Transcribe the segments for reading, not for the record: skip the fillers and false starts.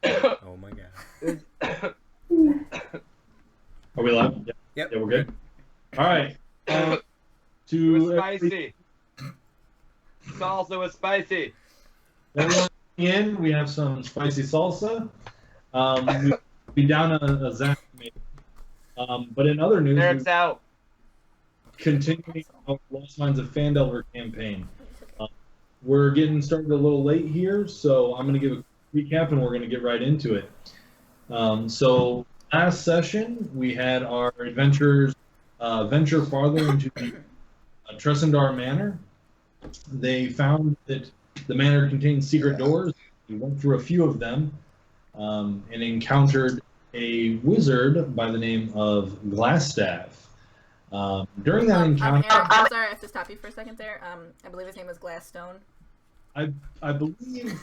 Oh my god. Are we live? Yeah, Yep. yeah, we're good. All right. It To was spicy. Salsa was spicy. everyone in, we have some spicy salsa. We down a Zach. But in other news, Eric's out. continuing our Lost Minds of Fandelver campaign. We're getting started a little late here, so I'm going to give a recap and we're going to get right into it. So last session, we had our adventurers venture farther into the Tressendar Manor. They found that the manor contained secret doors. We went through a few of them and encountered a wizard by the name of Glassstaff. During that encounter, Eric, I'm sorry, I have to stop you for a second there. I believe his name was Glassstone. I believe.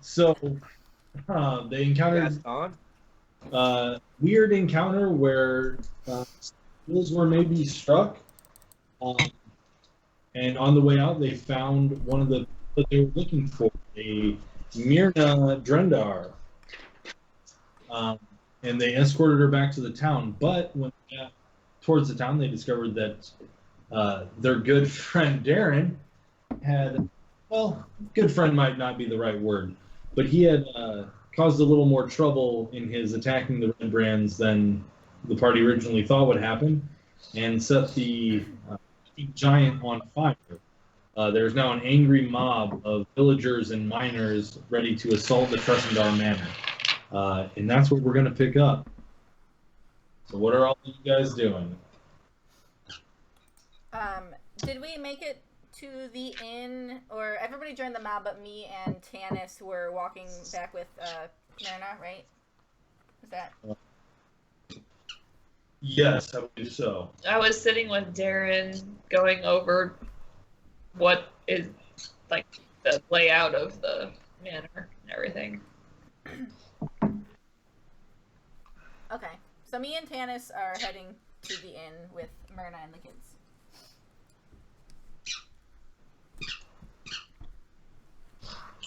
So they encountered weird encounter where skills were maybe struck, and on the way out they found one of the that they were looking for, a Myrna Drendar, and they escorted her back to the town. But when they got towards the town, they discovered that their good friend Darren had, well, good friend might not be the right word, but he had caused a little more trouble in his attacking the Red Brands than the party originally thought would happen, and set the giant on fire. There's now an angry mob of villagers and miners ready to assault the Tressendar Manor, and that's what we're going to pick up. So what are all of you guys doing? Did we make it to the inn, or everybody joined the mob but me and Tanis were walking back with Myrna, right? Is that? Yes, I believe so. I was sitting with Darren going over what is like the layout of the manor and everything. Okay, so me and Tanis are heading to the inn with Myrna and the kids.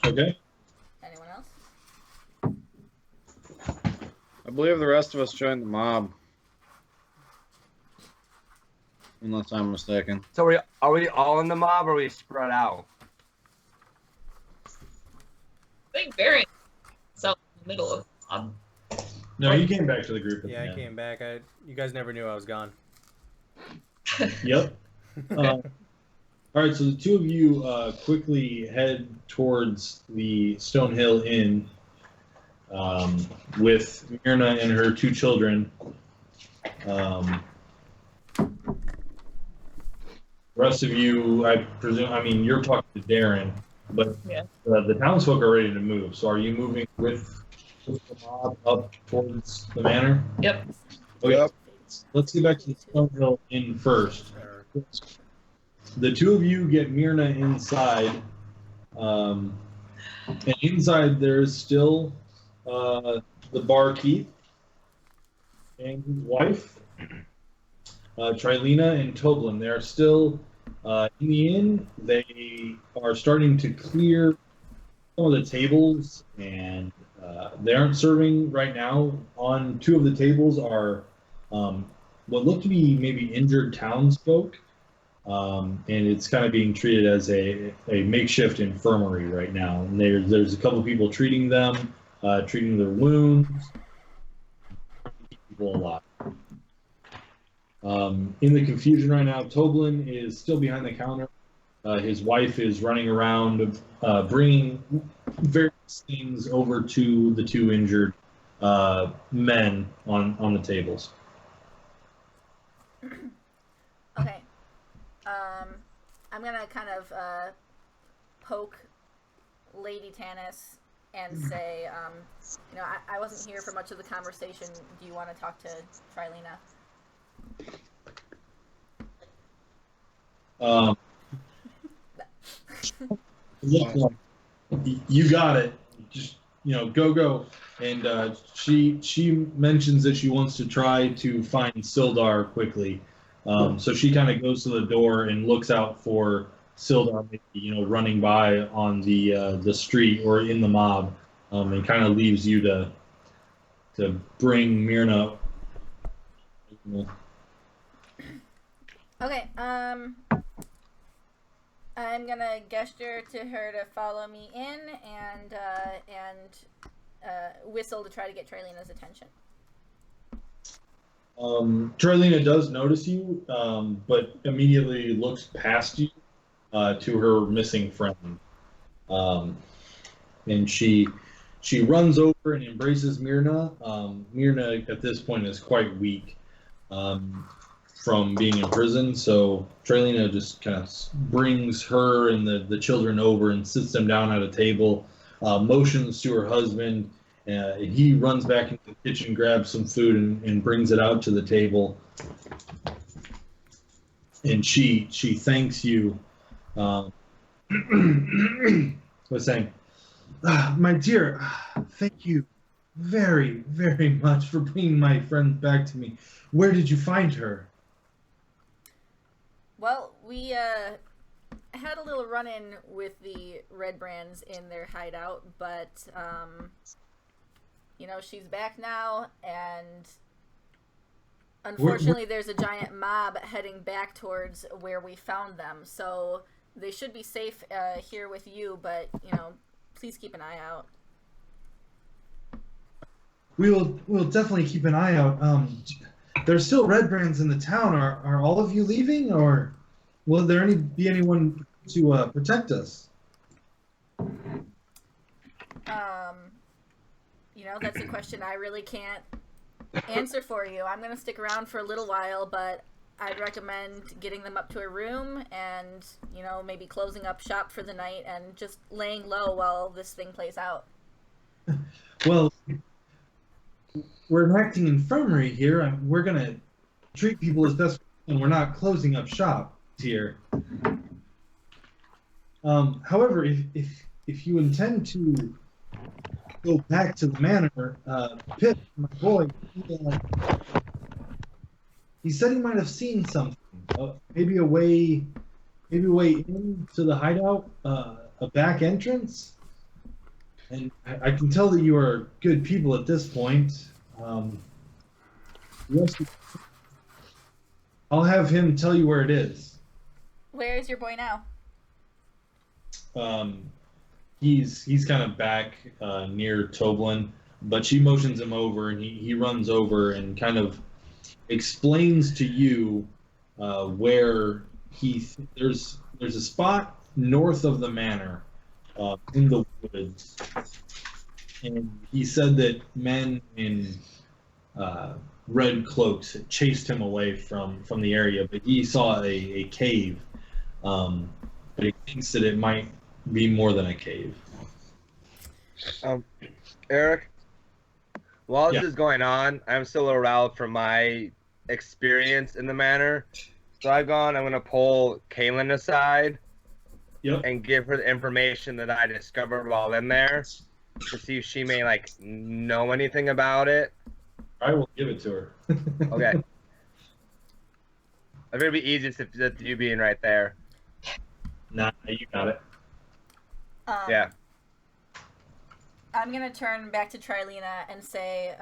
Okay. Anyone else? I believe the rest of us joined the mob. Unless I'm mistaken. So are we all in the mob or are we spread out? I think Barry so in the middle of the mob. No, you came back to the group. Yeah, I came back. You guys never knew I was gone. Yep. All right, so the two of you quickly head towards the Stonehill Inn with Myrna and her two children. The rest of you, I presume, I mean, you're talking to Darren, but Yeah. the townsfolk are ready to move. So are you moving with the mob up towards the manor? Yep. Okay, Yep. let's get back to the Stonehill Inn first. The two of you get Myrna inside, and inside there's still the barkeep and his wife, Trilena and Toblin. They're still in the inn. They are starting to clear some of the tables, and they aren't serving right now. On two of the tables are what look to be maybe injured townsfolk. And it's kind of being treated as a makeshift infirmary right now. And there's a couple of people treating them, treating their wounds, people alive. In the confusion right now, Toblin is still behind the counter. His wife is running around, bringing various things over to the two injured men on the tables. Okay. I'm gonna kind of poke Lady Tanis and say, I wasn't here for much of the conversation. Do you want to talk to Trilena? Yeah, you got it. Just go. And she mentions that she wants to try to find Sildar quickly. So she kind of goes to the door and looks out for Sildar, running by on the street or in the mob, and kind of leaves you to bring Myrna. Okay, I'm gonna gesture to her to follow me in and whistle to try to get Trilina's attention. Trilina does notice you, but immediately looks past you to her missing friend, and she runs over and embraces Myrna. Myrna at this point is quite weak from being in prison, so Trilina just kind of brings her and the children over and sits them down at a table, motions to her husband. He runs back into the kitchen, grabs some food, and brings it out to the table. And she thanks you. Was saying, my dear, thank you very, very much for bringing my friend back to me. Where did you find her? Well, we had a little run-in with the Red Brands in their hideout, but she's back now, and unfortunately there's a giant mob heading back towards where we found them, so they should be safe here with you, but please keep an eye out. We'll definitely keep an eye out. There's still Red Brands in the town. Are all of you leaving, or will there be anyone to protect us? That's a question I really can't answer for you. I'm going to stick around for a little while, but I'd recommend getting them up to a room and, maybe closing up shop for the night and just laying low while this thing plays out. Well, we're an acting infirmary here. We're going to treat people as best we can. We're not closing up shop here. However, if you intend to go back to the manor, Pip, my boy, he said he might have seen something. Maybe a way into the hideout, a back entrance. And I can tell that you are good people at this point. Yes, I'll have him tell you where it is. Where is your boy now? He's kind of back near Toblin, but she motions him over, and he runs over and kind of explains to you where there's a spot north of the manor in the woods, and he said that men in red cloaks had chased him away from the area, but he saw a cave, but he thinks that it might be more than a cave. Eric, while Yeah. this is going on, I'm still aroused from my experience in the manor. So I'm going to pull Kaylin aside Yep. and give her the information that I discovered while in there to see if she may know anything about it. I will give it to her. Okay. I think it'd be easiest if you being right there. Nah, you got it. Yeah. I'm going to turn back to Trilina and say,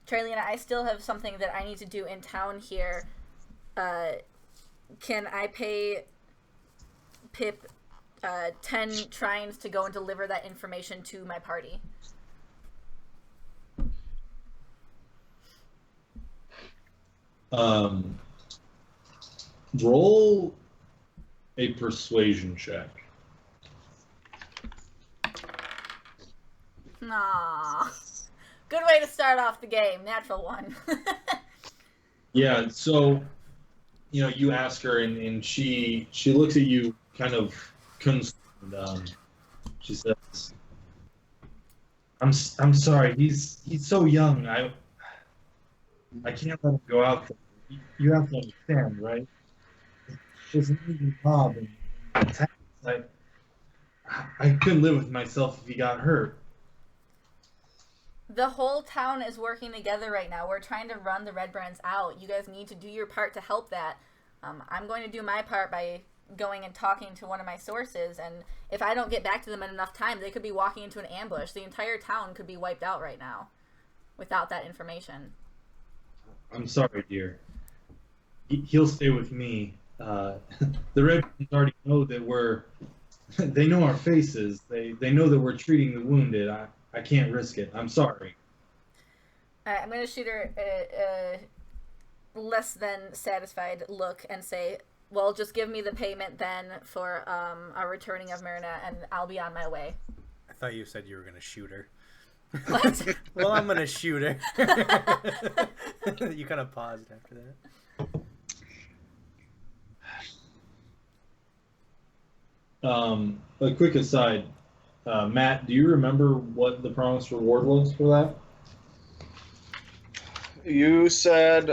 Trilina, I still have something that I need to do in town here. Can I pay Pip 10 trines to go and deliver that information to my party? Roll a persuasion check. Aww. Good way to start off the game. Natural one. Yeah, so you ask her, and she looks at you kind of concerned. She says, I'm sorry, he's so young. I can't let him go out there. You have to understand, right? There's an Indian mob and attacks. I couldn't live with myself if he got hurt. The whole town is working together right now. We're trying to run the Red Brands out. You guys need to do your part to help that. I'm going to do my part by going and talking to one of my sources, and if I don't get back to them in enough time, they could be walking into an ambush. The entire town could be wiped out right now without that information. I'm sorry, dear. He'll stay with me. The Redskins already know that we're. They know our faces. They know that we're treating the wounded. I can't risk it. I'm sorry. I'm going to shoot her a less than satisfied look and say, well, just give me the payment then for our returning of Myrna, and I'll be on my way. I thought you said you were gonna shoot her. What? Well, I'm gonna shoot her. You kind of paused after that. A quick aside, Matt, do you remember what the promised reward was for that? You said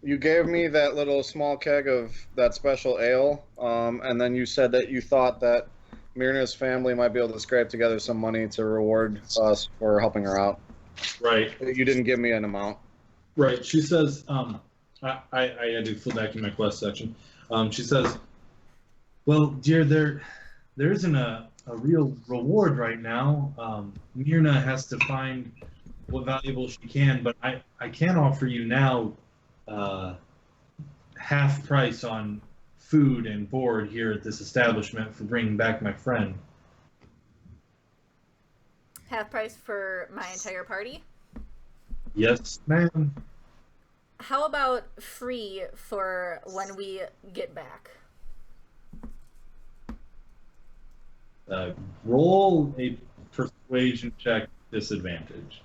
you gave me that little small keg of that special ale, and then you said that you thought that Myrna's family might be able to scrape together some money to reward us for helping her out. Right. You didn't give me an amount. Right. She says, I had to flip back in my quest section. She says, well, dear, there isn't a real reward right now. Myrna has to find what valuable she can, but I can offer you now half price on food and board here at this establishment for bringing back my friend. Half price for my entire party? Yes, ma'am. How about free for when we get back? Roll a persuasion check disadvantage.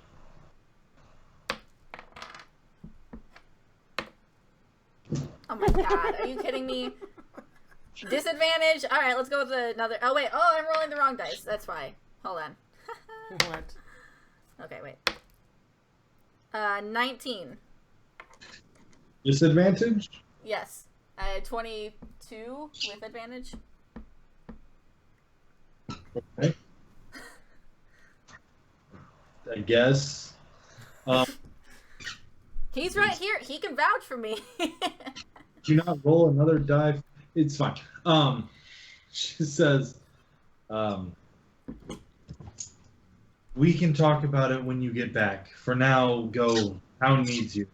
Oh my god, are you kidding me? Disadvantage? Alright, let's go with another. Oh, wait. Oh, I'm rolling the wrong dice. That's why. Hold on. What? Okay, wait. 19. Disadvantage? Yes. I had 22 with advantage. Okay. I guess. He's right here. He can vouch for me. Do you not roll another die? It's fine. She says, we can talk about it when you get back. For now, go. Town needs you.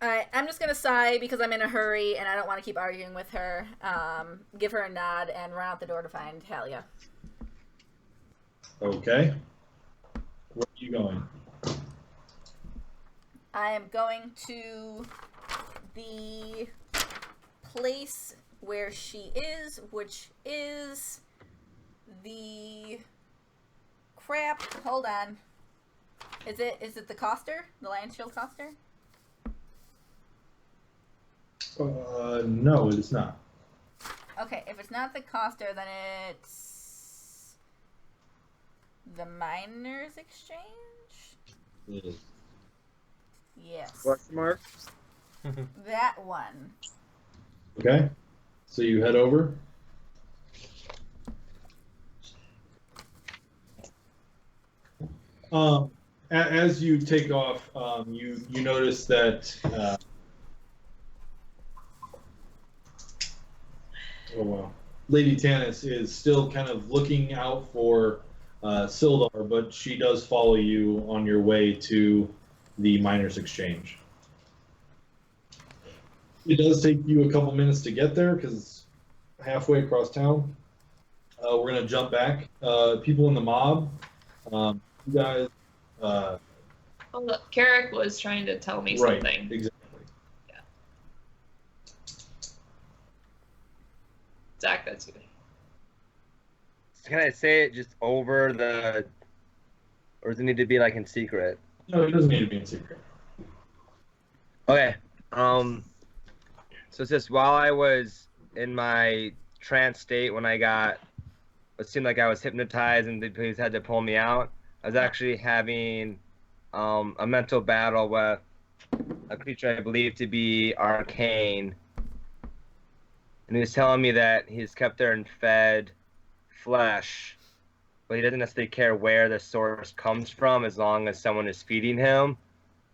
Alright, I'm just gonna sigh because I'm in a hurry and I don't want to keep arguing with her. Give her a nod and run out the door to find Talia. Okay. Where are you going? I am going to the place where she is, which is the crap. Hold on. Is it the Coster? The Lion Shield Coster? No, it is not. Okay, if it's not the Coster, then it's the Miners Exchange? It is. Yes. Question mark? That one. Okay. So you head over. As you take off, you notice that. Oh wow. Lady Tanis is still kind of looking out for Sildar, but she does follow you on your way to the Miners Exchange. It does take you a couple minutes to get there because it's halfway across town. We're gonna jump back. People in the mob. You guys. Well, look, Carrick was trying to tell me Right. something. Exactly. Zach, that's you. Can I say it just over the, or does it need to be like in secret? No, it doesn't need to be in secret. Okay. So it's just while I was in my trance state when I got, it seemed like I was hypnotized and the police had to pull me out. I was actually having a mental battle with a creature I believe to be arcane. And he was telling me that he's kept there and fed flesh, but he doesn't necessarily care where the source comes from as long as someone is feeding him.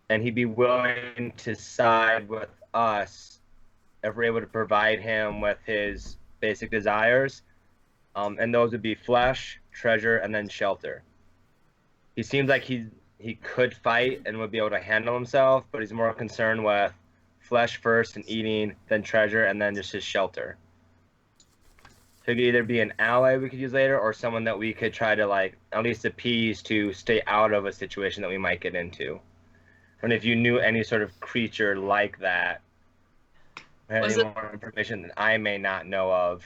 And he'd be willing to side with us if we're able to provide him with his basic desires. And those would be flesh, treasure, and then shelter. He seems like he could fight and would be able to handle himself, but he's more concerned with flesh first and eating, then treasure, and then just his shelter. So he could either be an ally we could use later, or someone that we could try to like at least appease to stay out of a situation that we might get into. And if you knew any sort of creature like that, or had any more information that I may not know of.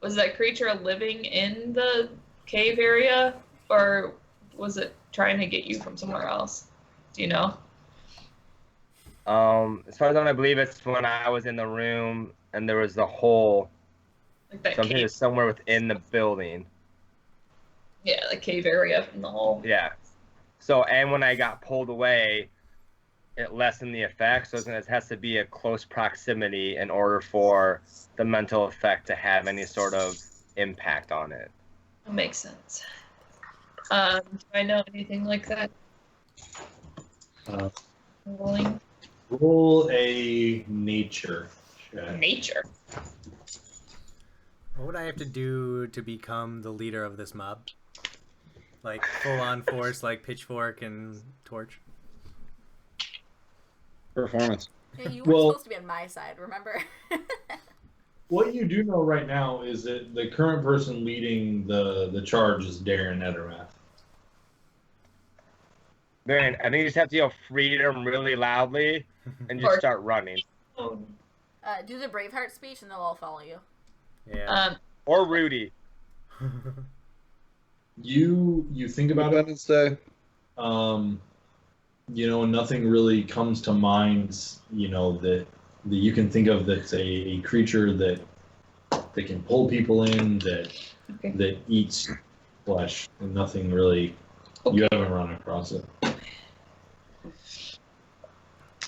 Was that creature living in the cave area, or was it trying to get you from somewhere else? Do you know? As far as I believe, it's when I was in the room and there was the hole. Like that Something cave? is somewhere within the building. Yeah, the cave area in the hole. Yeah. So, and when I got pulled away, it lessened the effect. So it has to be a close proximity in order for the mental effect to have any sort of impact on it. That makes sense. Do I know anything like that? Rolling Roll a nature check. nature. What would I have to do to become the leader of this mob? Like full on force, like pitchfork and torch? Performance. Yeah, you were Well- supposed to be on my side, remember? What you do know right now is that the current person leading the charge is Darren Edermath. Then I think you just have to yell freedom really loudly and just Or- start running. Oh, Do the Braveheart speech and they'll all follow you. Yeah. Or Rudy. You think about it. Independence Day. Nothing really comes to mind, that you can think of that's a creature that can pull people in, that okay. that eats flesh, and nothing really. You haven't run across it.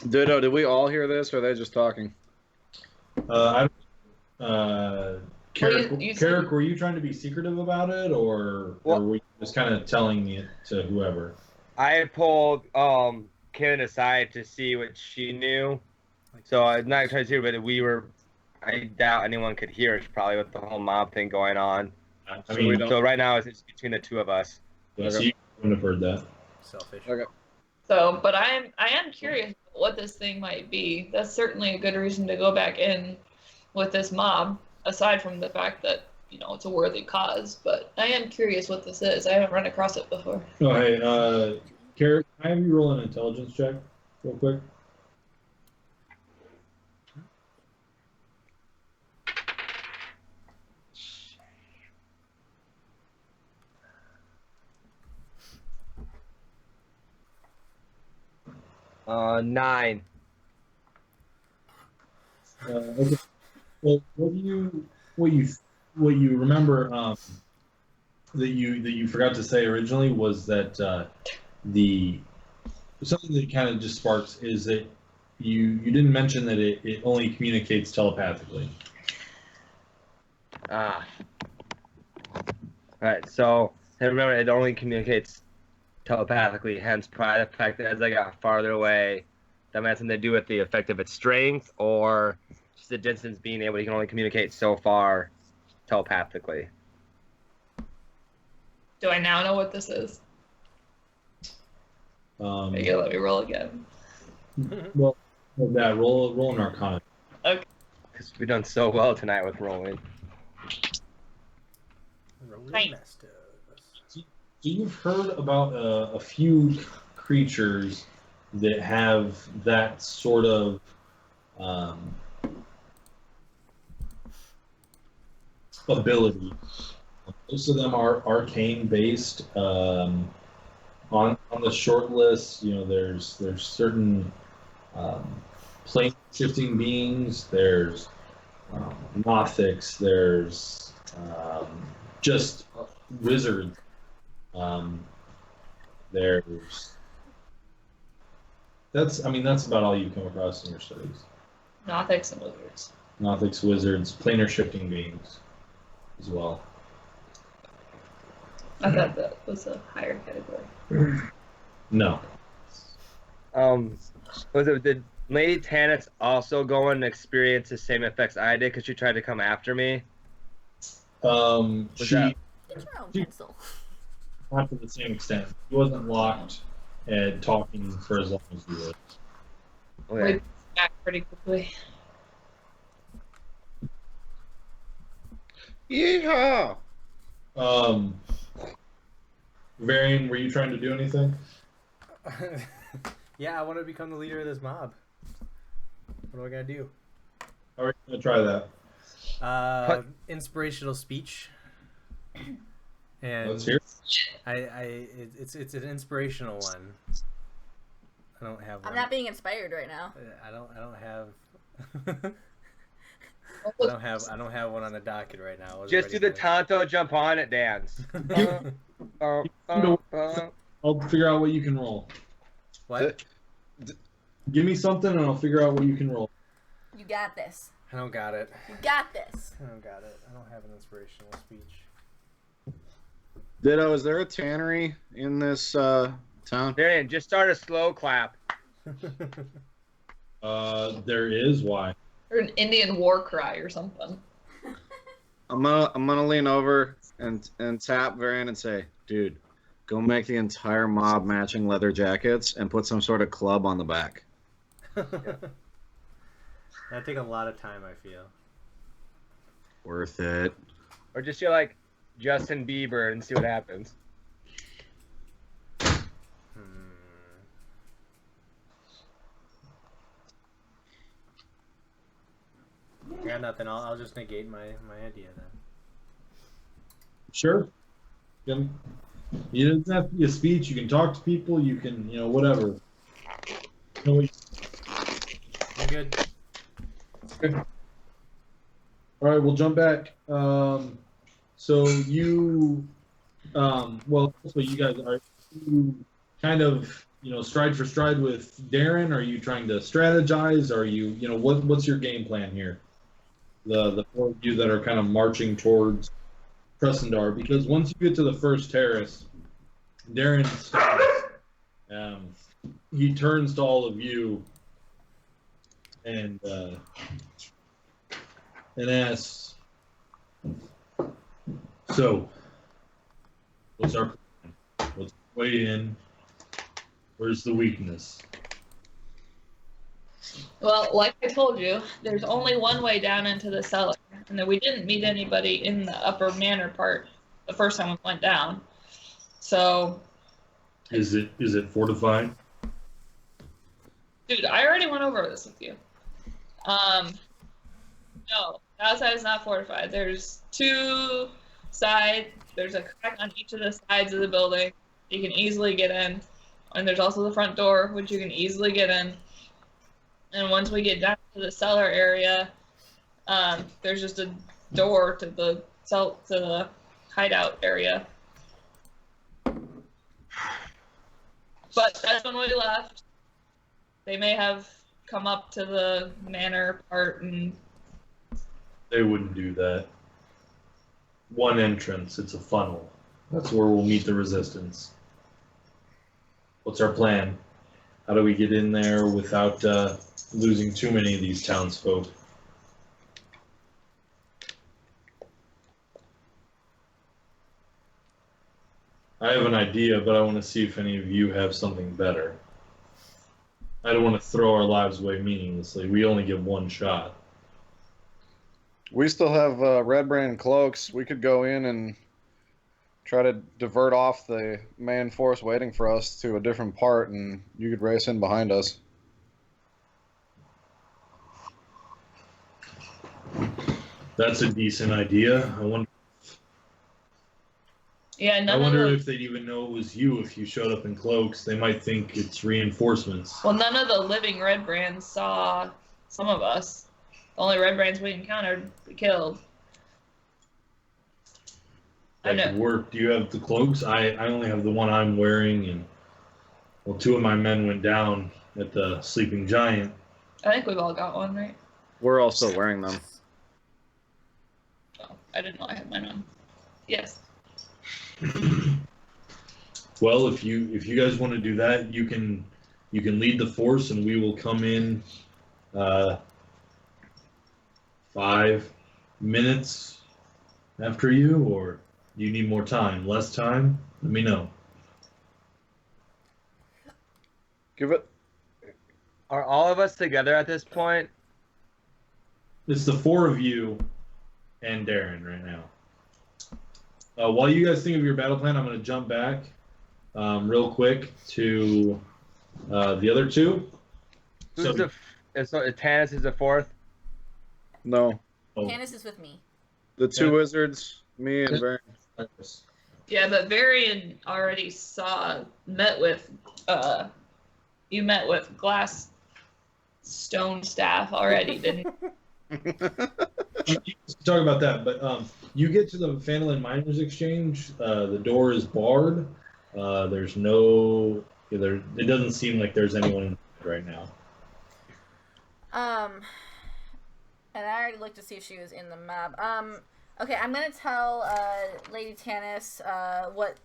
Ditto, did we all hear this, or are they just talking? Carrick, were you trying to be secretive about it, or were you just kind of telling it to whoever? I had pulled Karen aside to see what she knew. So I'm not trying to see, but I doubt anyone could hear us probably with the whole mob thing going on. So right now it's between the two of us. Yeah, so you wouldn't have heard that. Selfish. Okay. So, but I am curious what this thing might be. That's certainly a good reason to go back in with this mob, aside from the fact that it's a worthy cause. But I am curious what this is. I haven't run across it before. Oh, hey, Carrick, can I have you roll an intelligence check real quick? Nine. Okay. Well, what you remember that you forgot to say originally was that something that kind of just sparks is that you didn't mention that it only communicates telepathically. Alright, so remember it only communicates telepathically, hence probably the fact that as I got farther away, that might have something to do with the effect of its strength or just the distance being able to can only communicate so far telepathically. Do I now know what this is? Are you gonna let me roll again? Well, that roll an Arcana. Because we've done so well tonight with rolling. Rolling Right. Masters. So you've heard about a few creatures that have that sort of ability. Most of them are arcane based. On the short list, there's certain plane shifting beings. There's Nothics. There's just wizards. That's about all you come across in your studies. Nothics and wizards. Nothics, wizards, planar shifting beings, as well. I thought that was a higher category. No. Was it Lady Tannis also going to experience the same effects I did because she tried to come after me. She that- Get your own She- pencil. not to the same extent. She wasn't locked and talking for as long as you were. Okay. We back pretty quickly. Yeehaw! Varian, were you trying to do anything? Yeah, I want to become the leader of this mob. What do I gotta do? All right, gonna try that. Inspirational speech. And Let's hear. it's an inspirational one. I don't have one. I'm not being inspired right now. I don't have Well, I don't have one on the docket right now. I wasn't Just do ready the for Tonto jump on it dance. it. I'll figure out what you can roll. What? Give me something, and I'll figure out what you can roll. You got this. I don't got it. You got this. I don't got it. I don't have an inspirational speech. Ditto, is there a tannery in this town? Darian, just start a slow clap. There is why. or an Indian war cry or something. I'm gonna lean over and tap Varian and say, dude, go make the entire mob matching leather jackets and put some sort of club on the back. That'd take a lot of time, I feel. Worth it. Or just feel like Justin Bieber and see what happens. Yeah, nothing. I'll just negate my idea then. Sure. You don't have to be a speech. You can talk to people. You can, whatever. No, I'm good. all right, we'll jump back. So you, so you guys are you kind of, stride for stride with Darren? Are you trying to strategize? Are you, what's your game plan here? The four of you that are kind of marching towards Cressendar, because once you get to the first terrace, Darren stops. He turns to all of you and asks, "So, what's our plan? What's the way in? Where's the weakness?" Well, like I told you, there's only one way down into the cellar, and then we didn't meet anybody in the upper manor part the first time we went down. So, Is it fortified? dude, I already went over this with you. No, the outside is not fortified. There's two sides. There's a crack on each of the sides of the building. You can easily get in, and there's also the front door, which you can easily get in. And once we get down to the cellar area, there's just a door to the hideout area. But that's when we left. They may have come up to the manor part and They wouldn't do that. One entrance. It's a funnel. That's where we'll meet the resistance. What's our plan? How do we get in there without losing too many of these townsfolk? I have an idea, but I want to see if any of you have something better. I don't want to throw our lives away meaninglessly. We only get one shot. We still have red brand cloaks. We could go in and try to divert off the main force waiting for us to a different part, and you could race in behind us. That's a decent idea. I wonder if they'd even know it was you if you showed up in cloaks. They might think it's reinforcements. well, none of the living red brands saw some of us. The only red brands we encountered, we killed. I That know. could work. Do you have the cloaks? I only have the one I'm wearing, and well, two of my men went down at the Sleeping Giant. I think we've all got one, right? We're all still wearing them. Oh, I didn't know I had mine on. Yes. Well, if you guys want to do that, you can You can lead the force, and we will come in 5 minutes after you, or do you need more time? Less time? Let me know. Give it. Are all of us together at this point? It's the 4 of you and Darren right now. While you guys think of your battle plan, I'm going to jump back real quick to the other 2. So Tannis is the 4th. No. Candace is with me. The 2 Yeah. wizards, me and Varian. Yeah, but Varian already met with Glass Stone Staff already, didn't you? Talk about that, but you get to the Phandalin Miners Exchange. The door is barred. There's no. It doesn't seem like there's anyone in right now. And I already looked to see if she was in the mob. Okay, I'm gonna tell Lady Tannis what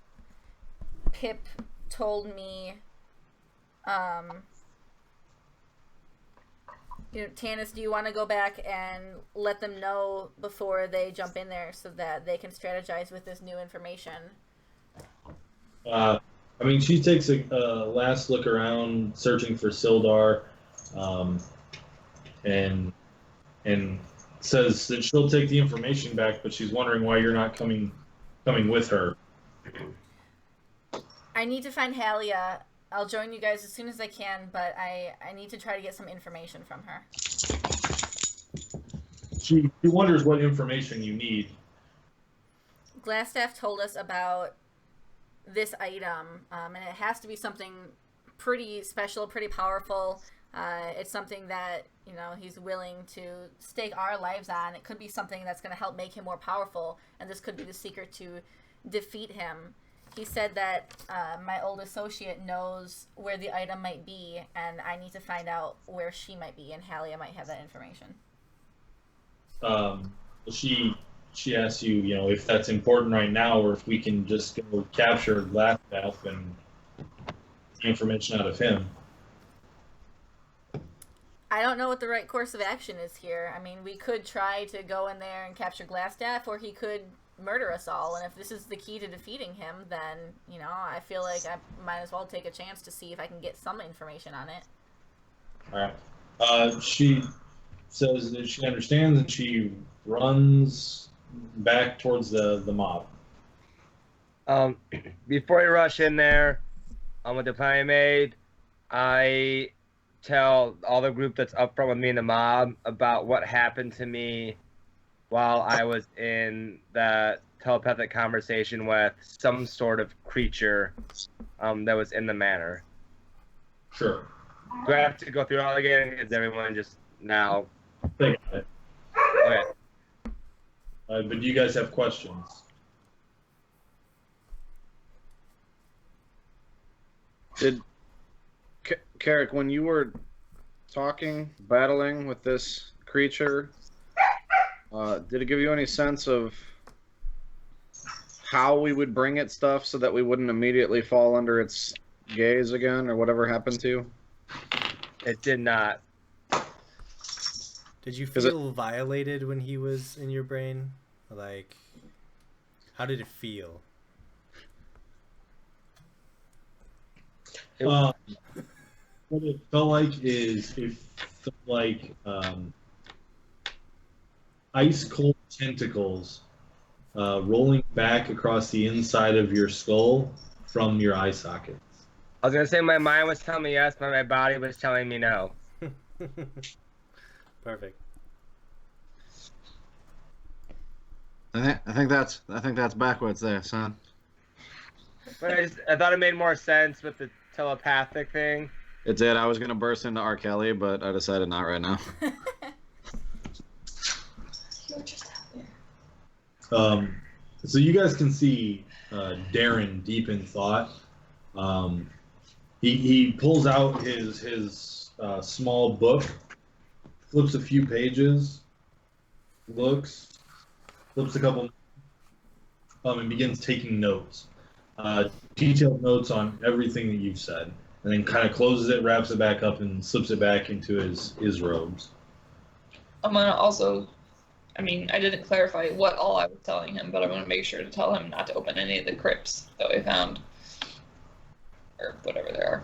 Pip told me. Tannis, do you want to go back and let them know before they jump in there so that they can strategize with this new information? I mean, she takes a last look around, searching for Sildar, and says that she'll take the information back, but she's wondering why you're not coming with her. I need to find Halia. I'll join you guys as soon as I can, but I need to try to get some information from her. She wonders what information you need. Glassstaff told us about this item, and it has to be something pretty special, pretty powerful. It's something that, he's willing to stake our lives on. It could be something that's going to help make him more powerful, and this could be the secret to defeat him. He said that my old associate knows where the item might be, and I need to find out where she might be, and Halia might have that information. She asks you, if that's important right now, or if we can just go capture Glassstaff and get information out of him. I don't know what the right course of action is here. I mean, we could try to go in there and capture Glassstaff, or he could murder us all. And if this is the key to defeating him, then, I feel like I might as well take a chance to see if I can get some information on it. All right. She says that she understands, and she runs back towards the mob. Before we rush in there, with the plan I made, I tell all the group that's up front with me in the mob about what happened to me while I was in that telepathic conversation with some sort of creature that was in the manor. Sure. Do I have to go through it all again? Is everyone just now? They got it. Okay. But do you guys have questions? Did Carrick, when you were battling with this creature, did it give you any sense of how we would bring it stuff so that we wouldn't immediately fall under its gaze again, or whatever happened to you? It did not. Did you feel violated when he was in your brain? Like, how did it feel? What it felt like is it felt like ice cold tentacles rolling back across the inside of your skull from your eye sockets. I was gonna say my mind was telling me yes, but my body was telling me no. Perfect. I think that's backwards there, son. But I thought it made more sense with the telepathic thing. It did. I was gonna burst into R. Kelly, but I decided not right now. You're just out there. So you guys can see Darren deep in thought. He pulls out his small book, flips a few pages, flips a couple, and begins taking notes, detailed notes on everything that you've said. and then kind of closes it, wraps it back up, and slips it back into his robes. I'm gonna also, I mean, I didn't clarify what all I was telling him, but I'm gonna make sure to tell him not to open any of the crypts that we found, or whatever they are,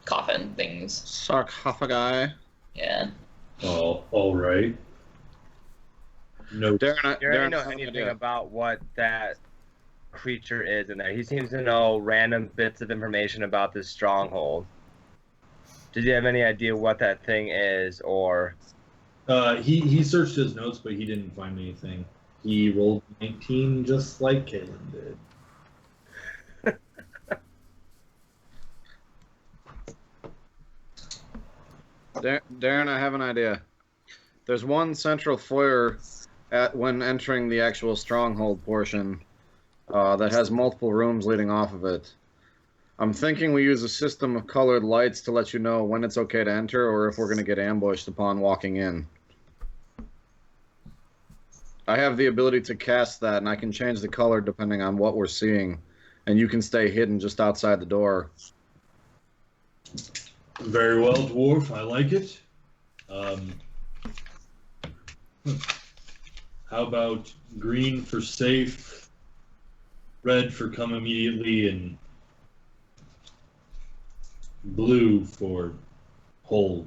coffin things. Sarcophagi. Yeah. Oh, all right. No, Do you already Darren, know have an anything idea. about what that creature is in there? He seems to know random bits of information about this stronghold. Did you have any idea what that thing is, or? he searched his notes, but he didn't find anything. He rolled 19 just like Kalen did. Darren, I have an idea. There's one central foyer when entering the actual stronghold portion that has multiple rooms leading off of it. I'm thinking we use a system of colored lights to let you know when it's okay to enter or if we're going to get ambushed upon walking in. I have the ability to cast that, and I can change the color depending on what we're seeing, and you can stay hidden just outside the door. Very well, dwarf. I like it. How about green for safe, red for come immediately, and blue for hold?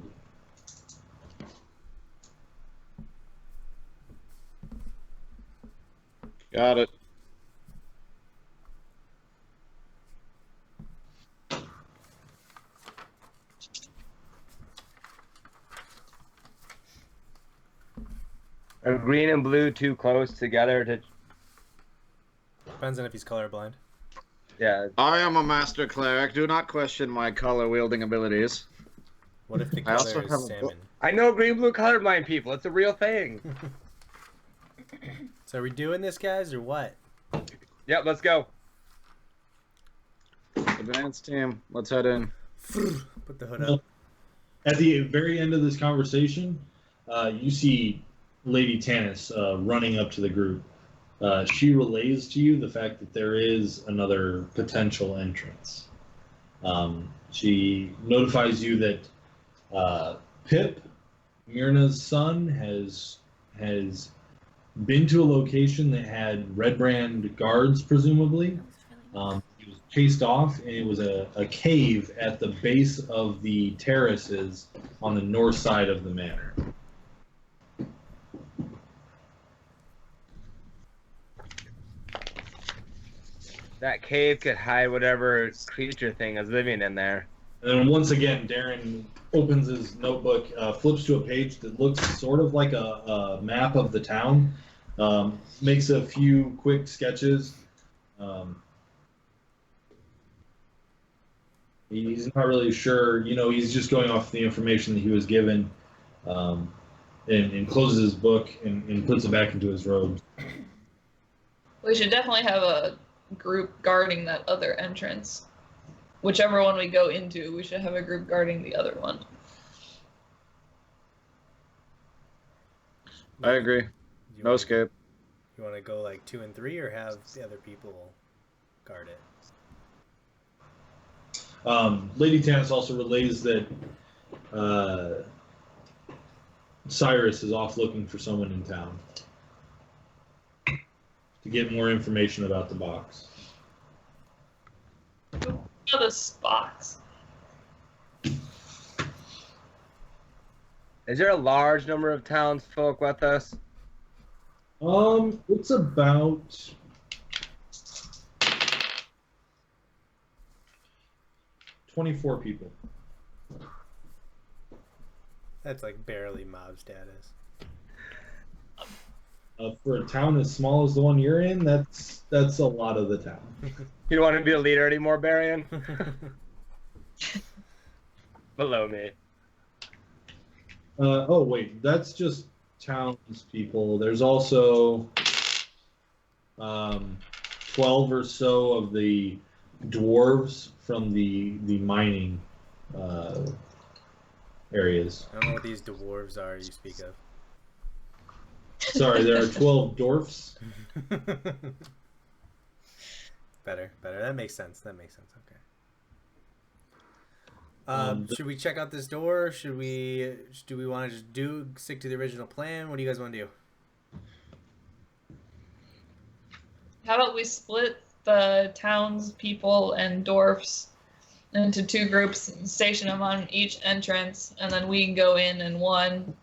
Got it. Are green and blue too close together to? Depends on if he's colorblind. Yeah. I am a master cleric. Do not question my color-wielding abilities. What if the I also color have is a salmon? I know green-blue colorblind people. It's a real thing. So are we doing this, guys, or what? Yep, let's go. Advanced team, let's head in. Put the hood Well, up. at the very end of this conversation, you see Lady Tanis running up to the group. She relays to you the fact that there is another potential entrance. She notifies you that Pip, Myrna's son, has been to a location that had Red Brand guards, presumably. He was chased off, and it was a cave at the base of the terraces on the north side of the manor. That cave could hide whatever creature thing is living in there. And then once again, Darren opens his notebook, flips to a page that looks sort of like a map of the town, makes a few quick sketches. He's not really sure, he's just going off the information that he was given, and closes his book and puts it back into his robes. We should definitely have a group guarding that other entrance. Whichever one we go into, we should have a group guarding the other one. I agree. You No wanna- escape. You want to go like 2 and 3, or have the other people guard it? Lady Tanis also relays that Cyrus is off looking for someone in town to get more information about the box. Oh, this box. Is there a large number of townsfolk with us? It's about 24 people. That's like barely mob status. For a town as small as the one you're in, that's a lot of the town. You don't want to be a leader anymore, Barian? Below me. Oh wait, that's just townspeople. There's also 12 or so of the dwarves from the mining areas. I don't know what these dwarves are you speak of. Sorry, there are 12 dwarfs. Better. That makes sense. Okay. Should we check out this door? Do we want to just stick to the original plan? What do you guys want to do? How about we split the townspeople and dwarfs into 2 groups and station them on each entrance, and then we can go in one.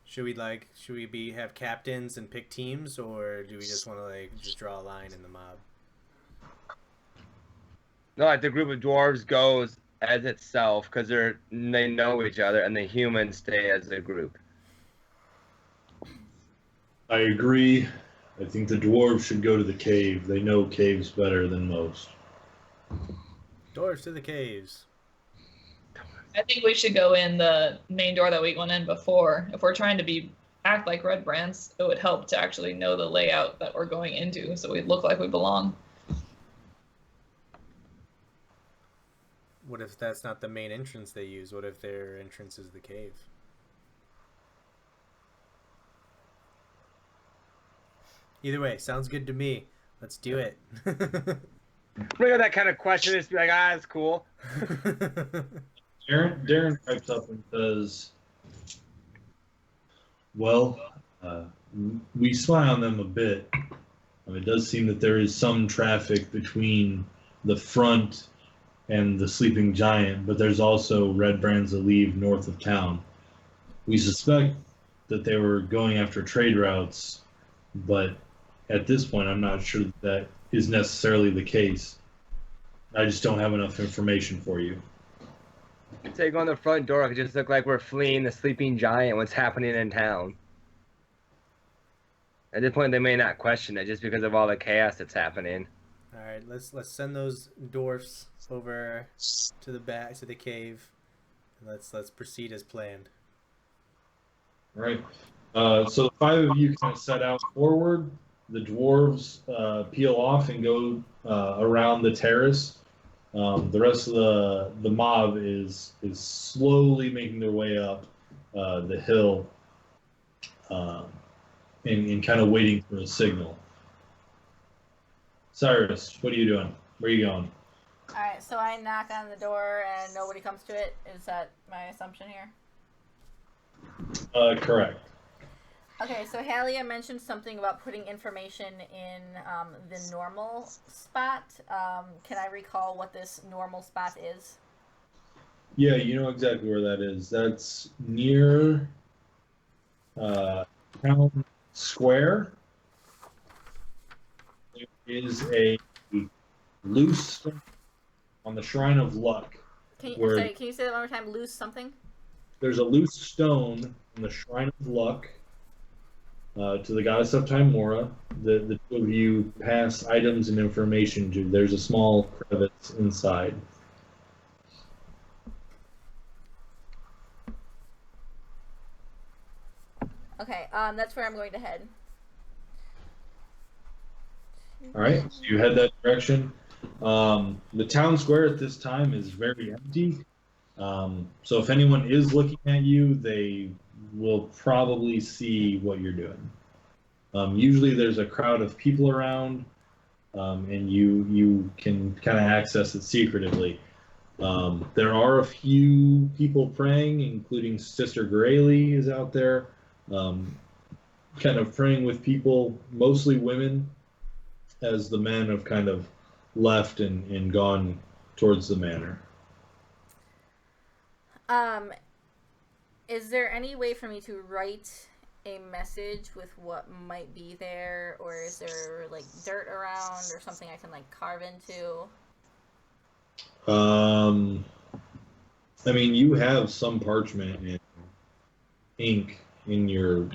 Should we have captains and pick teams, or do we just want to just draw a line in the mob? No, like the group of dwarves goes as itself because they know each other, and the humans stay as a group. I agree. I think the dwarves should go to the cave. They know caves better than most. Doors to the caves. I think we should go in the main door that we went in before. If we're trying to act like red brands, it would help to actually know the layout that we're going into, so we look like we belong. What if that's not the main entrance they use? What if their entrance is the cave? Either way, sounds good to me. Let's do it. Bring up that kind of question, just be like, it's cool. Darren pipes up and says, well, we spy on them a bit. It does seem that there is some traffic between the front and the sleeping giant, but there's also red brands that leave north of town. We suspect that they were going after trade routes, but at this point I'm not sure that is necessarily the case. I just don't have enough information for you. Say go on the front door, it could just look like we're fleeing the sleeping giant, what's happening in town. At this point they may not question it just because of all the chaos that's happening. All right, let's send those dwarfs over to the cave. Let's proceed as planned. All right. So the 5 of you kind of set out forward. The dwarves peel off and go around the terrace. The rest of the mob is slowly making their way up the hill and kind of waiting for a signal. Cyrus, what are you doing? Where are you going? Alright, so I knock on the door and nobody comes to it. Is that my assumption here? Correct. Okay, so Halia mentioned something about putting information in the normal spot. Can I recall what this normal spot is? Yeah, you know exactly where that is. That's near town square. There is a loose stone on the Shrine of Luck. Can you say that one more time? Loose something? There's a loose stone on the Shrine of Luck to the goddess of Timora. The 2 of you pass items and information to. There's a small crevice inside. Okay, that's where I'm going to head. All right, so you head that direction. The town square at this time is very empty. So if anyone is looking at you, they will probably see what you're doing. Usually there's a crowd of people around, and you can kind of access it secretively. There are a few people praying, including Sister Graylee is out there, kind of praying with people, mostly women, as the men have kind of left and gone towards the manor. Is there any way for me to write a message with what might be there, or is there like dirt around or something I can like carve into? I mean, you have some parchment and ink in your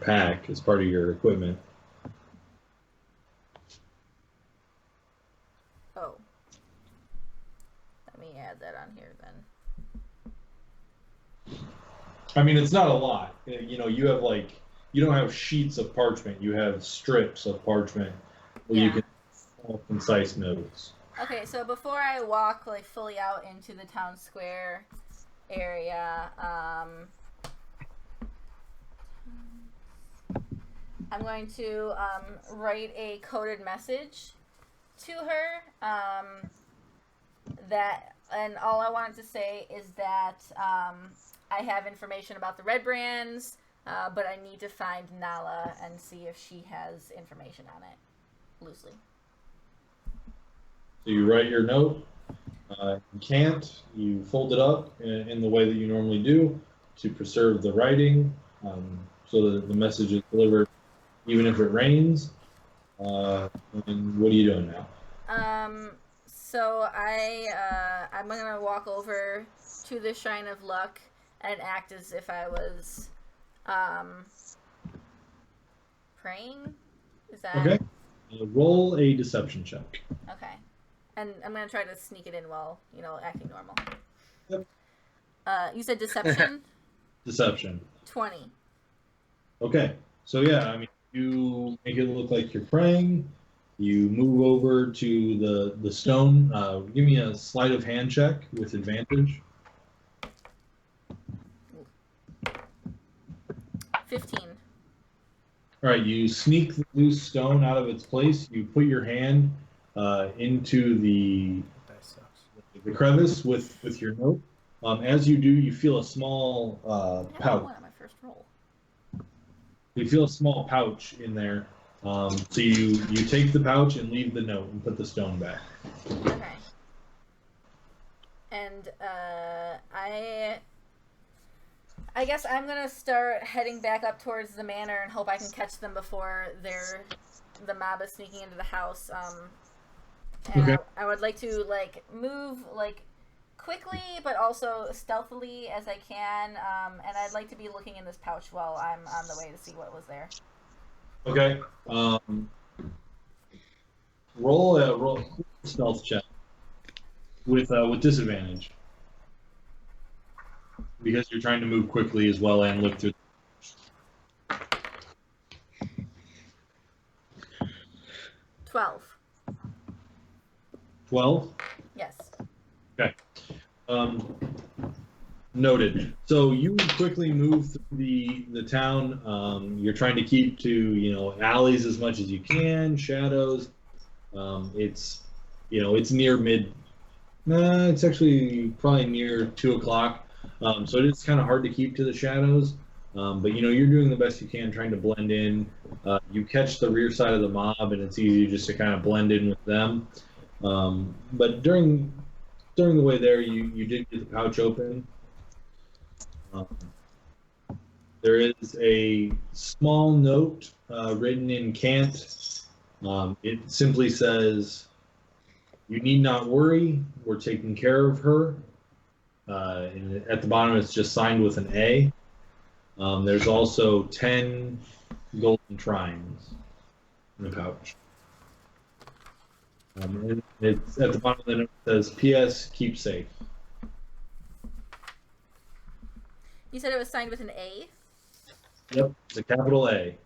pack as part of your equipment. Oh. Let me add that on here then. I mean, it's not a lot. You have you don't have sheets of parchment. You have strips of parchment where you can small, concise notes. Okay, so before I walk like fully out into the town square area, I'm going to write a coded message to her. And all I wanted to say is that I have information about the Red Brands, but I need to find Nala and see if she has information on it, loosely. So you write your note. You can't. You fold it up in the way that you normally do to preserve the writing, so that the message is delivered even if it rains. And what are you doing now? So I'm gonna walk over to the Shrine of Luck and act as if I was praying. Is that Okay. Roll a deception check. okay? And I'm gonna try to sneak it in while acting normal. Yep. You said deception. Deception. 20. Okay. So yeah, I mean, you make it look like you're praying. You move over to the stone. Give me a sleight of hand check with advantage. 15. All right, you sneak the loose stone out of its place. You put your hand into the crevice with your note. As you do, you feel a small pouch. One on my first roll. You feel a small pouch in there. So you take the pouch and leave the note and put the stone back. Okay. And I guess I'm gonna start heading back up towards the manor and hope I can catch them before the mob is sneaking into the house. And Okay. I would like to move quickly but also stealthily as I can. And I'd like to be looking in this pouch while I'm on the way to see what was there. Okay. Roll a stealth check with disadvantage because you're trying to move quickly as well and look through. 12. 12. Yes. Okay. Noted. So you quickly move through the town. You're trying to keep to alleys as much as you can, shadows. It's near mid. It's actually probably near 2 o'clock. So it is kind of hard to keep to the shadows. But you're doing the best you can, trying to blend in. You catch the rear side of the mob, and it's easy just to kind of blend in with them. But during the way there, you did get the pouch open. There is a small note written in cant. It simply says, "You need not worry. We're taking care of her." And at the bottom, it's just signed with an A. There's also 10 golden trines in the pouch. And it's at the bottom of the note, it says, "P.S. Keep safe." You said it was signed with an A? Yep, it's a capital A.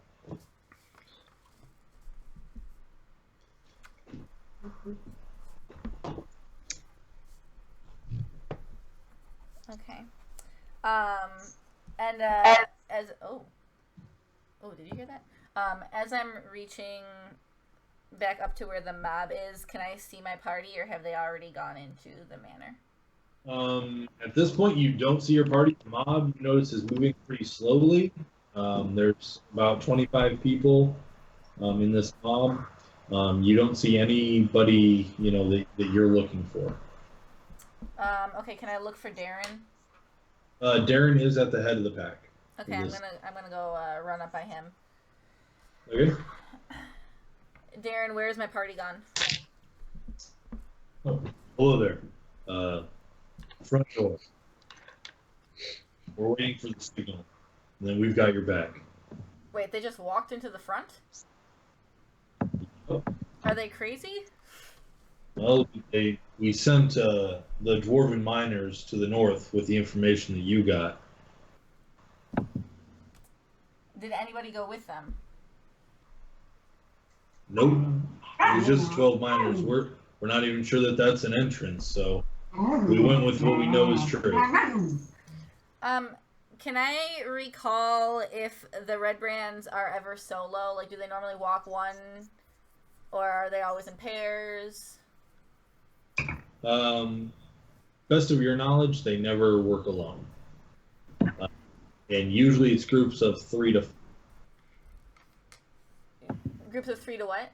Okay. And did you hear that? As I'm reaching back up to where the mob is, can I see my party, or have they already gone into the manor? At this point, you don't see your party. The mob, you notice, is moving pretty slowly. There's about 25 people in this mob. You don't see anybody, that you're looking for. Okay, can I look for Darren? Darren is at the head of the pack. Okay, I'm gonna go run up by him. Okay. Darren, where's my party gone? Oh, hello there. Front door. We're waiting for the signal, and then we've got your back. Wait, they just walked into the front? Oh. Are they crazy? Well, we sent the dwarven miners to the north with the information that you got. Did anybody go with them? Nope. It was just 12 miners. We're not even sure that that's an entrance, so we went with what we know is true. Can I recall if the Red Brands are ever solo? Like, do they normally walk one or are they always in pairs? Best of your knowledge, they never work alone. And usually it's groups of 3 to Groups of 3 to what?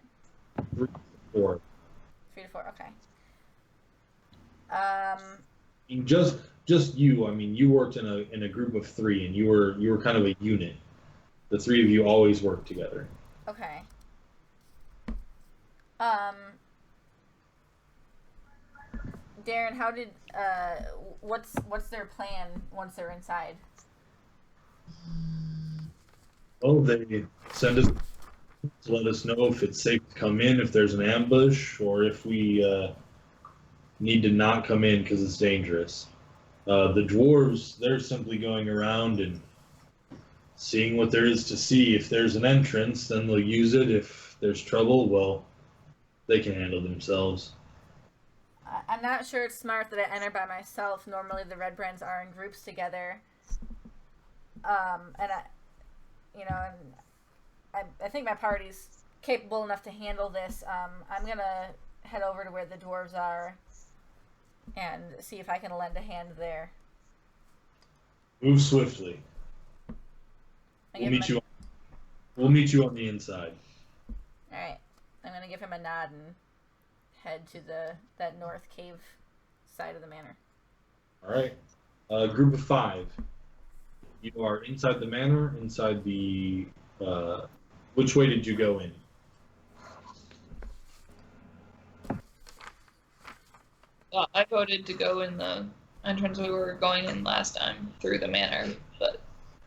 4. 3 to 4. Okay. Just you. I mean, you worked in a group of 3, and you were kind of a unit. The 3 of you always worked together. Okay. Darren, how did what's their plan once they're inside? Oh, they send us to let us know if it's safe to come in, if there's an ambush, or if we need to not come in because it's dangerous. The dwarves, they're simply going around and seeing what there is to see. If there's an entrance, then they'll use it. If there's trouble, well, they can handle themselves. I'm not sure it's smart that I enter by myself. Normally, the Red Brands are in groups together. And I think my party's capable enough to handle this. I'm gonna head over to where the dwarves are and see if I can lend a hand there. Move swiftly. I We'll give meet him you. We'll meet you on the inside. All right. I'm gonna give him a nod and head to that north cave side of the manor. All right. Group of 5. You are inside the manor. Inside the. Which way did you go in? I voted to go in the entrance we were going in last time through the manor, but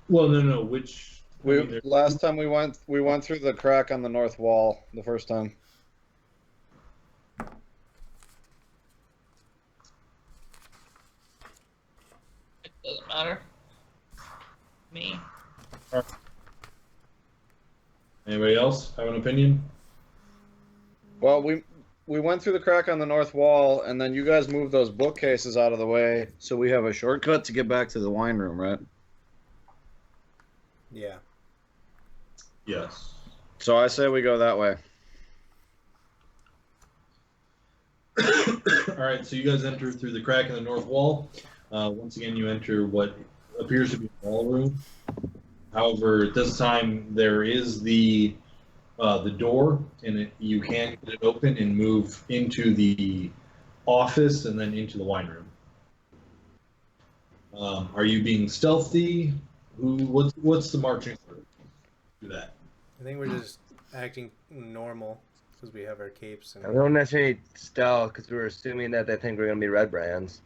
Well, no. Which? Last time we went through the crack on the north wall the first time. it doesn't matter. Me. Anybody else have an opinion? Well, we went through the crack on the north wall, and then you guys moved those bookcases out of the way, so we have a shortcut to get back to the wine room, right? Yeah. Yes. So I say we go that way. All right. So you guys enter through the crack in the north wall. Once again, you enter what appears to be a ballroom. However, at this time there is the door, and you can get it open and move into the office and then into the wine room. Are you being stealthy? What's the marching order? Do that. I think we're just acting normal because we have our capes. I And don't necessarily stealth because we were assuming that they think we're gonna be red brands.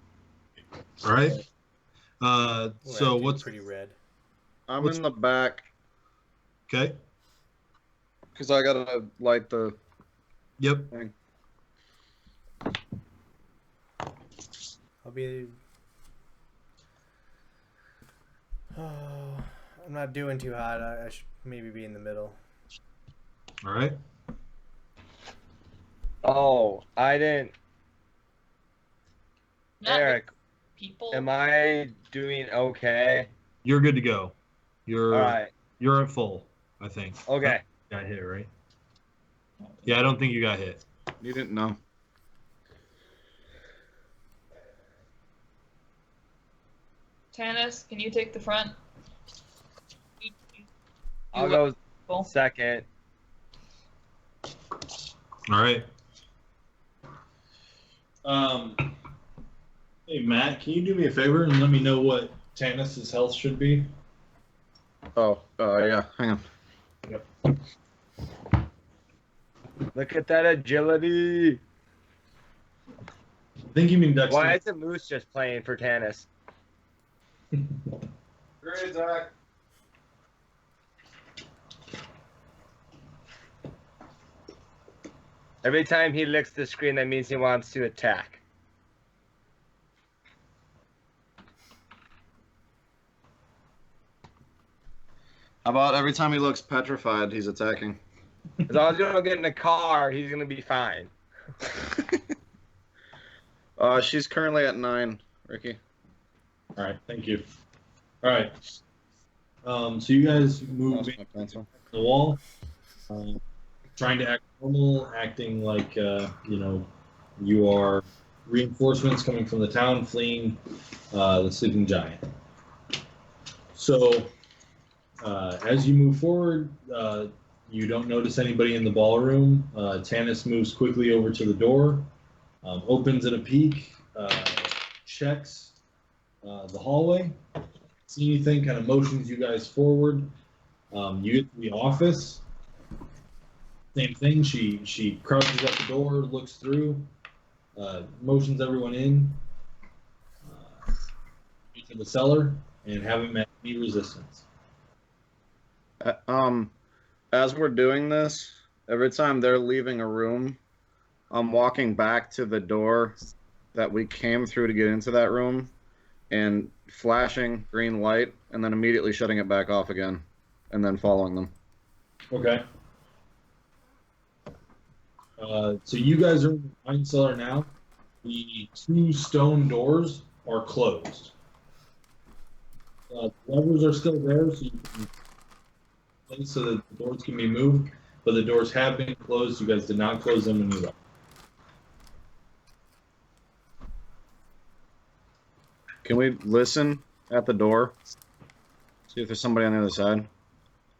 All right. we're So acting what's pretty red. I'm in the back okay? because I gotta light the Yep. thing. I'll be. Oh, I'm not doing too hot. I should maybe be in the middle. All right. Oh, I didn't. Not Eric, people. am I doing okay? You're good to go. You're All right. You're at full, I think. Okay. Got hit, right? Yeah, I don't think you got hit. You didn't know. Tanis, can you take the front? I'll go Well, second. All right. Hey Matt, can you do me a favor and let me know what Tanis's health should be? Oh, yeah. Hang on. Look at that agility. I think you mean Dexter. Why is the moose just playing for Tanis? Great, Zach. Every time he licks the screen, that means he wants to attack. How about every time he looks petrified, he's attacking? As long as you don't get in the car, he's gonna be fine. She's currently at 9, Ricky. All right, thank you. All right. So you guys moved Lost to my pencil. the wall. trying to act normal, acting like you are reinforcements coming from the town fleeing the sleeping giant. So as you move forward, you don't notice anybody in the ballroom. Tanis moves quickly over to the door, opens it a peek, checks the hallway, see anything, kind of motions you guys forward. You get to the office. Same thing. She crouches at the door, looks through, motions everyone in into the cellar, and haven't met any resistance. As we're doing this, every time they're leaving a room, I'm walking back to the door that we came through to get into that room and flashing green light and then immediately shutting it back off again and then following them. Okay. So you guys are in the wine cellar now. The 2 stone doors are closed. The levers are still there, so you can place so that the doors can be moved, but the doors have been closed. You guys did not close them when you left. Can we listen at the door? See if there's somebody on the other side.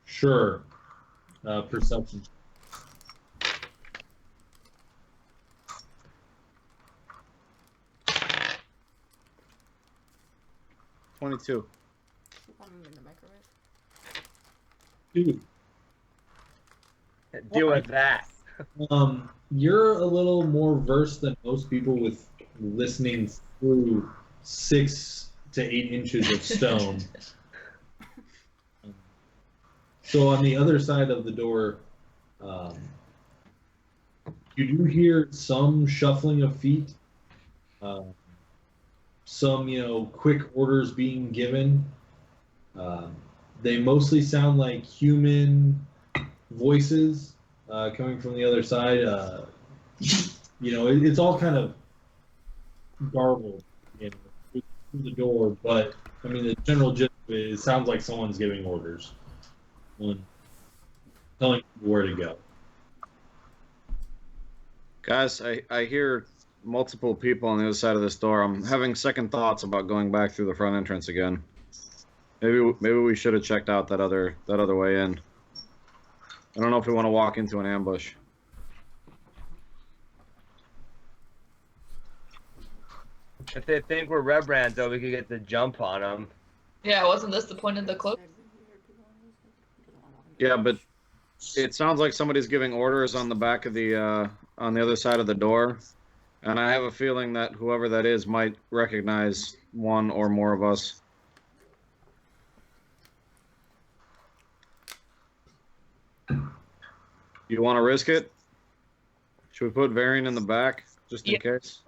Sure. Perception. $22. In the microwave. Dude, Deal with that. you're a little more versed than most people with listening through 6 to 8 inches of stone. So on the other side of the door, you do hear some shuffling of feet, some quick orders being given. They mostly sound like human voices coming from the other side. It's all kind of garbled through the door, but I mean the general gist of it sounds like someone's giving orders, telling people where to go. Guys, I hear multiple people on the other side of this door. I'm having second thoughts about going back through the front entrance again. Maybe we should have checked out that other way in. I don't know if we want to walk into an ambush. If they think we're Red Brands, though, we could get the jump on them. Yeah, wasn't this the point of the cloak? Yeah, but it sounds like somebody's giving orders on the back of the on the other side of the door, and I have a feeling that whoever that is might recognize one or more of us. You want to risk it? Should we put Varian in the back just in case?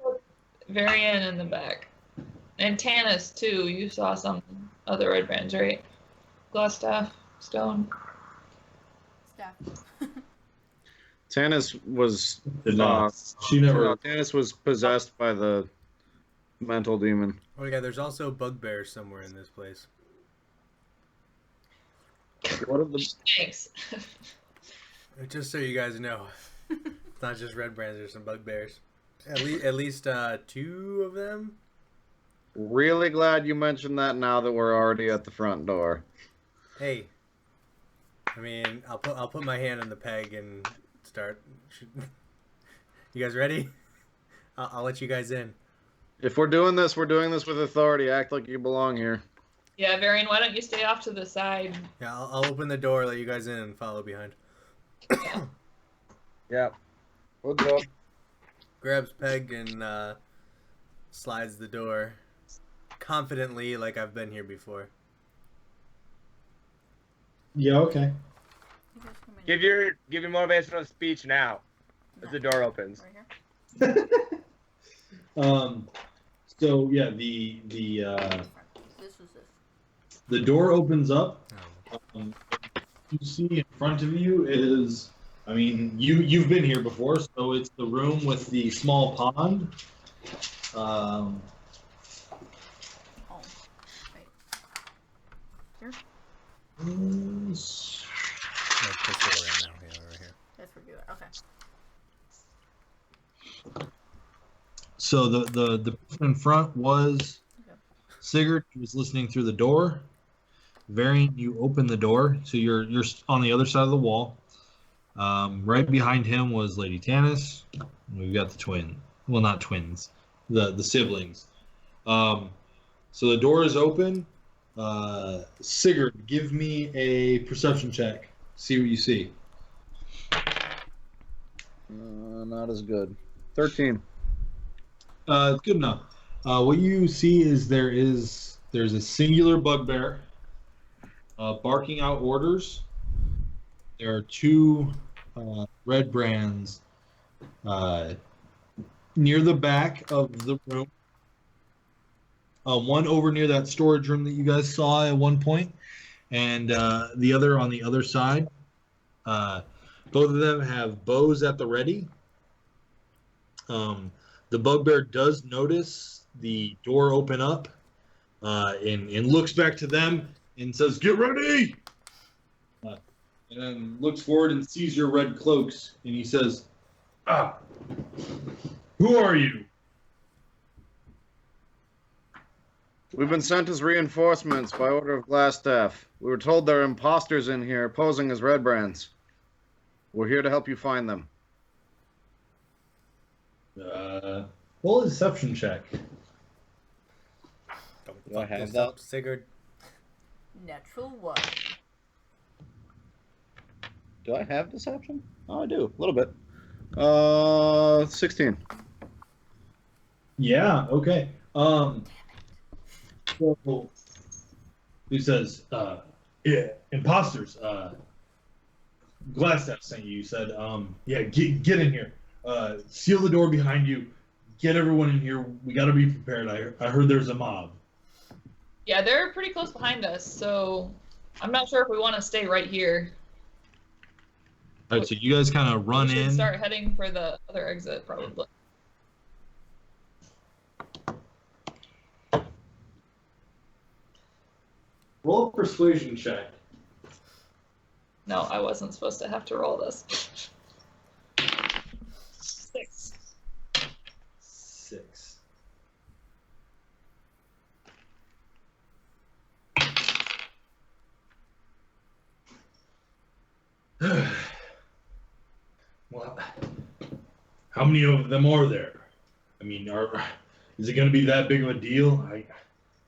Varian in the back. And Tanis, too. You saw some other Red Brands, right? Glass staff, stone. Staff. Tanis was Did not. She never. Tanis was possessed by the mental demon. Oh yeah, there's also bugbears somewhere in this place. What are the Thanks. Just so you guys know, it's not just red brands. There's some bugbears. At least 2 of them. Really glad you mentioned that now that we're already at the front door. Hey, I mean, I'll put my hand on the peg and start. You guys ready? I'll let you guys in. If we're doing this with authority. Act like you belong here. Yeah, Varian, why don't you stay off to the side? Yeah, I'll open the door, let you guys in, and follow behind. Yep. We'll go. Grabs peg and slides the door confidently, like I've been here before. Yeah. Okay. Give your motivational speech now, as the door opens. Right here. So yeah, the This was this. the door opens up. Oh. You see in front of you is, I mean, you've been here before, so it's the room with the small pond. Oh. Wait. Here? No, this way right now. Yeah, right here. That's regular. Okay. So the person in front was Okay. Sigurd, who was listening through the door. Varian, you open the door, so you're on the other side of the wall. Right behind him was Lady Tanis. We've got the twin. Well, not twins. The siblings. So the door is open. Sigurd, give me a perception check. See what you see. Not as good. 13. Good enough. What you see is there's a singular bugbear barking out orders. There are two red brands near the back of the room. One over near that storage room that you guys saw at one point, and the other on the other side. Both of them have bows at the ready. The bugbear does notice the door open up and looks back to them and says, "Get ready!" And then looks forward and sees your red cloaks, and he says, "Who are you?" We've been sent as reinforcements by order of Glassstaff. We were told there are imposters in here posing as red brands. We're here to help you find them. Roll a deception check. Don't Do I fuck have this that? up, Sigurd. Natural 1. Do I have deception? Oh, I do. A little bit. 16. Yeah. Okay. So he says, "Yeah, imposters. Glassstaff sent you. You said, yeah, get in here. Seal the door behind you. Get everyone in here. We got to be prepared. I heard there's a mob." Yeah, they're pretty close behind us, so I'm not sure if we want to stay right here. All right. So you guys kind of run we should in. start heading for the other exit, probably. Roll a persuasion check. No, I wasn't supposed to have to roll this. 6. 6. Well, how many of them are there? I mean, is it going to be that big of a deal?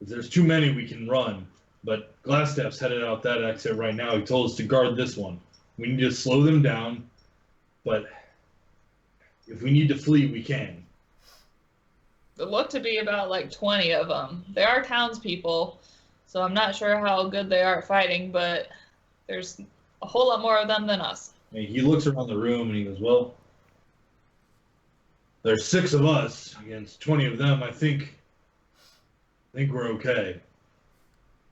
If there's too many, we can run. But Glassstaff's headed out that exit right now. He told us to guard this one. We need to slow them down, but if we need to flee, we can. It looked to be about like 20 of them. They are townspeople, so I'm not sure how good they are at fighting, but there's a whole lot more of them than us. And he looks around the room and he goes, "Well, there's 6 of us against 20 of them. I think we're okay."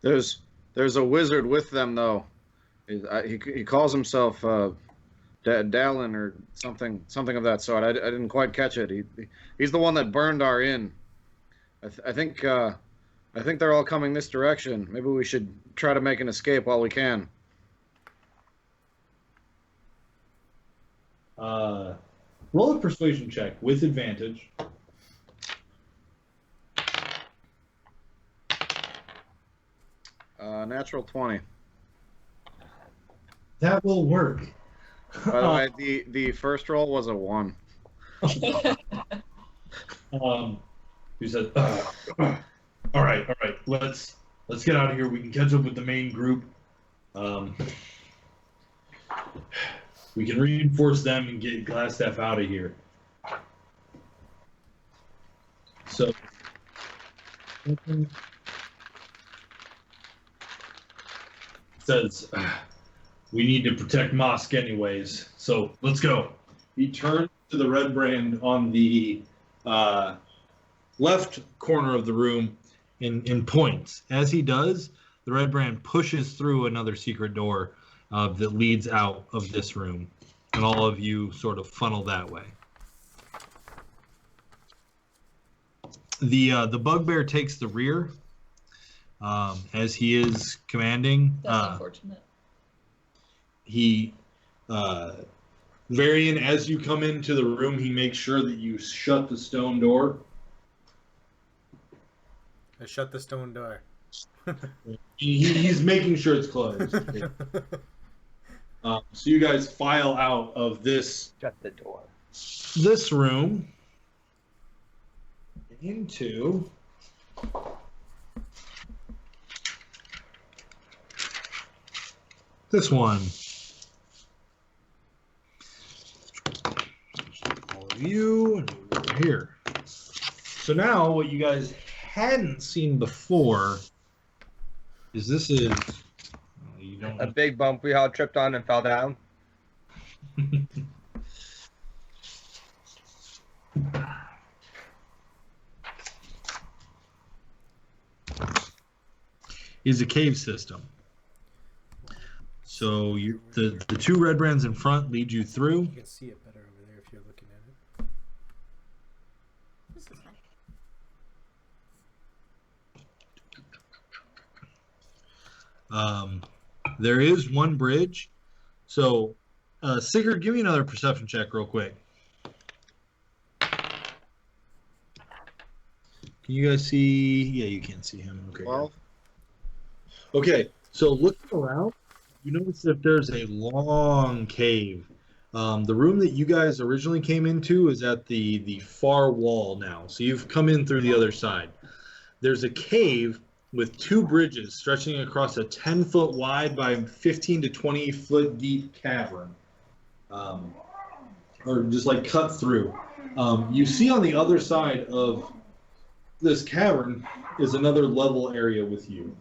There's a wizard with them, though. He calls himself Dallin or something of that sort. I didn't quite catch it. He's the one that burned our inn. I think they're all coming this direction. Maybe we should try to make an escape while we can. Roll a persuasion check with advantage. Natural 20. That will work. By the way, the first roll was a 1. He said, "All right, let's get out of here. We can catch up with the main group. We can reinforce them and get Glassstaff out of here." So, says, "We need to protect Mosque anyways, so let's go." He turns to the red brand on the left corner of the room and points. As he does, the red brand pushes through another secret door that leads out of this room, and all of you sort of funnel that way. The bugbear takes the rear as he is commanding. That's unfortunate. The Varian, as you come into the room, he makes sure that you shut the stone door. I shut the stone door. He's making sure it's closed. So you guys file out of this Shut the door. room into this one. All of you and over here. So now what you guys hadn't seen before is this is you don't A big bump we all tripped on and fell down. is a cave system. So the two red brands in front lead you through. You can see it better over there if you're looking at it. This is fine. There is one bridge. So, Sigurd, give me another perception check real quick. Can you guys see? Yeah, you can see him. Okay. Well, Okay, so looking around, you notice that there's a long cave. The room that you guys originally came into is at the far wall now. So you've come in through the other side. There's a cave with two bridges stretching across a 10-foot wide by 15 to 20-foot deep cavern. Or just like cut through. You see on the other side of this cavern is another level area with you.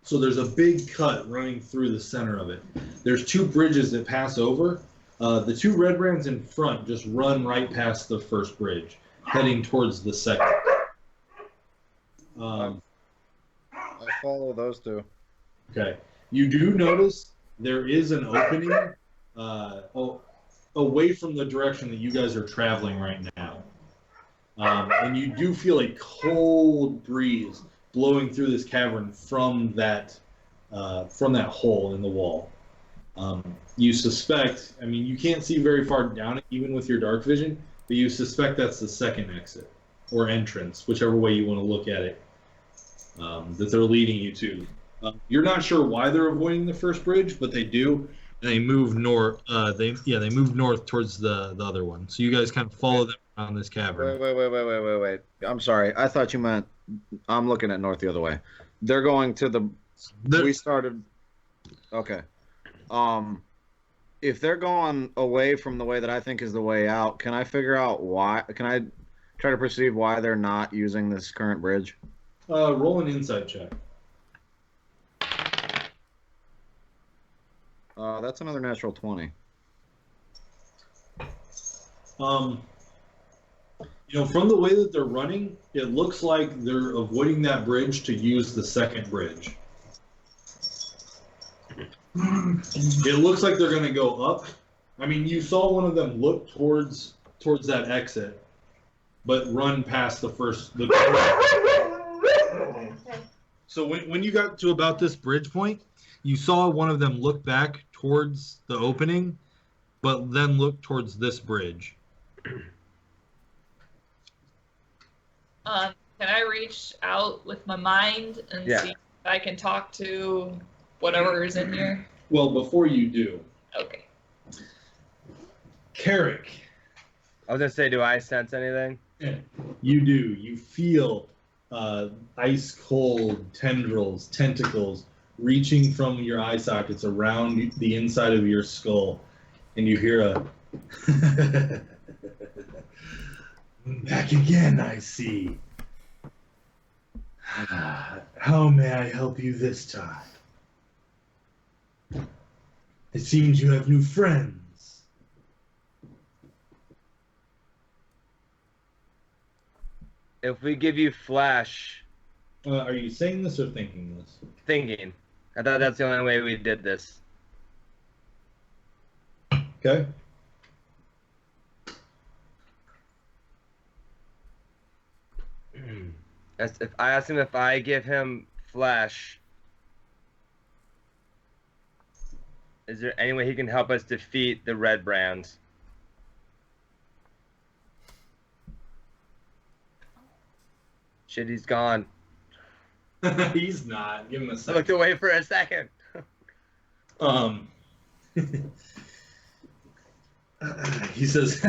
So there's a big cut running through the center of it. There's two bridges that pass over. The two red brands in front just run right past the first bridge, heading towards the second. I follow those two. Okay. You do notice there is an opening away from the direction that you guys are traveling right now. And you do feel a cold breeze blowing through this cavern from that hole in the wall. You suspect, I mean, you can't see very far down it, even with your dark vision, but you suspect that's the second exit or entrance, whichever way you want to look at it, that they're leading you to. You're not sure why they're avoiding the first bridge, but they do. And they move north. They move north towards the other one. So you guys kind of follow them around this cavern. Wait. I'm sorry. I thought you meant I'm looking at north the other way. They're going to we started. Okay. If they're going away from the way that I think is the way out, can I figure out why? Can I try to perceive why they're not using this current bridge? Roll an insight check. That's another natural 20. From the way that they're running, it looks like they're avoiding that bridge to use the second bridge. It looks like they're going to go up. I mean, you saw one of them look towards that exit, but run past the first. So when you got to about this bridge point, you saw one of them look back towards the opening, but then look towards this bridge. Can I reach out with my mind and see if I can talk to whatever is in here? Well, before you do, Okay. Carrick, I was gonna say, do I sense anything? you do. You feel ice cold tendrils, tentacles reaching from your eye sockets around the inside of your skull, and you hear a back again, I see. How may I help you this time? It seems you have new friends. If we give you flesh, Are you saying this or thinking this? thinking. I thought that's the only way we did this. Okay. If I ask him if I give him flesh, is there any way he can help us defeat the red brands? Shit, he's gone. He's not. Give him a I second. looked away for a second. He says,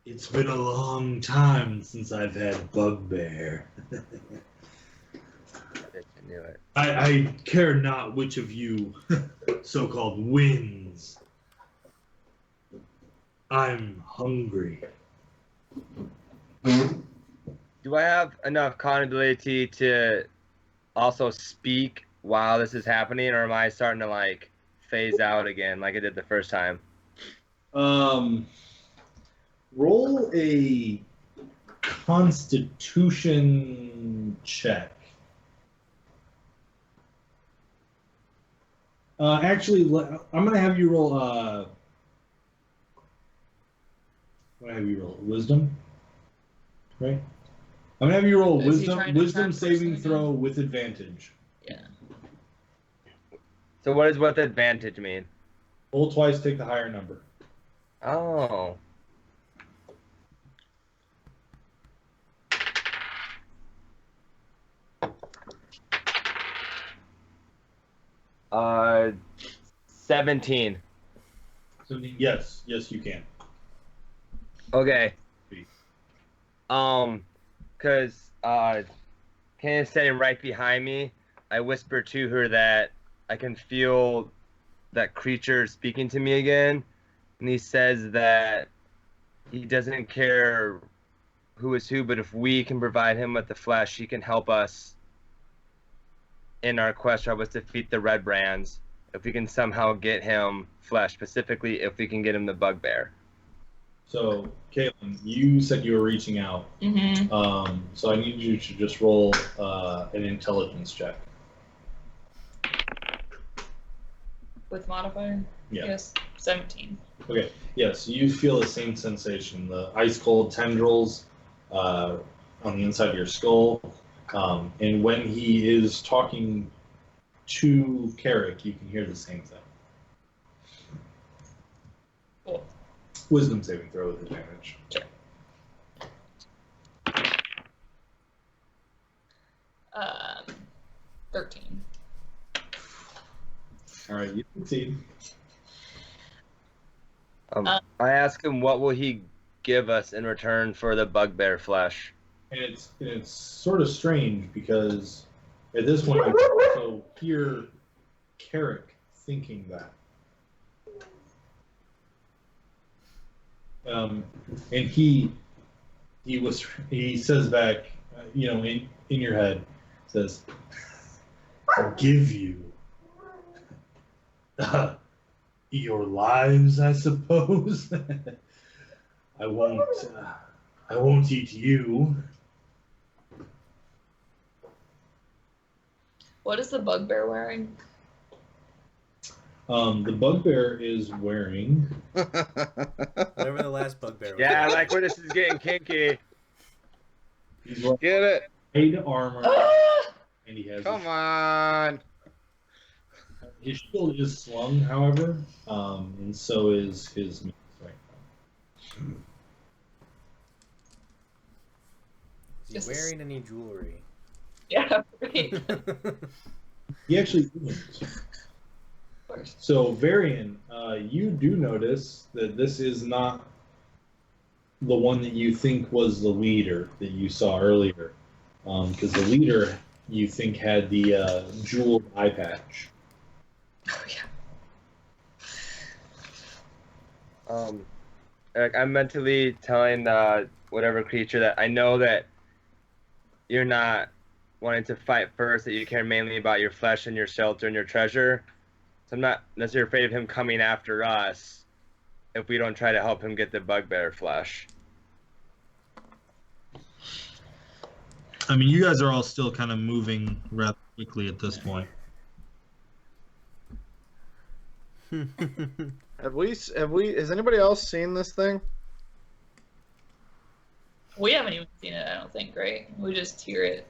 "It's been a long time since I've had bugbear. I knew it. I care not which of you so-called wins. I'm hungry." Do I have enough ability to also speak while this is happening, or am I starting to like phase out again like I did the first time? Roll a Constitution check. Actually, I'm gonna have you roll. I'm gonna have you roll wisdom. Right. I'm gonna have you roll Is he trying to wisdom track saving person throw again? with advantage. Yeah. So what does with advantage mean? Roll twice, take the higher number. Oh. Uh, 17. Yes, you can. Okay. Cause Kenny's standing right behind me. I whisper to her that I can feel that creature speaking to me again, and he says that he doesn't care who is who, but if we can provide him with the flesh, he can help us in our quest to help us defeat the red brands. If we can somehow get him flesh, specifically if we can get him the bugbear. So, Caitlin, you said you were reaching out. Mm-hmm. So I need you to just roll an intelligence check. With modifier? Yeah. Yes. 17. Okay. Yes, you feel the same sensation. The ice cold tendrils on the inside of your skull. And when he is talking to Carrick, you can hear the same thing. Cool. Wisdom saving throw with advantage. Sure. 13. All right, you succeed. I ask him what will he give us in return for the bugbear flesh. And it's sort of strange because at this point you also hear Carrick thinking that. And he says back, in your head, says, "I'll give you your lives, I suppose. I won't eat you." What is the bugbear wearing? The bugbear is wearing. Whatever the last bugbear was. Yeah, I like where this is getting kinky. He's wearing Get it? maid armor, and he has. Come on. His shield is slung, however, and so is his mace right now. Is he wearing any jewelry? Yeah, right. He actually isn't. So, Varian, you do notice that this is not the one that you think was the leader that you saw earlier, because the leader you think had the jeweled eye patch. Oh, yeah. I'm mentally telling whatever creature that I know that you're not wanting to fight first, that you care mainly about your flesh and your shelter and your treasure. So I'm not necessarily afraid of him coming after us if we don't try to help him get the bugbear flesh. I mean, you guys are all still kind of moving rather quickly at this point. Has anybody else seen this thing? We haven't even seen it, I don't think, right? We just hear it.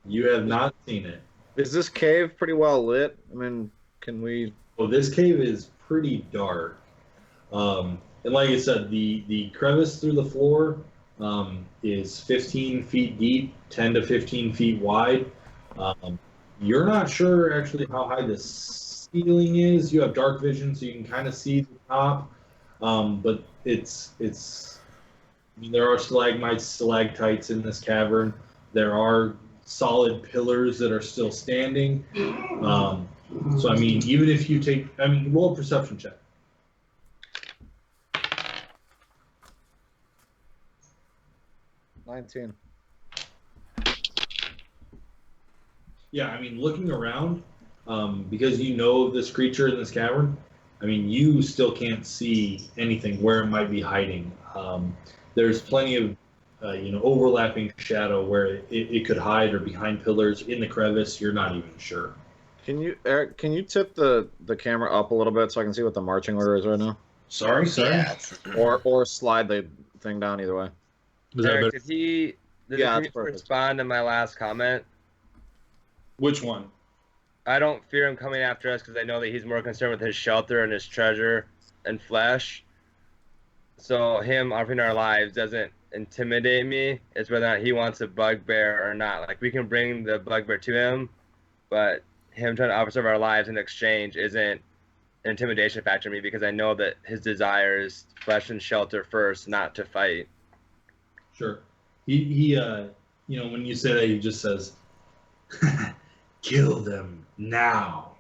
You have not seen it. Is this cave pretty well lit? I mean, Can we? Well, this cave is pretty dark. And like I said, the crevice through the floor is 15 feet deep, 10 to 15 feet wide. You're not sure actually how high the ceiling is. You have dark vision, so you can kind of see the top. But it's. I mean, there are stalagmites, stalactites in this cavern. There are solid pillars that are still standing. So I mean, even if you take, I mean, roll a perception check. 19. Yeah, I mean, looking around, because you know of this creature in this cavern, I mean, you still can't see anything where it might be hiding. There's plenty of, overlapping shadow where it could hide or behind pillars in the crevice. You're not even sure. Can you, Eric? Can you tip the camera up a little bit so I can see what the marching order is right now? Sorry. Yeah. Or slide the thing down either way. Was that Eric, better? did Yeah, he that's perfect. respond to my last comment? Which one? I don't fear him coming after us because I know that he's more concerned with his shelter and his treasure and flesh. So him offering our lives doesn't intimidate me. It's whether or not he wants a bugbear or not. Like, we can bring the bugbear to him, but him trying to offer some of our lives in exchange isn't an intimidation factor to me because I know that his desire is flesh and shelter first, not to fight. Sure. He when you say that, he just says, "Kill them now."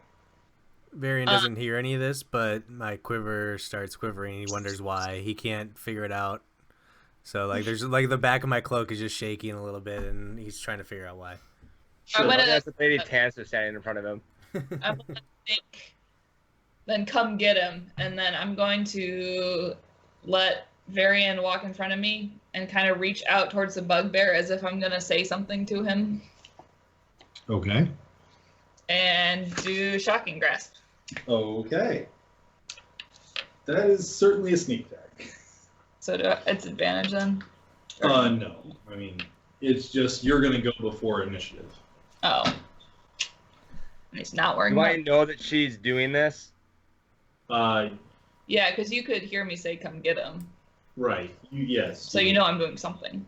Varian doesn't hear any of this, but my quiver starts quivering. He wonders why. He can't figure it out. So like, there's like the back of my cloak is just shaking a little bit, and he's trying to figure out why. I'm gonna That's the Lady Tancer standing in front of him. I'm gonna think, then come get him, and then I'm going to let Varian walk in front of me and kind of reach out towards the bugbear as if I'm gonna say something to him, Okay. and do shocking grasp. Okay. That is certainly a sneak attack. So it's advantage then? No. I mean, it's just you're going to go before initiative. Oh. And he's not wearing Do I that. know that she's doing this? Yeah, because you could hear me say, come get him. Right. Yes. So you know I'm doing something.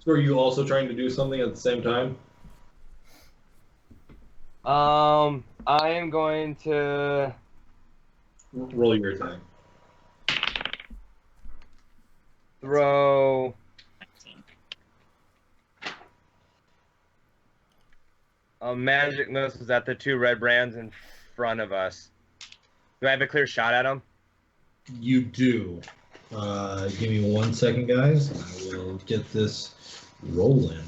So are you also trying to do something at the same time? I am going to Roll your attack. throw 19. a magic missiles at the two red brands in front of us. Do I have a clear shot at them? You do. Give me 1 second, guys. I will get this rolling.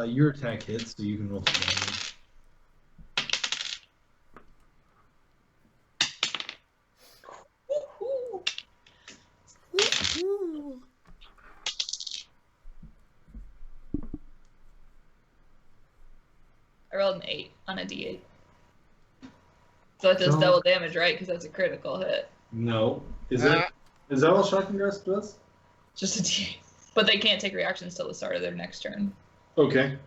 Your attack hits, so you can roll some damage. I rolled an 8 on a d8. So that does So- double damage, right? Because that's a critical hit. No. Is that what Shocking Grasp does? Just a d8. But they can't take reactions till the start of their next turn. Okay.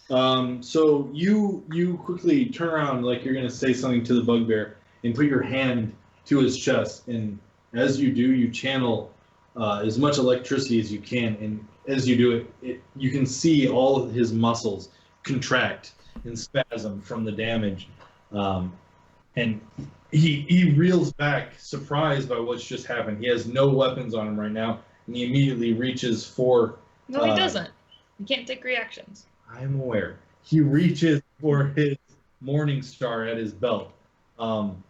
So you quickly turn around like you're going to say something to the bugbear and put your hand to his chest. And as you do, you channel as much electricity as you can. And as you do it, you can see all of his muscles contract and spasm from the damage. And he reels back, surprised by what's just happened. He has no weapons on him right now. And he immediately reaches for... No, he doesn't. He can't take reactions. I'm aware. He reaches for his Morning Star at his belt.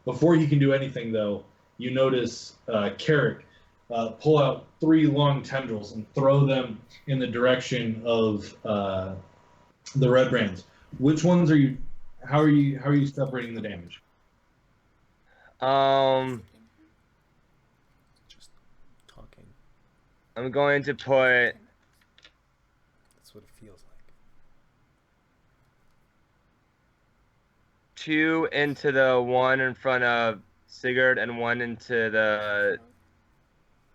Before he can do anything, though, you notice Carrick pull out 3 long tendrils and throw them in the direction of the red brands. Which ones are you? How are you separating the damage? Just talking. I'm going to put That's what it feels like. 2 into the one in front of Sigurd and 1 into the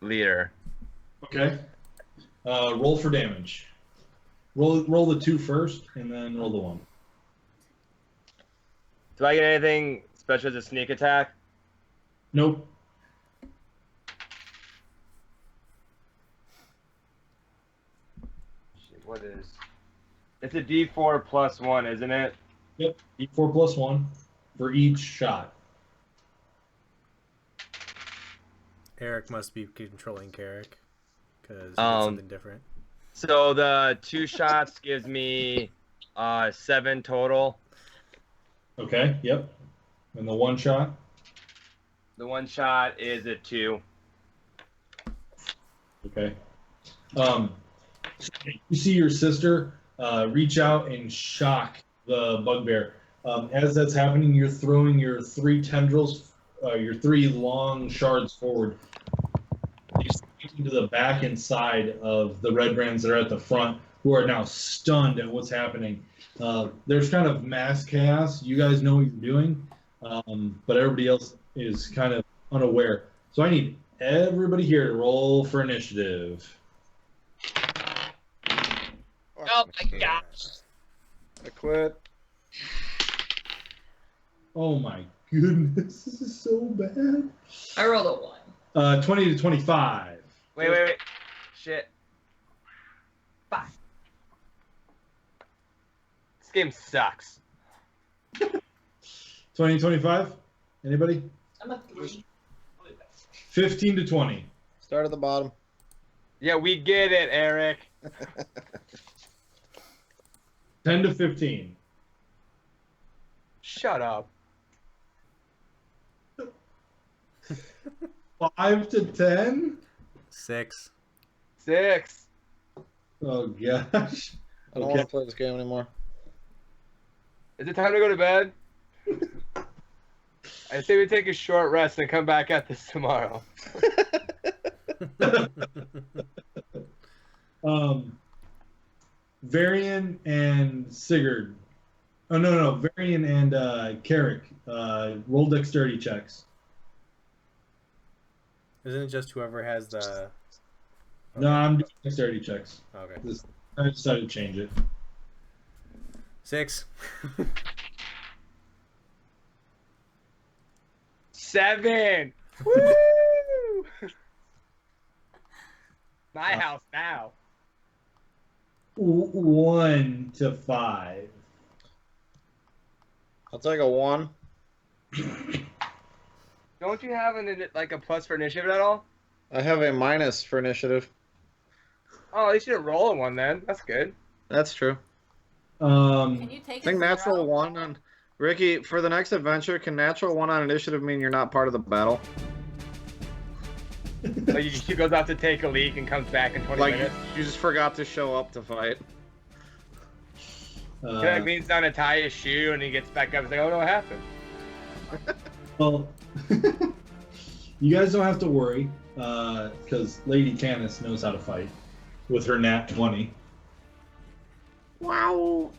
leader. Okay. Roll for damage. Roll the 2 first, and then roll the 1. Do I get anything special as a sneak attack? Nope. Shit, what is? It's a D4 plus 1, isn't it? Yep. E4 plus 1 for each shot. Eric must be controlling Carrick because he did something different. So the 2 shots gives me 7 total. Okay. Yep. And the 1 shot. The 1 shot is a 2. Okay. You see your sister reach out and shock the bugbear. As that's happening, you're throwing your 3 tendrils, your 3 long shards forward. You stick into the back and side of the red brands that are at the front, who are now stunned at what's happening. There's kind of mass chaos. You guys know what you're doing, but everybody else is kind of unaware. So I need everybody here to roll for initiative. Oh my gosh. I quit. Oh my goodness, this is so bad. I rolled a 1. 20 to 25. Wait. Shit. 5. This game sucks. 20 to 25? Anybody? I'm a 3. 15 to 20. Start at the bottom. Yeah, we get it, Eric. 10 to 15. Shut up. 5 to 10? 6. 6. Oh gosh. I don't want Okay. to play this game anymore. Is it time to go to bed? I say we take a short rest and come back at this tomorrow. Varian and Sigurd. Oh no, Varian and Carrick. Roll dexterity checks. Isn't it just whoever has the? No, I'm doing dexterity checks. Okay. I decided to change it. 6. 7. Woo! My house now. 1 to 5. I'll take a 1. Don't you have a plus for initiative at all? I have a minus for initiative. Oh, you should roll a 1 then. That's good. That's true. Can you take I think natural 1 on Ricky for the next adventure. Can natural 1 on initiative mean you're not part of the battle? Like he goes out to take a leak and comes back in 20 Like minutes. you just forgot to show up to fight. He leans down to tie his shoe and he gets back up and like, oh no, what happened? Well, you guys don't have to worry, because Lady Tanis knows how to fight with her nat 20. Wow.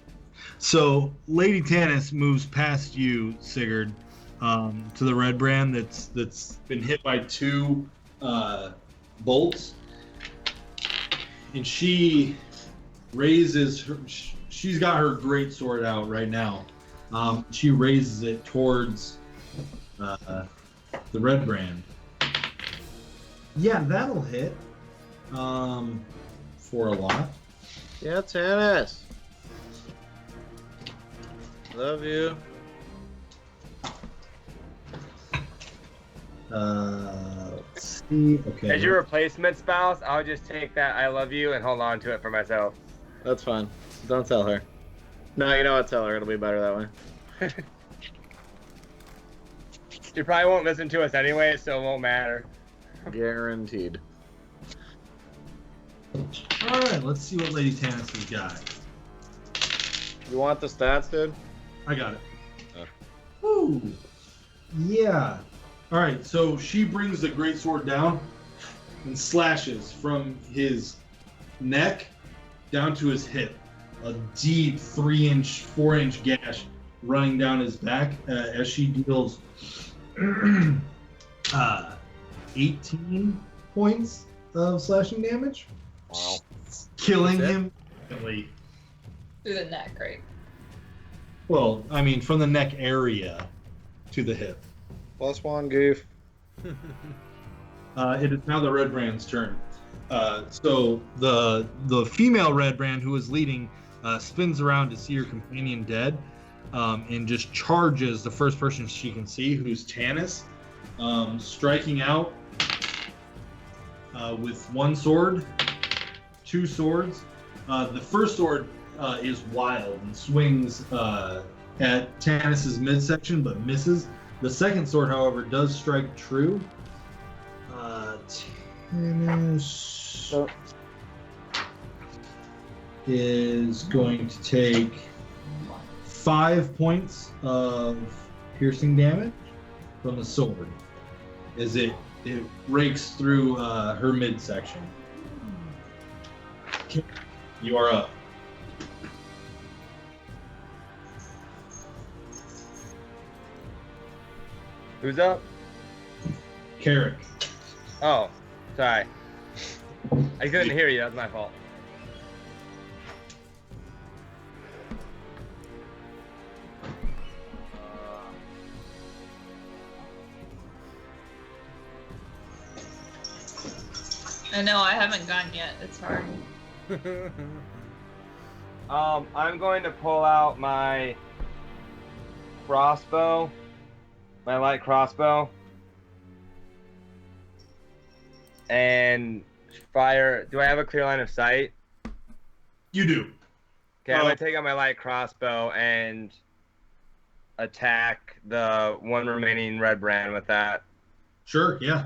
So Lady Tanis moves past you, Sigurd, to the red brand that's been hit by 2 bolts, and she raises her. She's got her great sword out right now. She raises it towards the red brand. Yeah, that'll hit. For a lot. Yeah, tennis. Love you. Let's see. Okay. As your replacement spouse, I'll just take that I love you and hold on to it for myself. That's fine. Don't tell her. No, you know what? Tell her. It'll be better that way. She probably won't listen to us anyway, so it won't matter. Guaranteed. All right, let's see what Lady Tannis has got. You want the stats, dude? I got it. Oh. Ooh. Yeah. All right, so she brings the greatsword down and slashes from his neck down to his hip. A deep 3-inch, 4-inch gash running down his back as she deals 18 points of slashing damage, Wow. killing That's it? him instantly. Through the neck, right? Well, I mean, from the neck area to the hip. +1 goof. It is now the Red Brand's turn. So the female Red Brand who is leading spins around to see her companion dead, and just charges the first person she can see, who's Tannis, striking out with one sword, two swords. The first sword is wild and swings at Tannis's midsection but misses. The second sword, however, does strike true. Tannis is going to take 5 points of piercing damage from the sword as it rakes through her midsection. Okay, you are up. Who's up? Carrick. Oh, sorry. I couldn't hear you. That's my fault. I know, I haven't gone yet. It's hard. I'm going to pull out my crossbow, my light crossbow, and fire. Do I have a clear line of sight? You do. Okay, I'm gonna take out my light crossbow and attack the one remaining red brand with that. Sure, yeah.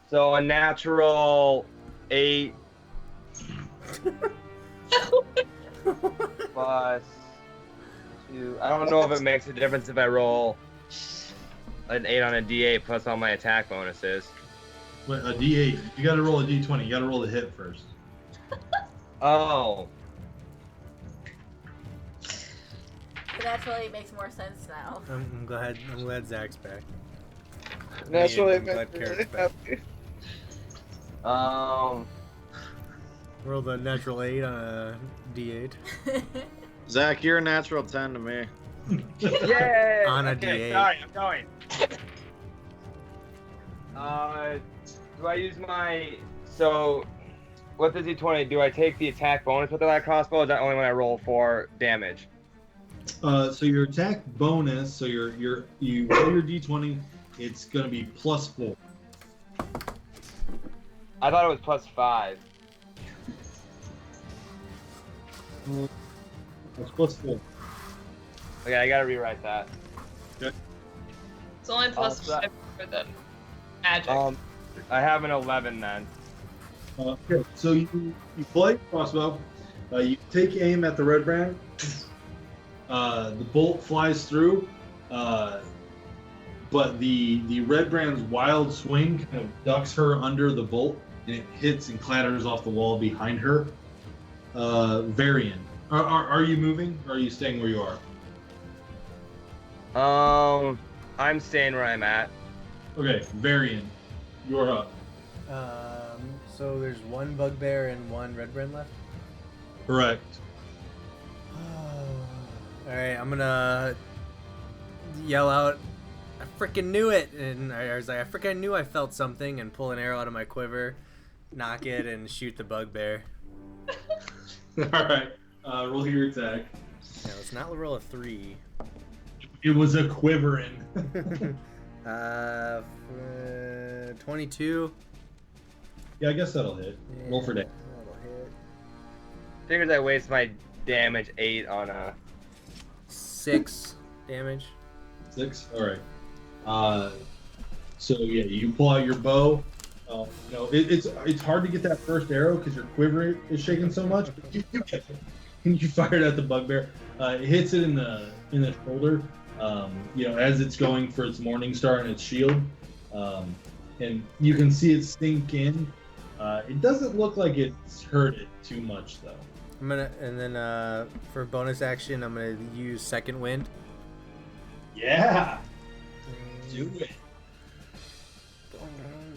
So a natural 8 plus 2. I don't know if it makes a difference if I roll an 8 on a D8 plus all my attack bonuses. Wait, a D8. You gotta roll a D20. You gotta roll the hit first. Oh, But naturally, it makes more sense now. I'm glad Zach's back. That's Me, really I'm glad Carrick's back. happy. Roll the natural 8 on a D8. Zach, you're a natural 10 to me. yay! On a Okay, D8. sorry, I'm going. Do I use my... So, with the D20, do I take the attack bonus with the light crossbow, or is that only when I roll for damage? So your attack bonus, so you roll your D20, it's gonna be +4. I thought it was plus 5. That's +4. Okay, I gotta rewrite that. It's only plus so- 5 for the magic. I have an 11 then. Okay, so you play crossbow. You take aim at the red brand. The bolt flies through, but the red brand's wild swing kind of ducks her under the bolt, and it hits and clatters off the wall behind her. Varian, are you moving, or are you staying where you are? I'm staying where I'm at. Okay, Varian, you're up. So there's one bugbear and one red brand left. Correct. All right, I'm gonna yell out, "I freaking knew it!" And I was like, "I freaking knew I felt something!" And pull an arrow out of my quiver, knock it, and shoot the bugbear. All right, roll your attack. Yeah, let's not roll a 3. It was a quivering. 22. Yeah, I guess that'll hit. Roll for day. That'll hit. Figures I waste my damage 8 on a. 6 damage. 6. All right. So yeah, you pull out your bow. It's hard to get that first arrow because your quiver is shaking so much. You get it. And you fire it at the bugbear. It hits it in the shoulder. As it's going for its morning star and its shield, and you can see it sink in. It doesn't look like it's hurt it too much though. For bonus action, I'm gonna use second wind. Yeah. Do it.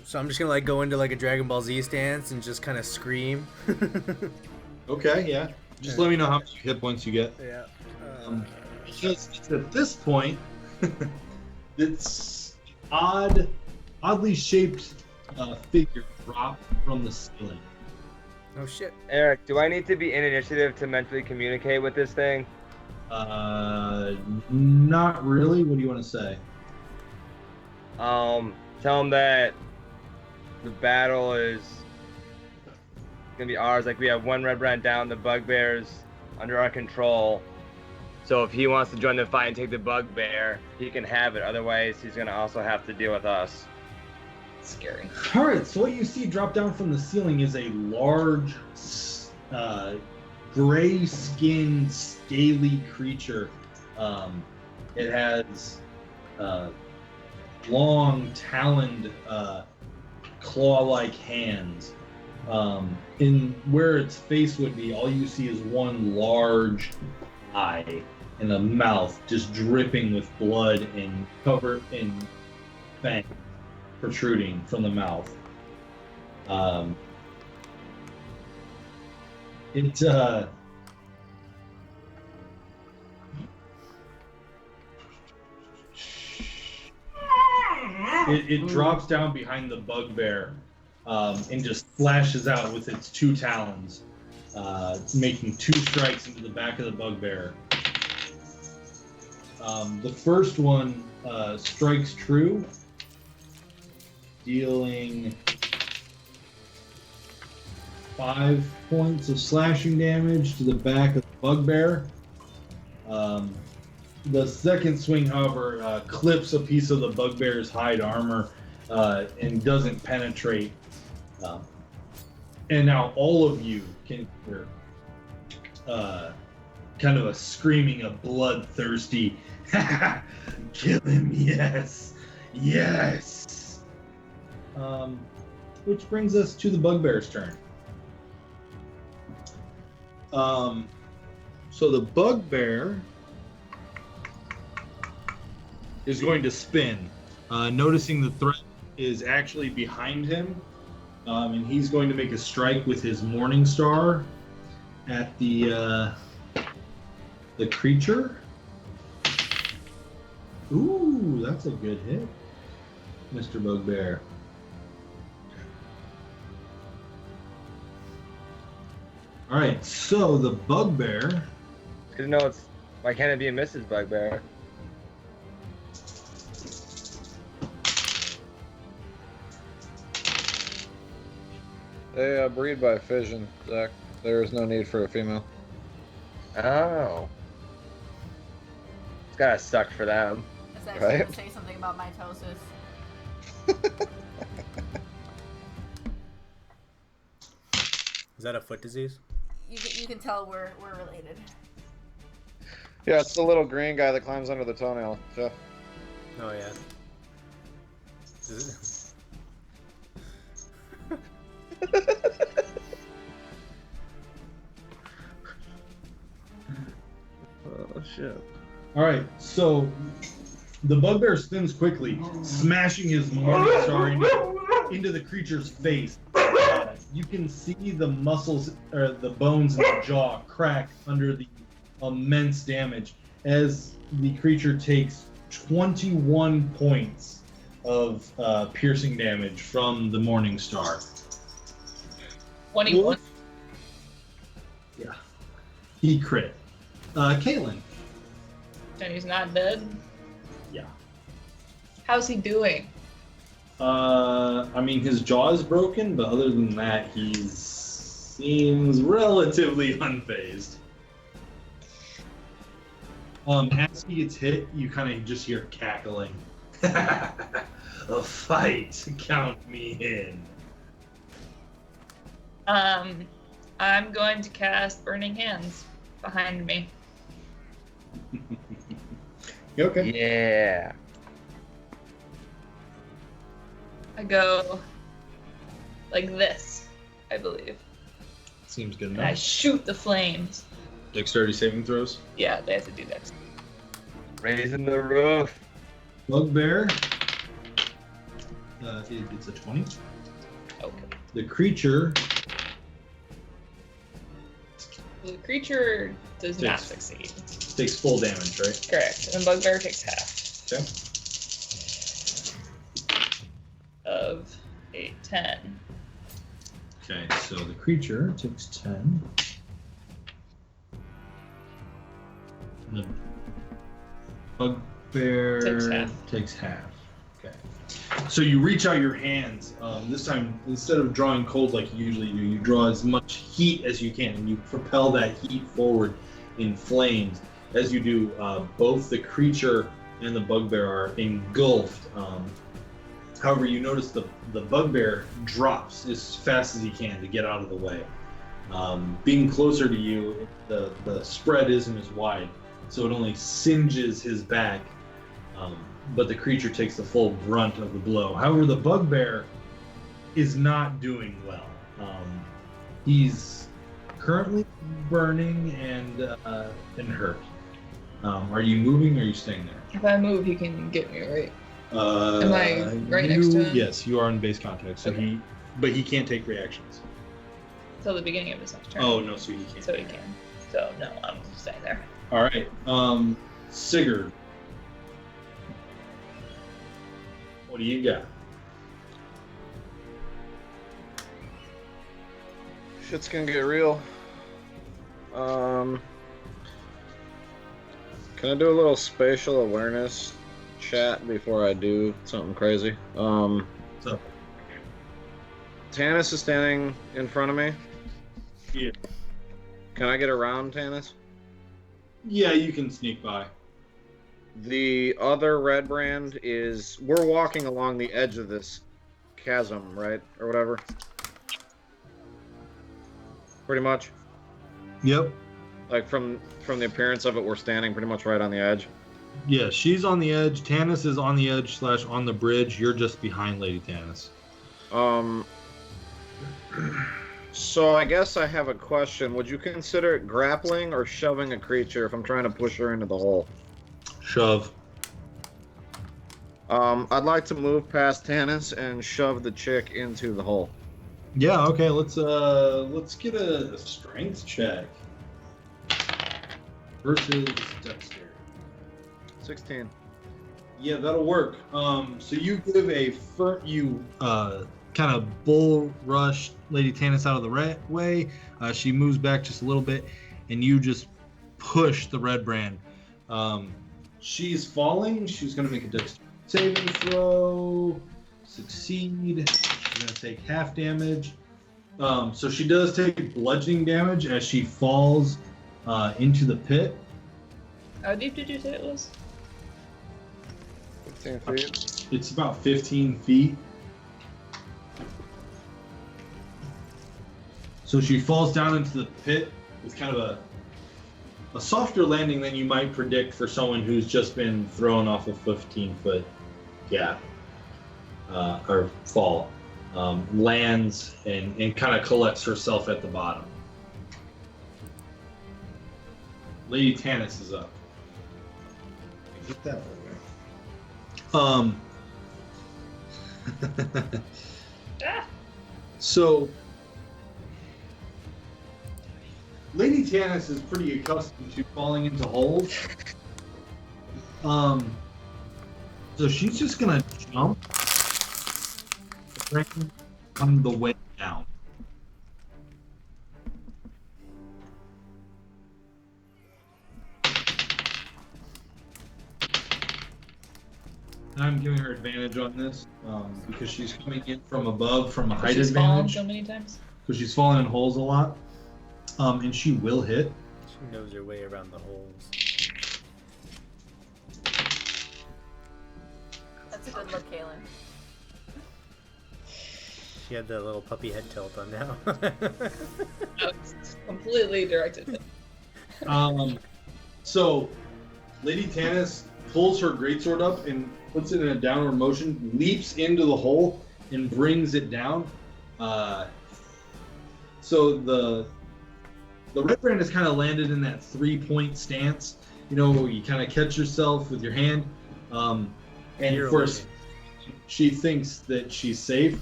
So I'm just gonna go into a Dragon Ball Z stance and just kind of scream. Okay, yeah. Just let me know how many hit points you get. Yeah. Because it's at this point, it's oddly shaped figure drop from the ceiling. Oh shit. Eric, do I need to be in initiative to mentally communicate with this thing? Not really. What do you want to say? Tell him that the battle is gonna be ours. We have one red brand down, the bugbear's under our control. So if he wants to join the fight and take the bugbear, he can have it. Otherwise, he's gonna also have to deal with us. Scary. All right. So what you see drop down from the ceiling is a large, gray-skinned, scaly creature. It has long, taloned, claw-like hands. In where its face would be, all you see is one large eye and a mouth just dripping with blood and covered in fangs protruding from the mouth. It drops down behind the bugbear and just flashes out with its 2 talons, making 2 strikes into the back of the bugbear. The first one strikes true, dealing 5 points of slashing damage to the back of the bugbear. The second swing, however, clips a piece of the bugbear's hide armor and doesn't penetrate. And now all of you can hear kind of a screaming, a bloodthirsty, kill him, yes, yes. Which brings us to the bugbear's turn. So the bugbear is going to spin, noticing the threat is actually behind him, and he's going to make a strike with his Morning Star at the creature. Ooh, that's a good hit, Mr. Bugbear. All right, so the bugbear. It's good to know why can't it be a Mrs. Bugbear? They breed by fission, Zach. There is no need for a female. Oh. It's gotta suck for them. I was actually going to say something about mitosis. Is that a foot disease? You can tell we're related. Yeah, it's the little green guy that climbs under the toenail, Jeff. Oh yeah. Oh shit. All right, so the bugbear spins quickly, smashing his Morning Star into the creature's face. You can see the muscles, or the bones in the jaw crack under the immense damage as the creature takes 21 points of piercing damage from the Morning Star. 21. Yeah. He crit. Caitlin. And he's not dead? Yeah. How's he doing? I mean, his jaw is broken, but other than that, he seems relatively unfazed. As he gets hit, you kind of just hear cackling. A fight, count me in. I'm going to cast Burning Hands behind me. You okay? Yeah. I go like this, I believe. Seems good And I enough. shoot the flames. Dexterity saving throws. Yeah, they have to do that. Raising the roof. Bugbear. It's a 20. Okay. The creature The creature does not Takes- succeed. takes full damage, right? Correct. And Bugbear takes half Okay. of 8, 10. Okay, so the creature takes 10. And the bugbear Takes half. takes half. Okay. So you reach out your hands. This time, instead of drawing cold like you usually do, you draw as much heat as you can, and you propel that heat forward in flames. As you do, both the creature and the bugbear are engulfed. However, you notice the bugbear drops as fast as he can to get out of the way. Being closer to you, the spread isn't as wide, so it only singes his back, but the creature takes the full brunt of the blow. However, the bugbear is not doing well. He's currently burning and hurt. Are you moving or are you staying there? If I move, he can get me, right? Am I right next to him? Yes, you are in base contact. So Okay. but he can't take reactions. Till the beginning of his next turn. Oh no, so he can't. So he can. So, no, I'm staying there. All right, Sigurd. What do you got? Shit's gonna get real. Can I do a little spatial awareness chat before I do something crazy? So, Tanis is standing in front of me. yeah. Can I get around Tanis? Yeah, you can sneak by. The other red brand is... We're walking along the edge of this chasm, right? Or whatever. Pretty much. Yep. Like, from the appearance of it, we're standing pretty much right on the edge. Yeah, she's on the edge. Tanis is on the edge / on the bridge. You're just behind Lady Tanis. So I guess I have a question. Would you consider it grappling or shoving a creature if I'm trying to push her into the hole? Shove. I'd like to move past Tanis and shove the chick into the hole. Yeah, okay, let's get a strength check. Versus dexterity. 16. Yeah, that'll work. So you give kind of bull rush Lady Tanis out of the way. She moves back just a little bit, and you just push the red brand. She's falling. She's going to make a dexterity saving throw. Succeed. She's going to take half damage. So she does take bludgeoning damage as she falls into the pit. How deep did you say it was? 15 feet. It's about 15 feet. So she falls down into the pit with kind of a softer landing than you might predict for someone who's just been thrown off a 15-foot gap or fall. Lands and kind of collects herself at the bottom. Lady Tanis is up. Get that away. Ah! So, Lady Tanis is pretty accustomed to falling into holes. So she's just gonna jump on the way down. I'm giving her advantage on this because she's coming in from above from a height She's fallen advantage. so many times. Because she's fallen in holes a lot. And she will hit. She knows her way around the holes. That's a good look, Kaylin. She had the little puppy head tilt on now. No, it's completely directed. So, Lady Tanis pulls her greatsword up and puts it in a downward motion, leaps into the hole, and brings it down. So the red brand has kind of landed in that 3-point stance, where you kind of catch yourself with your hand. And of course, she thinks that she's safe,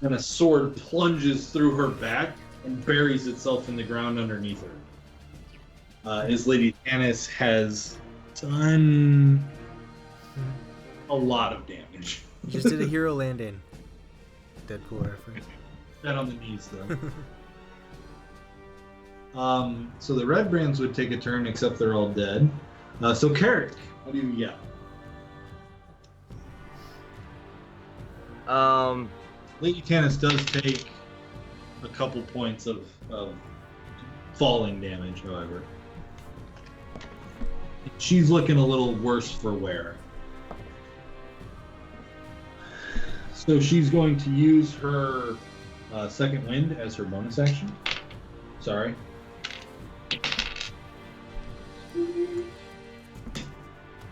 and a sword plunges through her back and buries itself in the ground underneath her. As Lady Tanis has done a lot of damage. Just did a hero landing. Deadpool reference. That on the knees, though. So the red brands would take a turn, except they're all dead. So Carrick, what do you yell? Lady Tanis does take a couple points of falling damage, however. She's looking a little worse for wear. So she's going to use her second wind as her bonus action. Sorry.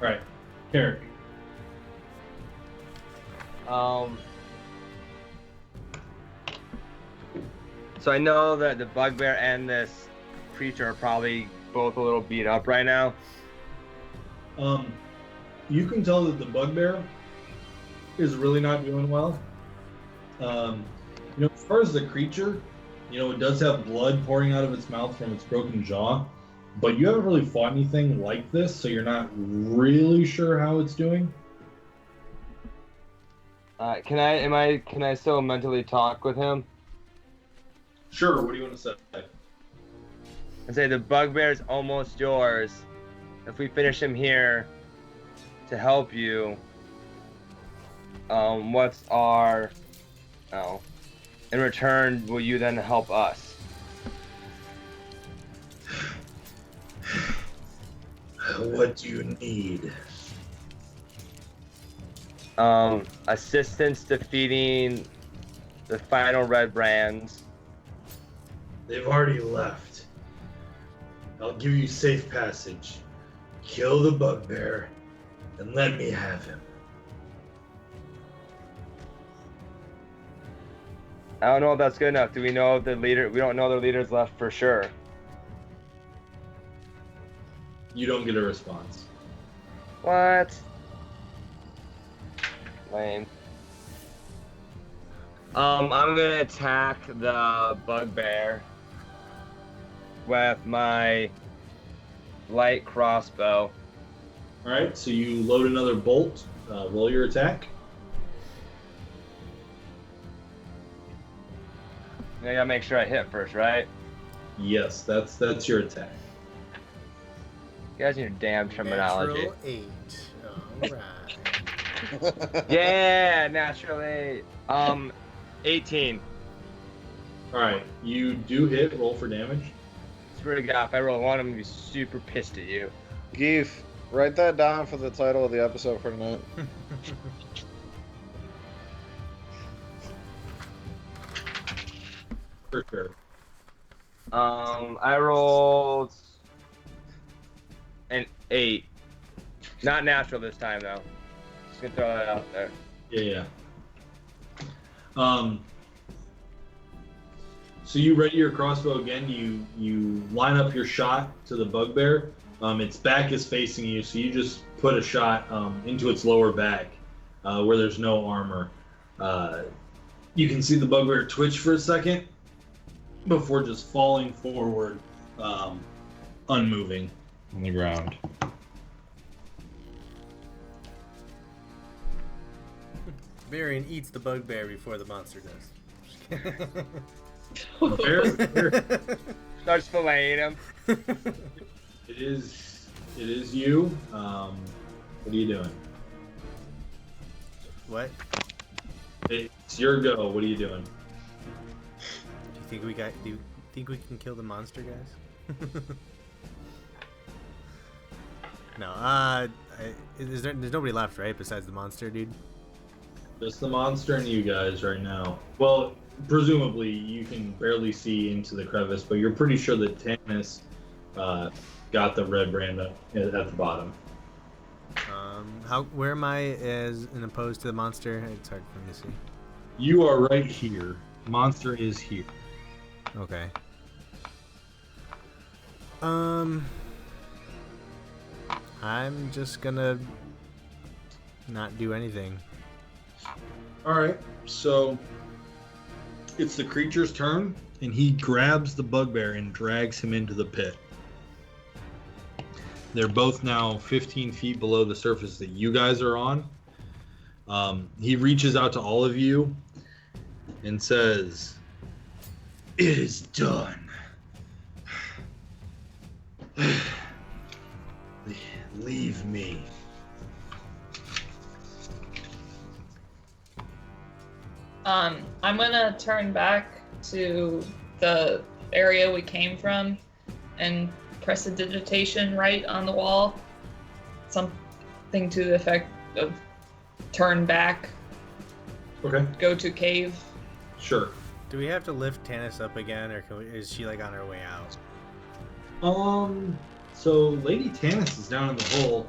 Alright, Carrick. So I know that the bugbear and this creature are probably both a little beat up right now. You can tell that the bugbear is really not doing well. As far as the creature, it does have blood pouring out of its mouth from its broken jaw, but you haven't really fought anything like this, so you're not really sure how it's doing. Can I still mentally talk with him? Sure, what do you want to say? And say the bugbear is almost yours. If we finish him here to help you, what's our in return will you then help us? What do you need? Assistance defeating the final red brands. They've already left. I'll give you safe passage. Kill the bugbear and let me have him. I don't know if that's good enough. Do we know if the leader? We don't know the leader's left for sure. You don't get a response. What? Lame. I'm gonna attack the bugbear with my light crossbow. Alright, so you load another bolt. Roll your attack. I gotta make sure I hit first, right? Yes, that's your attack. You guys need your damn terminology. Natural 8. Alright. Yeah, naturally. 18. Alright, you do hit. Roll for damage. Swear to God, if I roll one, I'm gonna be super pissed at you. Geef, write that down for the title of the episode for tonight. For sure. I rolled an 8. Not natural this time, though. Just gonna throw that out there. Yeah. So you ready your crossbow again. You line up your shot to the bugbear. Its back is facing you, so you just put a shot into its lower back where there's no armor. You can see the bugbear twitch for a second before just falling forward, unmoving on the ground. Varian eats the bugbear before the monster does. Starts filleting him. It is you. What are you doing? What? It's your go. What are you doing? Do you think we can kill the monster, guys? No. There's nobody left, right? Besides the monster, dude. Just the monster and you guys right now. Well, presumably you can barely see into the crevice, but you're pretty sure that Tannis got the red brand up at the bottom. Where am I as in opposed to the monster? It's hard for me to see. You are right here. Monster is here. Okay. I'm just gonna not do anything. All right. So it's the creature's turn, and he grabs the bugbear and drags him into the pit. They're both now 15 feet below the surface that you guys are on. He reaches out to all of you and says, "It is done. Leave me." I'm gonna turn back to the area we came from and prestidigitation right on the wall. Something to the effect of turn back, Okay. go to cave. Sure. Do we have to lift Tannis up again, or is she like on her way out? So Lady Tannis is down in the hole,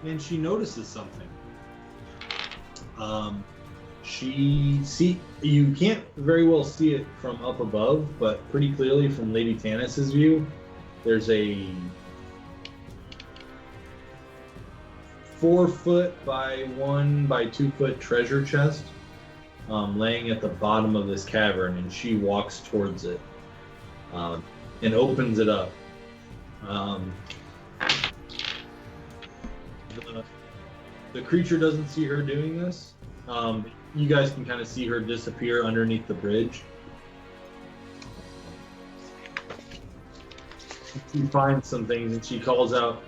and she notices something. You can't very well see it from up above, but pretty clearly from Lady Tannis's view, there's a 4 foot by 1 by 2 foot treasure chest laying at the bottom of this cavern, and she walks towards it and opens it up. The creature doesn't see her doing this. You guys can kind of see her disappear underneath the bridge. She finds some things and she calls out,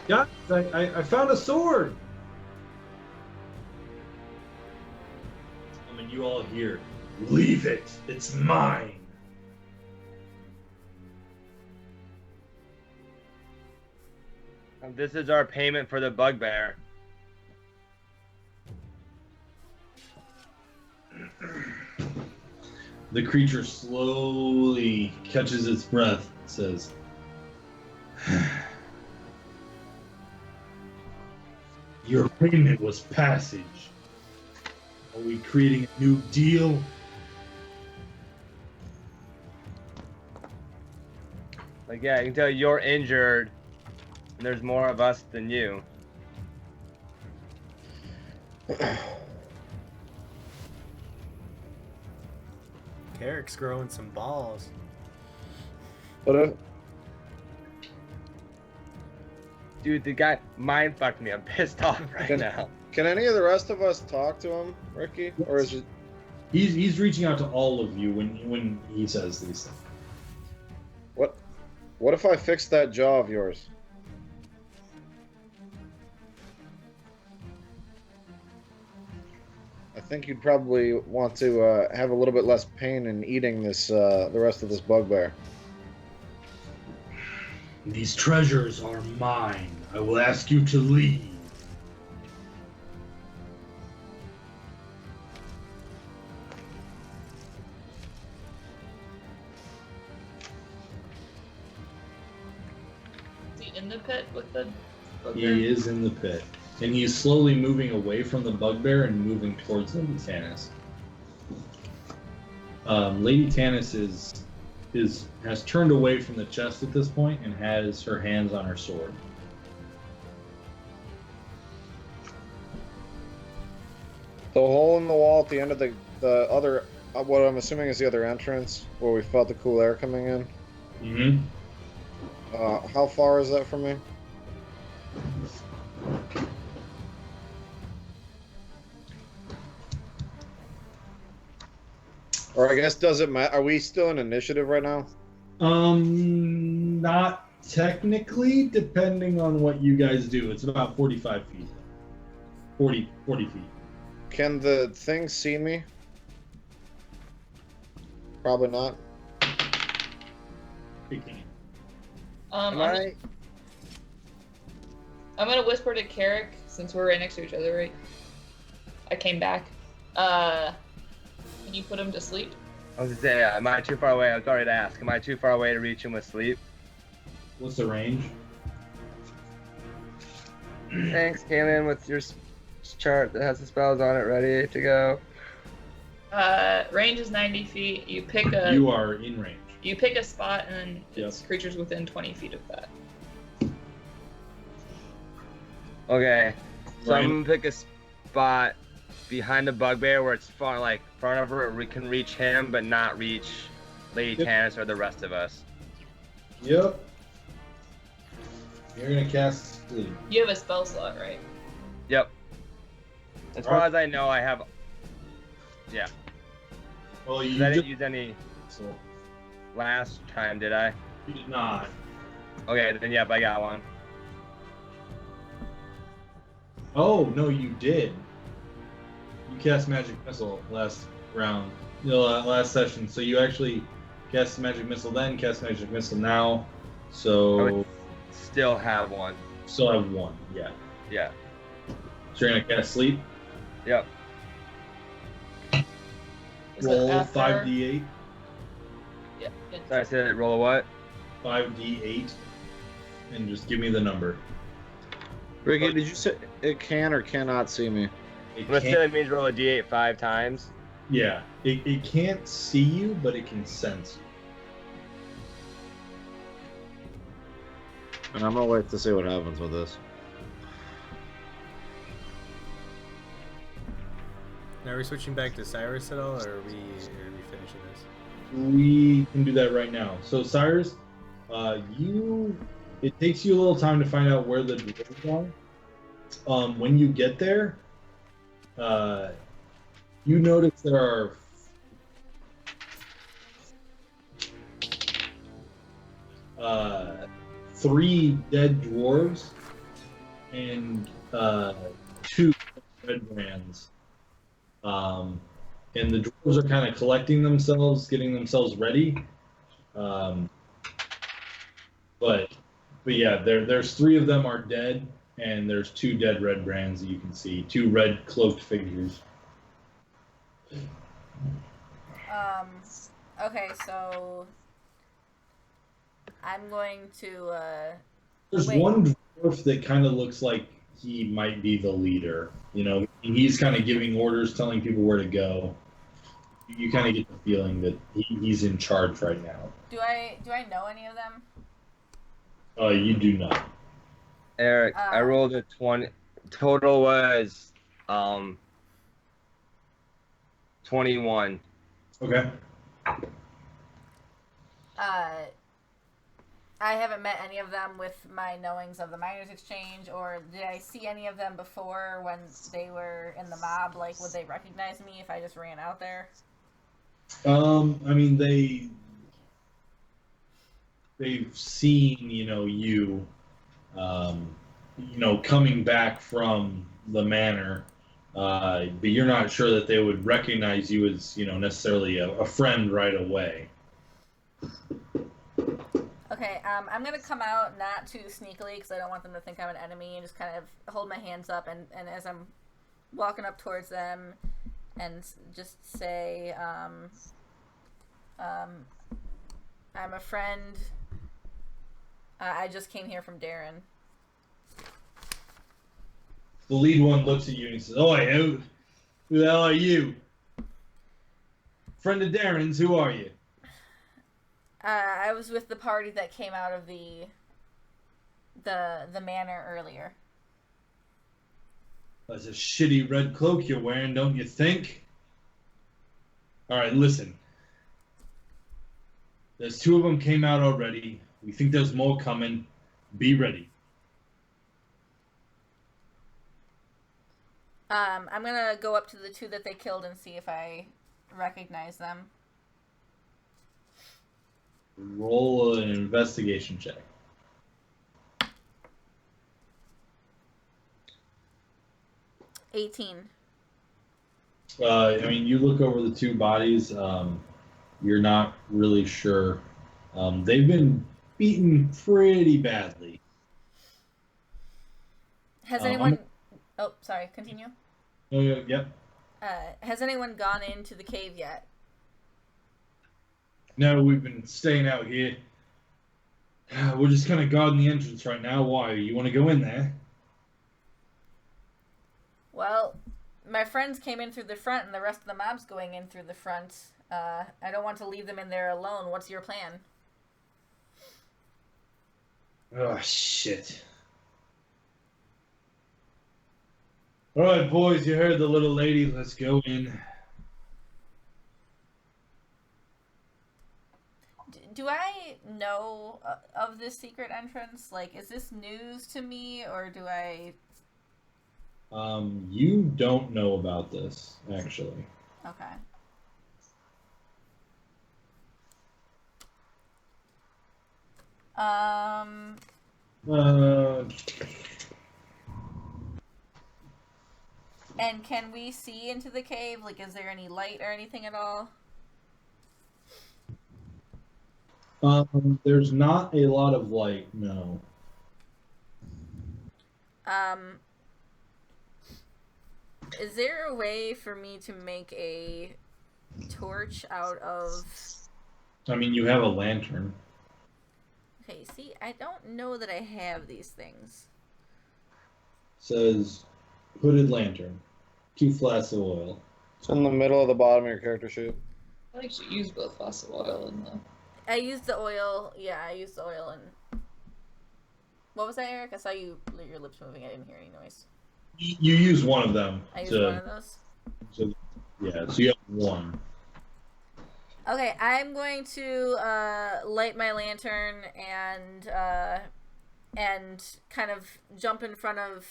"Guys, I found a sword!" And you all hear, "Leave it! It's mine!" And this is our payment for the bugbear. The creature slowly catches its breath and says, "Your payment was passage. Are we creating a new deal?" Like, yeah, you can tell you're injured, and there's more of us than you. Carrick's growing some balls. But Dude, the guy mind fucked me. I'm pissed off right now. can any of the rest of us talk to him, Ricky? Or is it... He's reaching out to all of you when he says these things. What if I fix that jaw of yours? I think you'd probably want to have a little bit less pain in eating this, the rest of this bugbear. "These treasures are mine. I will ask you to leave." Is he in the pit with the He is in the pit, and he's slowly moving away from the bugbear and moving towards Lady Tannis. Lady Tannis has turned away from the chest at this point and has her hands on her sword. The hole in the wall at the end of the other, what I'm assuming is the other entrance, where we felt the cool air coming in. Mm-hmm. How far is that from me? Or I guess, does it matter? Are we still in initiative right now? Not technically, depending on what you guys do. It's about 45 feet. 40 feet. Can the thing see me? Probably not. It can. Am I? I'm gonna whisper to Carrick since we're right next to each other, right? I came back. Can you put him to sleep? I was gonna say, am I too far away? I was already to ask. Am I too far away to reach him with sleep? What's the range? Thanks, Kaylin, with your chart that has the spells on it ready to go. Range is 90 feet. You pick You are in range. You pick a spot, and then it's Yep. creatures within 20 feet of that. Okay, so Right. I'm gonna pick a spot behind the bugbear where it's far enough where we can reach him, but not reach Lady Yep. Tannis or the rest of us. Yep. You're gonna cast sleep. You have a spell slot, right? Yep. As far as I know, I have. Yeah. Well, you 'Cause I just, didn't use any so last time, did I? you did not. Okay, then yep, I got one. Oh no, you did. You cast magic missile last round, last session. So you actually cast magic missile then, cast magic missile now. I So would still have one. still have one. Yeah. Yeah. So you're gonna cast sleep. Yep. Is it Roll after- 5d8. Yeah. So I said roll a what? 5d8, and just give me the number. Ricky, did you say it can or cannot see me? It Let's say can't, that means roll a d8 5 times. yeah, it can't see you, but it can sense you. And I'm gonna wait to see what happens with this. Now, are we switching back to Cyrus at all, or are we finishing this? We can do that right now. So Cyrus, it takes you a little time to find out where the dwarves are. When you get there, you notice there are three dead dwarves and two red brands. And the dwarves are kind of collecting themselves, getting themselves ready. But yeah, there's three of them are dead, and there's two dead red brands that you can see, two red cloaked figures. Okay, so I'm going to There's Wait. one dwarf that kind of looks like he might be the leader. You know, he's kind of giving orders, telling people where to go. You kind of get the feeling that he's in charge right now. do I know any of them? You do not. Eric, I rolled a 20. Total was 21. Okay. I haven't met any of them with my knowings of the Miners Exchange, or did I see any of them before when they were in the mob? Like, would they recognize me if I just ran out there? I mean, they've seen, you, coming back from the manor, but you're not sure that they would recognize you as, necessarily a friend right away. Okay, I'm gonna come out not too sneakily because I don't want them to think I'm an enemy, and just kind of hold my hands up, and as I'm walking up towards them, and just say, I'm a friend. I just came here from Darren. The lead one looks at you and he says, "Oh, who the hell are you? Friend of Darren's, who are you?" I was with the party that came out of the manor earlier. That's a shitty red cloak you're wearing, don't you think? Alright, listen. There's two of them came out already. We think there's more coming. Be ready. I'm gonna go up to the two that they killed and see if I recognize them. Roll an investigation check. 18. I mean, you look over the two bodies. You're not really sure. They've been beaten pretty badly. Has I'm- anyone? Oh, sorry. Continue. Yep. Has anyone gone into the cave yet? No, we've been staying out here. We're just kind of guarding the entrance right now. Why? You want to go in there? Well, my friends came in through the front, and the rest of the mob's going in through the front. I don't want to leave them in there alone. What's your plan? Oh, shit. All right, boys, you heard the little lady. Let's go in. Do I know of this secret entrance? Like, is this news to me, or do I... You don't know about this, actually. Okay. Uh, And can we see into the cave? Like, is there any light or anything at all? There's not a lot of light, no. Is there a way for me to make a torch out of... I mean, you have a lantern. Okay, see, I don't know that I have these things. Says hooded lantern. 2 flasks of oil. It's in the middle of the bottom of your character sheet. I think you use both flasks of oil and the. I used the oil. Yeah, I used the oil and... What was that, Eric? I saw your lips moving. I didn't hear any noise. You use one of them. I used one of those? So, yeah, so you have one. Okay, I'm going to light my lantern and kind of jump in front of,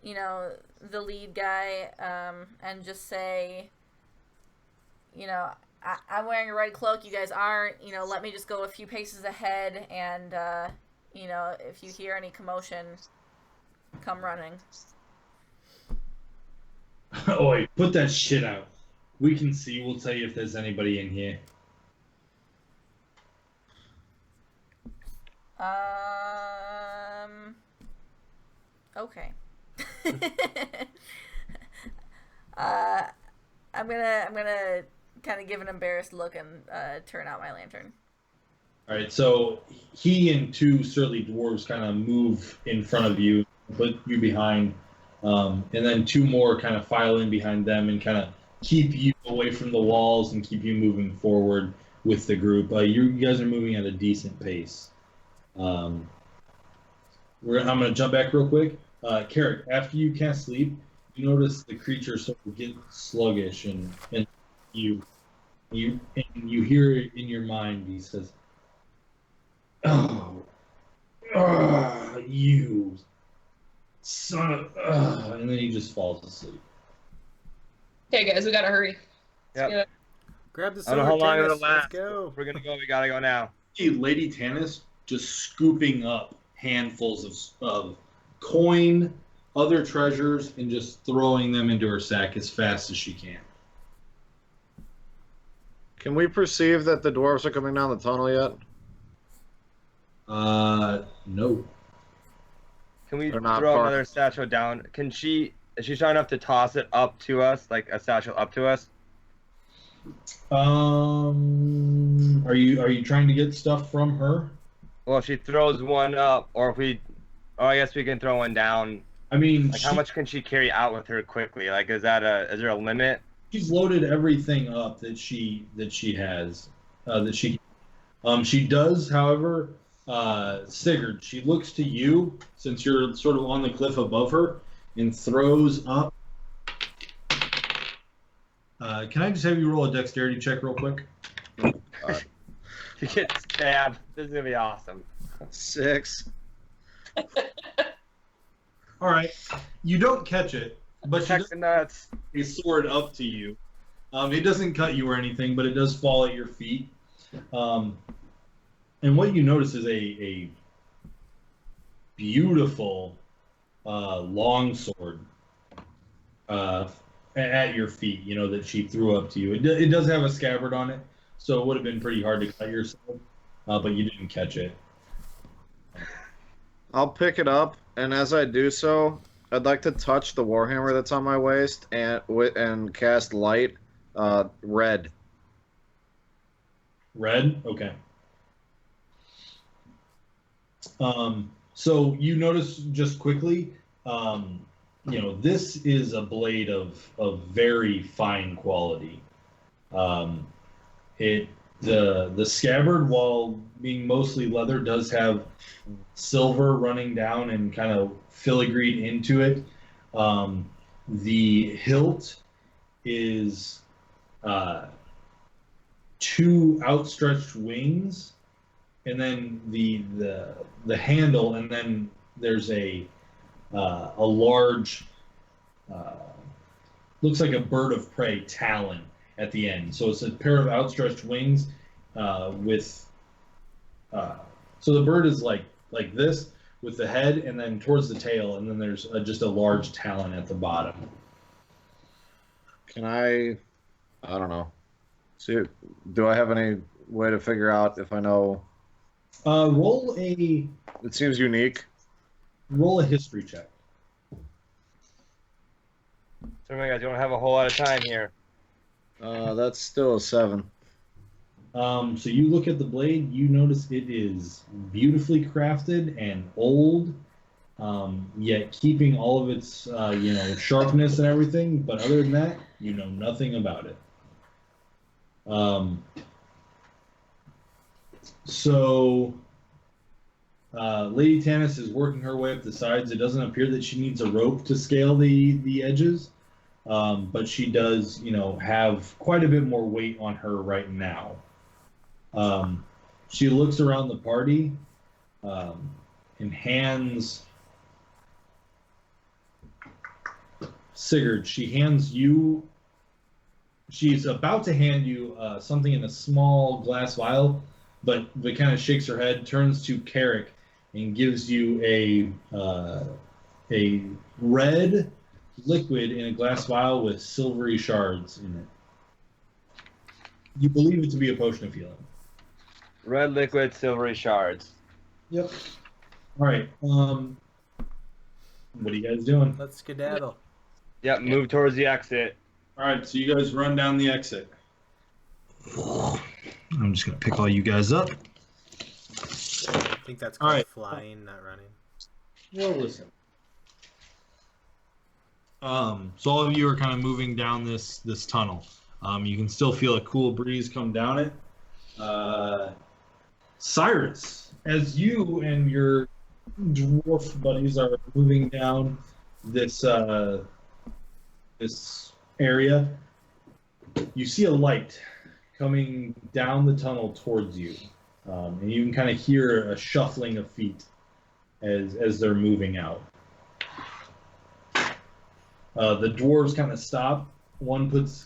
you know, the lead guy, and just say, you know, I'm wearing a red cloak, you guys aren't, you know, let me just go a few paces ahead, and, you know, if you hear any commotion, come running. Oi, put that shit out. We can see. We'll tell you if there's anybody in here. Okay. I'm gonna kind of give an embarrassed look and turn out my lantern. All right, so he and 2 surly dwarves kind of move in front of you, put you behind, and then 2 more kind of file in behind them and kind of keep you away from the walls and keep you moving forward with the group. You guys are moving at a decent pace. I'm going to jump back real quick. Carrick, after you cast sleep, you notice the creature sort of get sluggish, and you hear it in your mind. He says, "Oh, you son of," and then he just falls asleep. Okay, guys, we gotta hurry. Yep. Grab the I don't know sword, how long Dennis. it'll last. Let's go. We're gonna go. We gotta go now. See Lady Tanis just scooping up handfuls of coin, other treasures, and just throwing them into her sack as fast as she can. Can we perceive that the dwarves are coming down the tunnel yet? No. Can we They're not throw far. another satchel down? Is she strong enough to toss it up to us, like a satchel up to us? Are you trying to get stuff from her? Well, if she throws one up, or if we, oh, I guess we can throw one down. I mean, Like, how much can she carry out with her quickly? Like, is there a limit? she's loaded everything up that she has. She does, however, Sigurd. She looks to you since you're sort of on the cliff above her and throws up. Can I just have you roll a dexterity check real quick? She gets stabbed. This is gonna be awesome. 6. All right, you don't catch it, but she Check does the nuts. a sword up to you. It doesn't cut you or anything, but it does fall at your feet. And what you notice is a beautiful long sword. at your feet, that she threw up to you. It does have a scabbard on it, so it would have been pretty hard to cut yourself, but you didn't catch it. I'll pick it up, and as I do so, I'd like to touch the warhammer that's on my waist and cast light, red. Red? Okay. So you notice just quickly, this is a blade of very fine quality. The scabbard, while being mostly leather, does have silver running down and kind of filigreed into it. The hilt is two outstretched wings, and then the handle, and then there's a large, looks like a bird of prey talon at the end. So it's a pair of outstretched wings with. So the bird is like this with the head, and then towards the tail, and then there's just a large talon at the bottom. Can I don't know. See, do I have any way to figure out if I know? Roll a. It seems unique. Roll a history check. So, guys, you don't have a whole lot of time here. That's still a 7. So you look at the blade, you notice it is beautifully crafted and old, yet keeping all of its, sharpness and everything. But other than that, you know nothing about it. Lady Tanis is working her way up the sides. It doesn't appear that she needs a rope to scale the edges, but she does, have quite a bit more weight on her right now. She looks around the party and hands Sigurd. She's about to hand you something in a small glass vial, but kind of shakes her head, turns to Carrick, and gives you a red liquid in a glass vial with silvery shards in it. You believe it to be a potion of healing. Red liquid, silvery shards. Yep. All right. What are you guys doing? Let's skedaddle. Yep, move towards the exit. All right, so you guys run down the exit. I'm just gonna pick all you guys up. I think that's called flying, not running. Well, listen. So all of you are kind of moving down this tunnel. You can still feel a cool breeze come down it. Cyrus, as you and your dwarf buddies are moving down this area, you see a light coming down the tunnel towards you, and you can kind of hear a shuffling of feet as they're moving out. The dwarves kind of stop. One puts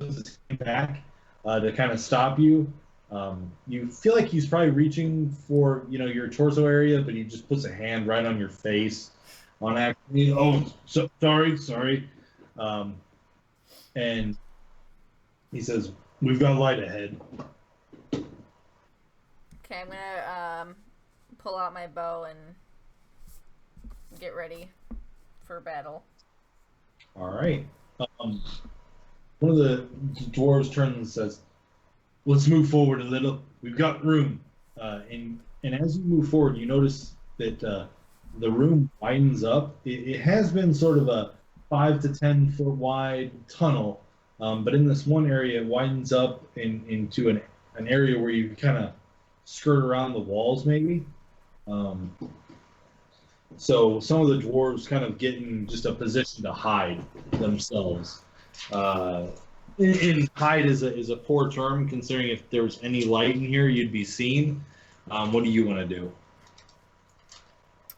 his hand back to kind of stop you. You feel like he's probably reaching for your torso area, but he just puts a hand right on your face on accident. Oh, sorry. And he says, "We've got light ahead." Okay, I'm gonna pull out my bow and get ready for battle. All right. One of the dwarves turns and says, "Let's move forward a little. We've got room." And as you move forward, you notice that the room widens up. It has been sort of a 5 to 10 foot wide tunnel, but in this one area, it widens up into an area where you kind of skirt around the walls, maybe. So some of the dwarves kind of get in just a position to hide themselves. And hide is a poor term, considering if there was any light in here, you'd be seen. What do you want to do?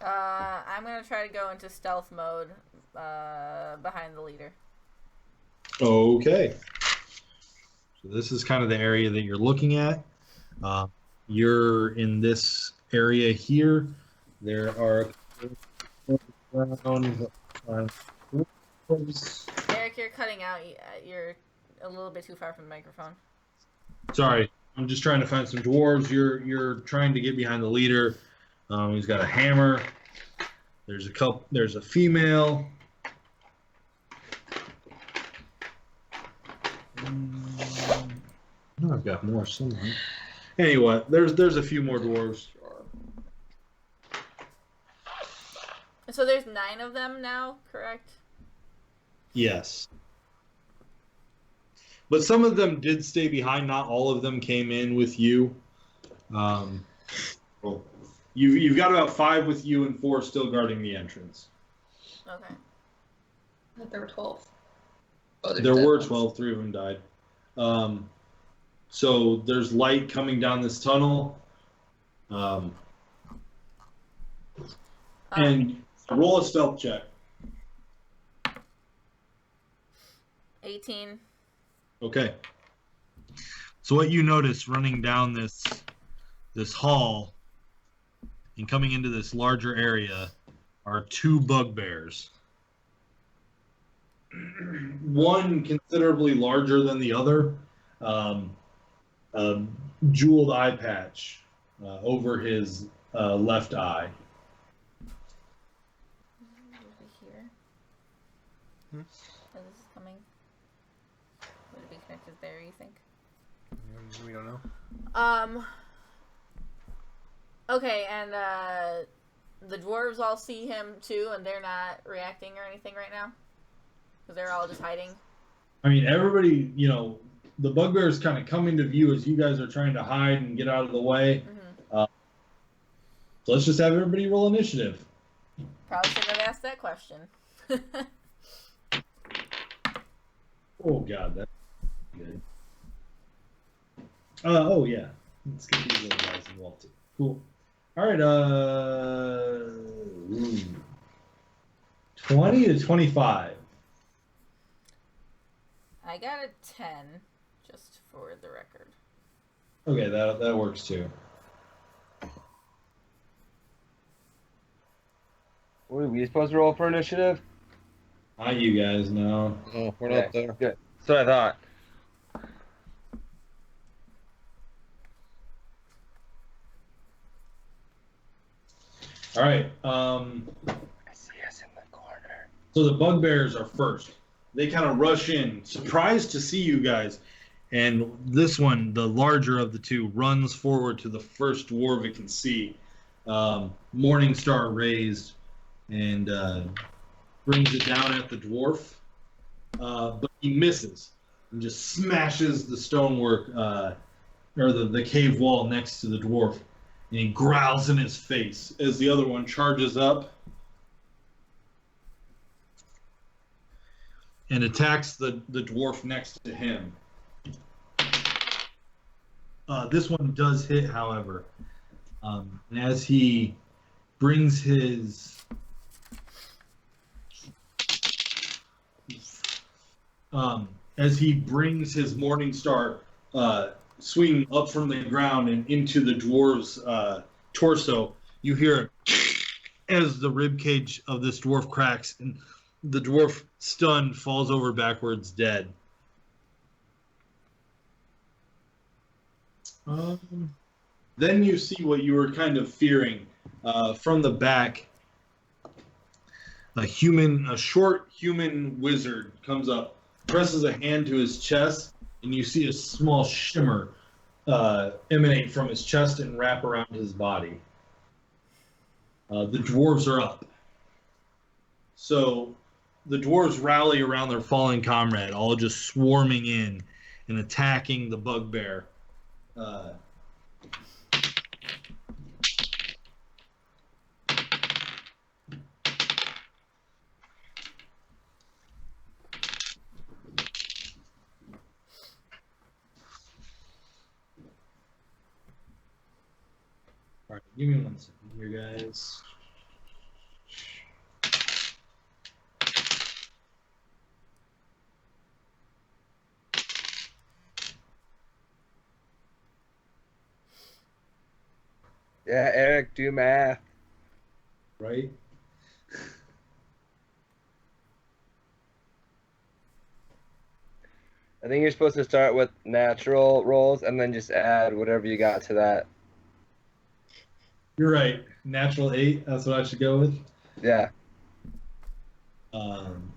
I'm gonna try to go into stealth mode behind the leader. Okay. So this is kind of the area that you're looking at. You're in this area here. There are around Eric, you're cutting out. You're a little bit too far from the microphone. Sorry, I'm just trying to find some dwarves. You're trying to get behind the leader. He's got a hammer. There's a couple. There's a female. I've got more somewhere. Anyway, there's a few more dwarves. So there's 9 of them now, correct? Yes. But some of them did stay behind. Not all of them came in with you. You've got about 5 with you and 4 still guarding the entrance. Okay. I thought there were 12. There were 12. 3 of them died. So there's light coming down this tunnel. And roll a stealth check. 18. Okay. So what you notice running down this hall and coming into this larger area are 2 bugbears. One considerably larger than the other. A jeweled eye patch over his left eye. Here. This is coming. Would it be connected there, you think? We don't know. Okay, and the dwarves all see him too, and they're not reacting or anything right now? Because they're all just hiding? I mean, everybody, the bugbears kind of come into view as you guys are trying to hide and get out of the way. Mm-hmm. So let's just have everybody roll initiative. Probably should have asked that question. Oh, God, that's good. Oh, yeah. Let's get these little guys involved too. Cool. All right, 20 to 25. I got a 10, just for the record. Okay, that works too. What are we supposed to roll for initiative? Not you guys, no. Oh, we're not there. Good. That's what I thought. All right. I see us in the corner. So the bugbears are first. They kind of rush in, surprised to see you guys. And this one, the larger of the 2, runs forward to the first dwarf it can see. Morning Star raised, and brings it down at the dwarf. But he misses and just smashes the stonework, or the cave wall next to the dwarf. And he growls in his face as the other one charges up and attacks the dwarf next to him. This one does hit, however. And as he brings his Morning Star swinging up from the ground and into the dwarf's torso, you hear as the rib cage of this dwarf cracks, and the dwarf, stunned, falls over backwards, dead. Then you see what you were kind of fearing. From the back, a short human wizard comes up, presses a hand to his chest, and you see a small shimmer emanate from his chest and wrap around his body. The dwarves are up. So the dwarves rally around their fallen comrade, all just swarming in and attacking the bugbear. All right, give me 1 second here, guys. Yeah, Eric, do math. Right? I think you're supposed to start with natural rolls and then just add whatever you got to that. You're right. Natural 8. That's what I should go with. Yeah. Um,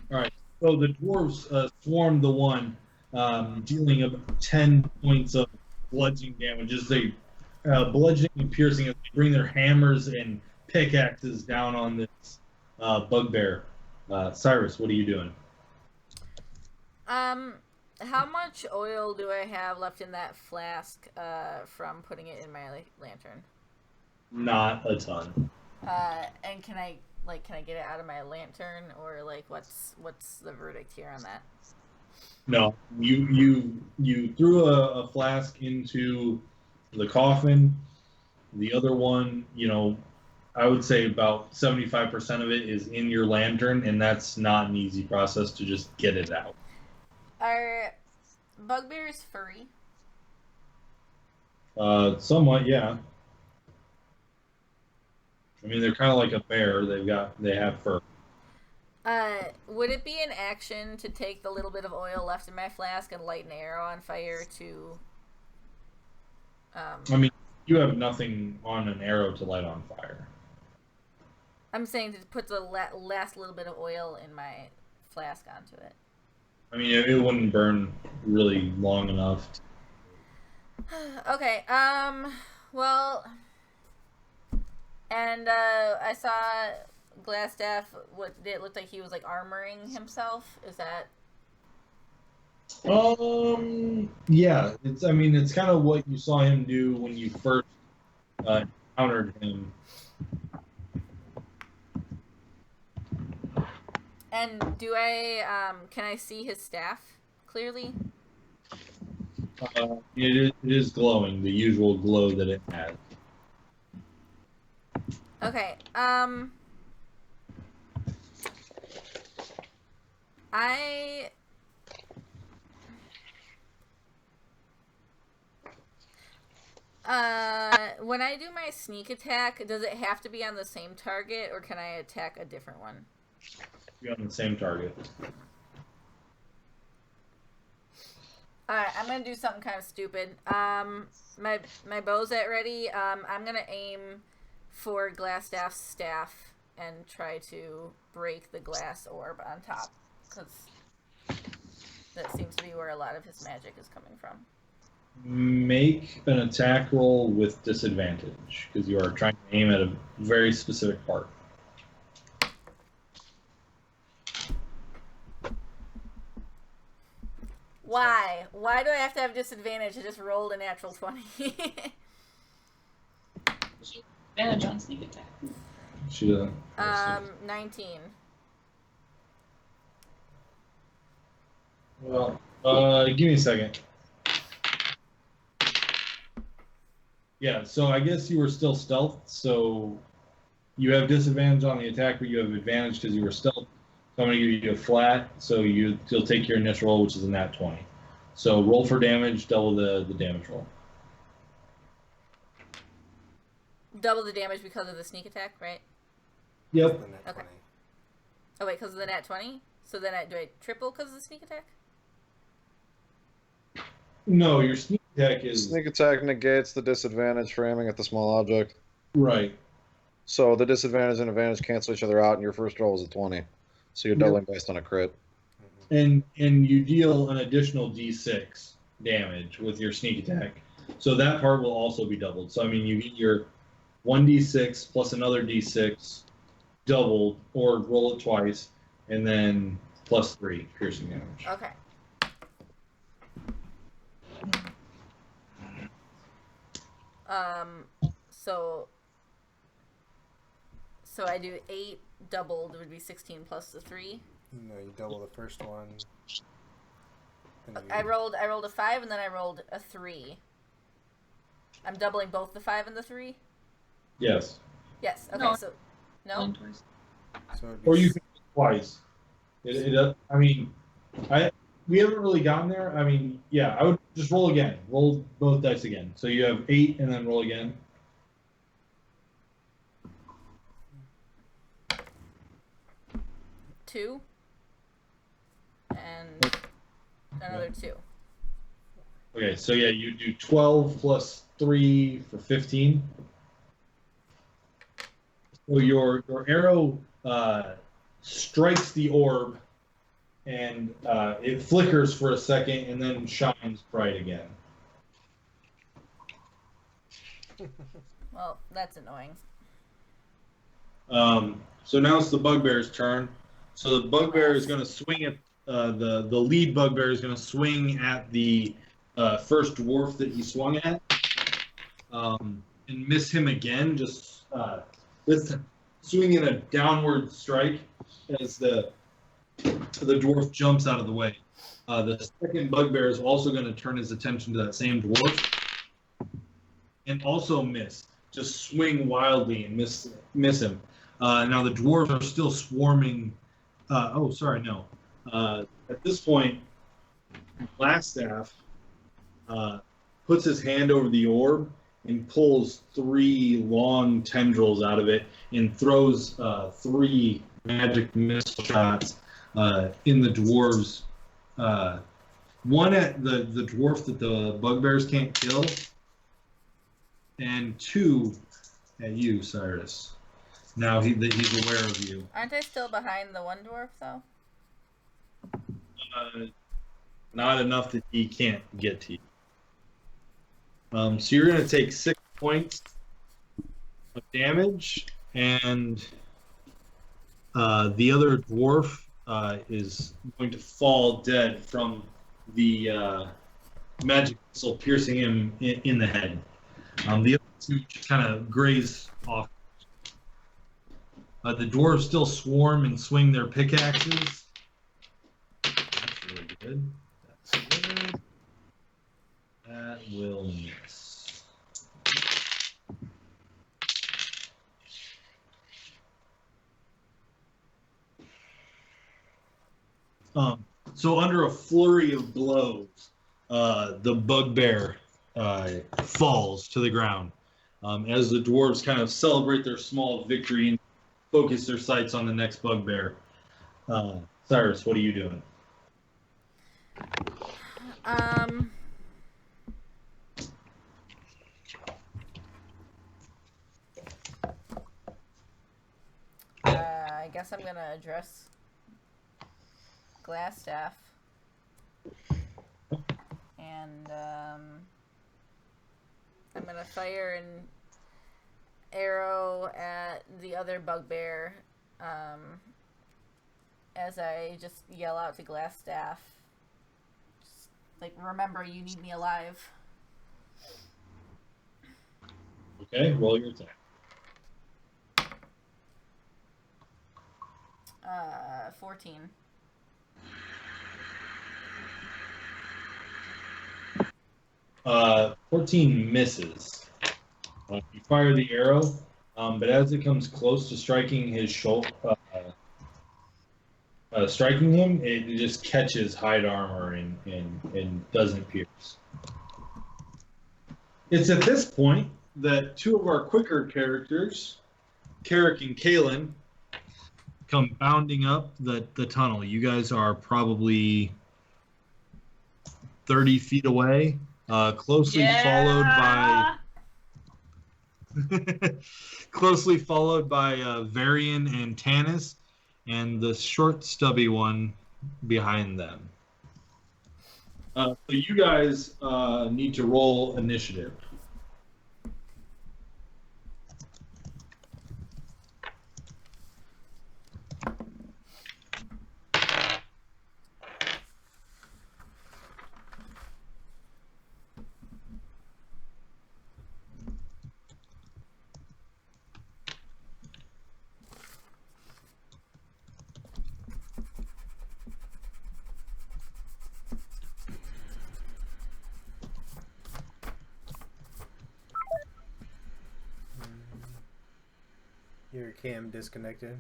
all right. So the dwarves swarm the one, dealing about 10 points of bludgeoning damage as they bludgeoning and piercing as they bring their hammers and pickaxes down on this bugbear. Cyrus, what are you doing? How much oil do I have left in that flask from putting it in my lantern? Not a ton. And can I get it out of my lantern, or like what's the verdict here on that? No, you threw a flask into the coffin. The other one, I would say about 75% of it is in your lantern, and that's not an easy process to just get it out. Are bugbears furry? Somewhat, yeah. I mean, they're kind of like a bear. They have fur. Would it be an action to take the little bit of oil left in my flask and light an arrow on fire to? I mean, you have nothing on an arrow to light on fire. I'm saying to put the last little bit of oil in my flask onto it. I mean, it wouldn't burn really long enough. Okay. Well, and I saw Glassstaff. What it looked like he was like armoring himself. Is that? Yeah. It's kind of what you saw him do when you first encountered him. And can I see his staff clearly? It is glowing, the usual glow that it has. Okay. When I do my sneak attack, does it have to be on the same target, or can I attack a different one? You're on the same target. Alright, I'm gonna do something kind of stupid. My bow's at ready. I'm gonna aim for Glassstaff's staff and try to break the glass orb on top, because that seems to be where a lot of his magic is coming from. Make an attack roll with disadvantage, because you are trying to aim at a very specific part. Why? Why do I have to have disadvantage? I just rolled a natural 20. Advantage on sneak attack. She doesn't. 19. Well, give me a second. Yeah, so I guess you were still stealth, so you have disadvantage on the attack, but you have advantage because you were stealth. So I'm going to give you a flat, so you'll take your initial roll, which is a nat 20. So roll for damage, double the damage roll. Double the damage because of the sneak attack, right? Yep. Okay. Oh, wait, because of the nat 20? So then do I triple because of the sneak attack? No, your sneak attack is... Sneak attack negates the disadvantage for aiming at the small object. Right. So the disadvantage and advantage cancel each other out, and your first roll is a 20. So you're doubling based on a crit. And you deal an additional d6 damage with your sneak attack. So that part will also be doubled. So, you get your 1d6 plus another d6 doubled, or roll it twice, and then plus 3 piercing damage. Okay. So I do 8 doubled, it would be 16 plus the 3. No, you double the first one. I rolled a 5 and then I rolled a 3. I'm doubling both the 5 and the 3? Yes. Yes. Okay, No. so no? Twice. So Or you can do it twice. I mean, we haven't really gotten there. I mean, yeah, I would just roll again. Roll both dice again. So you have 8 and then roll again. Two. And another 2. Okay, so yeah, you do 12 plus 3 for 15. So your arrow strikes the orb, and it flickers for a second and then shines bright again. Well, that's annoying. So now it's the bugbear's turn. So the bugbear is going to swing at the lead bugbear is going to swing at the first dwarf that he swung at, and miss him again. Just this swinging a downward strike as the dwarf jumps out of the way. The second bugbear is also going to turn his attention to that same dwarf and also miss. Just swing wildly and miss him. Now the dwarves are still swarming. At this point, Laststaff puts his hand over the orb and pulls 3 long tendrils out of it and throws 3 magic missile shots in the dwarves. One at the dwarf that the bugbears can't kill, and 2 at you, Cyrus. Now he's aware of you. Aren't I still behind the one dwarf, though? Not enough that he can't get to you. So you're going to take 6 points of damage, and the other dwarf is going to fall dead from the magic missile piercing him in the head. The other 2 just kind of graze off. The dwarves still swarm and swing their pickaxes. That's really good. That's good. That will miss. So under a flurry of blows, the bugbear falls to the ground as the dwarves kind of celebrate their small victory and focus their sights on the next bugbear. Cyrus, what are you doing? I guess I'm gonna address Glassstaff. And I'm gonna fire an arrow at the other bugbear as I just yell out to Glassstaff, just, like, remember, you need me alive. Okay, roll your attack. 14. Uh, 14 misses. You fire the arrow, but as it comes close to striking his shoulder, striking him, it just catches hide armor and doesn't pierce. It's at this point that 2 of our quicker characters, Carrick and Kalen, come bounding up the tunnel. You guys are probably 30 feet away, closely followed by Varian and Tanis, and the short, stubby one behind them. So you guys need to roll initiative. Your cam disconnected.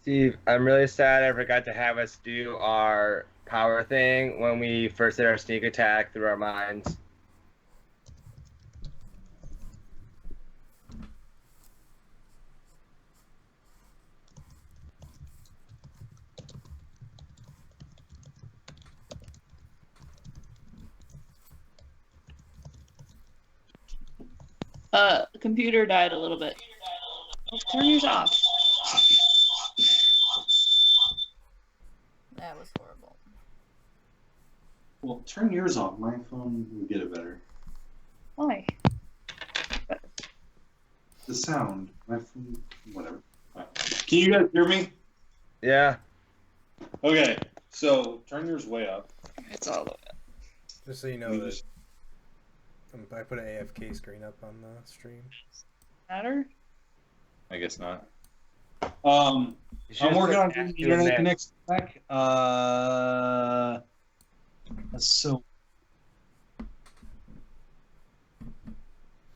Steve, I'm really sad I forgot to have us do our power thing when we first did our sneak attack through our minds. The computer died a little bit. Oh, turn yours off. That was horrible. Well, turn yours off. My phone will get it better. Why? The sound. My phone. Whatever. Right. Can you guys hear me? Yeah. Okay. So turn yours way up. It's all the way up. Just so you know that I put an AFK screen up on the stream. Matter? I guess not. You I'm should working on just doing ask the you a internet minute. connection back. That's so.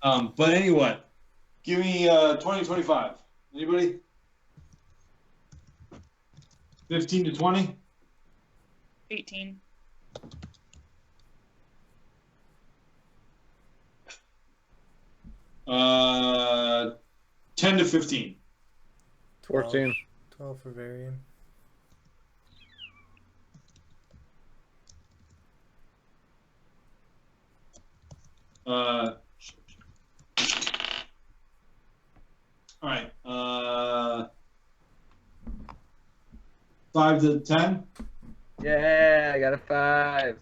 But anyway, give me 2025. Anybody? 15 to 20. 18. Uh, 10 to 15. 14. 12 for Varian. All right. 5 to 10. Yeah, I got a 5.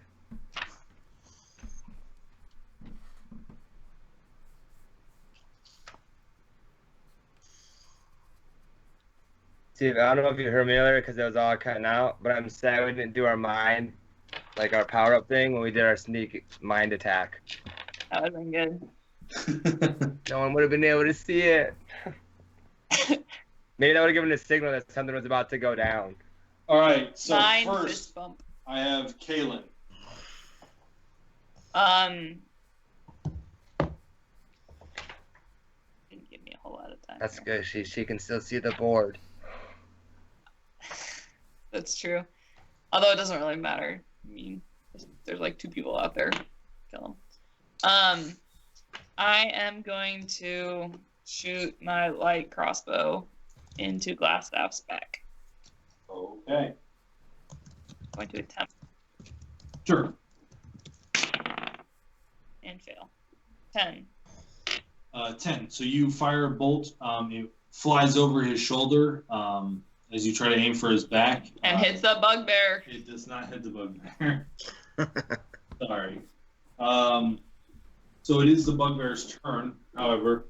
Steve, I don't know if you heard me earlier because it was all cutting out, but I'm sad we didn't do our mind, like our power up thing when we did our sneak mind attack. That would have been good. No one would have been able to see it. Maybe that would have given a signal that something was about to go down. All right. So Mind first, fist bump. I have Kaylin. Didn't give me a whole lot of time. That's here. good. She can still see the board. That's true. Although it doesn't really matter. I mean, there's like 2 people out there. Kill them. I am going to shoot my light crossbow into Glassstaff's back. Okay. Going to attempt Sure. and fail. 10. 10. So you fire a bolt. It flies over his shoulder as you try to aim for his back. And hits the bugbear. It does not hit the bugbear. Sorry. So it is the bugbear's turn. However,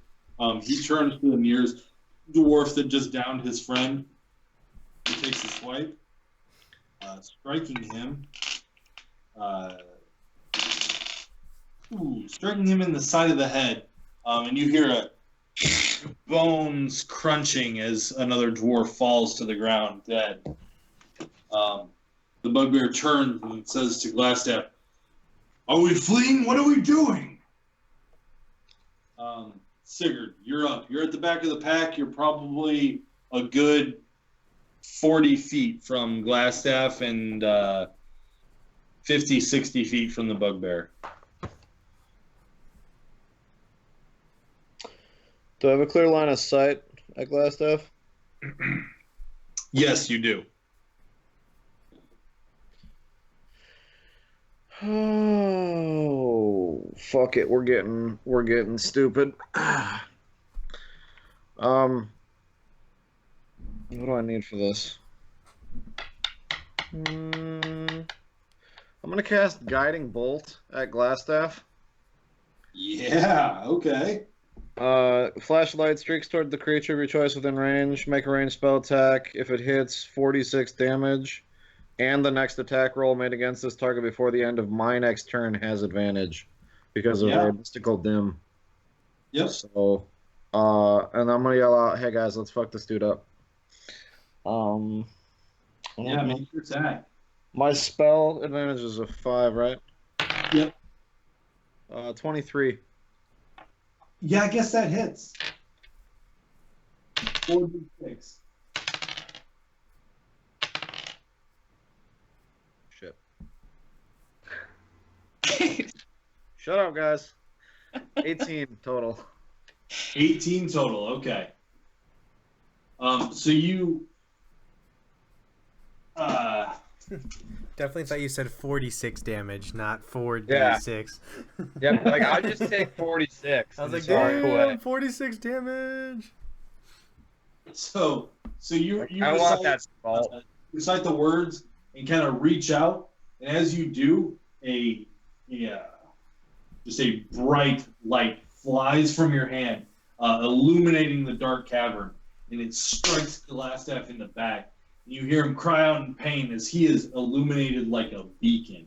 he turns to the nearest dwarf that just downed his friend. He takes a swipe, striking him. Striking him in the side of the head. And you hear a bones crunching as another dwarf falls to the ground dead. The bugbear turns and says to Glassstaff, "Are we fleeing? What are we doing?" Sigurd, you're up. You're at the back of the pack. You're probably a good 40 feet from Glassstaff and 50, 60 feet from the bugbear. Do I have a clear line of sight at Glassstaff? Yes, you do. Oh, fuck it. We're getting stupid. What do I need for this? I'm gonna cast Guiding Bolt at Glassstaff. Yeah, okay. Flashlight streaks toward the creature of your choice within range. Make a ranged spell attack. If it hits, 46 damage. And the next attack roll made against this target before the end of my next turn has advantage because of our mystical dim. Yep. So, and I'm gonna yell out, "Hey guys, let's fuck this dude up." Yeah, make your attack. My spell advantage is a 5, right? Yep. 23. Yeah, I guess that hits. 4d6. Shit. Shut up, guys. 18 total. 18 total. Okay. So you. Definitely thought you said 46 damage, not 4d6. Yep, like I'll just take 46. I was like, and just walk away. damn, 46 damage. So you I want that fault. recite the words and kind of reach out, and as you do, just a bright light flies from your hand, illuminating the dark cavern, and it strikes Glastaff in the back. You hear him cry out in pain as he is illuminated like a beacon.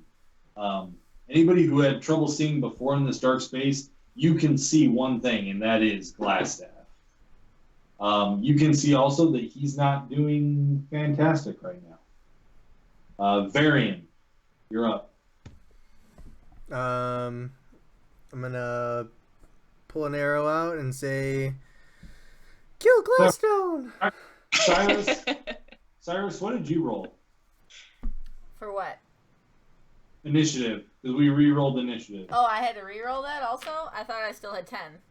Anybody who had trouble seeing before in this dark space, you can see one thing, and that is Glastaff. You can see also that he's not doing fantastic right now. Varian, you're up. I'm gonna pull an arrow out and say, "Kill Gladstone." Cyrus, what did you roll? For what? Initiative, because we re-rolled initiative. Oh, I had to re-roll that also? I thought I still had 10.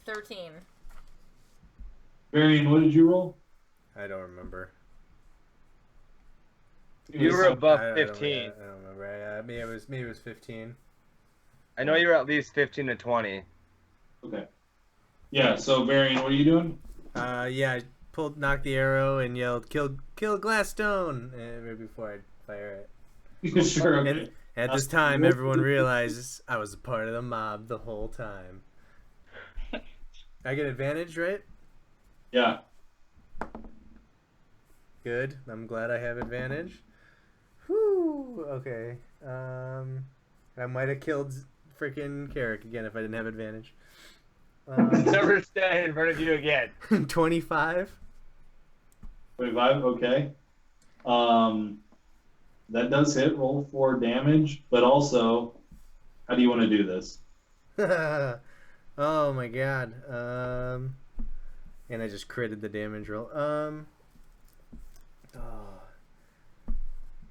13. Varian, what did you roll? I don't remember. You were above I 15. don't remember. Maybe it was 15. I know you were at least 15 to 20. Okay. Yeah. So Varian, what are you doing? I knocked the arrow and yelled, "Kill Gladstone!" Right before I fire it. Sure. Okay. And at this time, everyone realizes I was a part of the mob the whole time. I get advantage, right? Yeah. Good. I'm glad I have advantage. Whew. Okay. I might have killed freaking Carrick again if I didn't have advantage. Never stand in front of you again. 25. 25. Okay. That does hit. Roll 4 damage, but also, how do you want to do this? Oh my god. And I just critted the damage roll.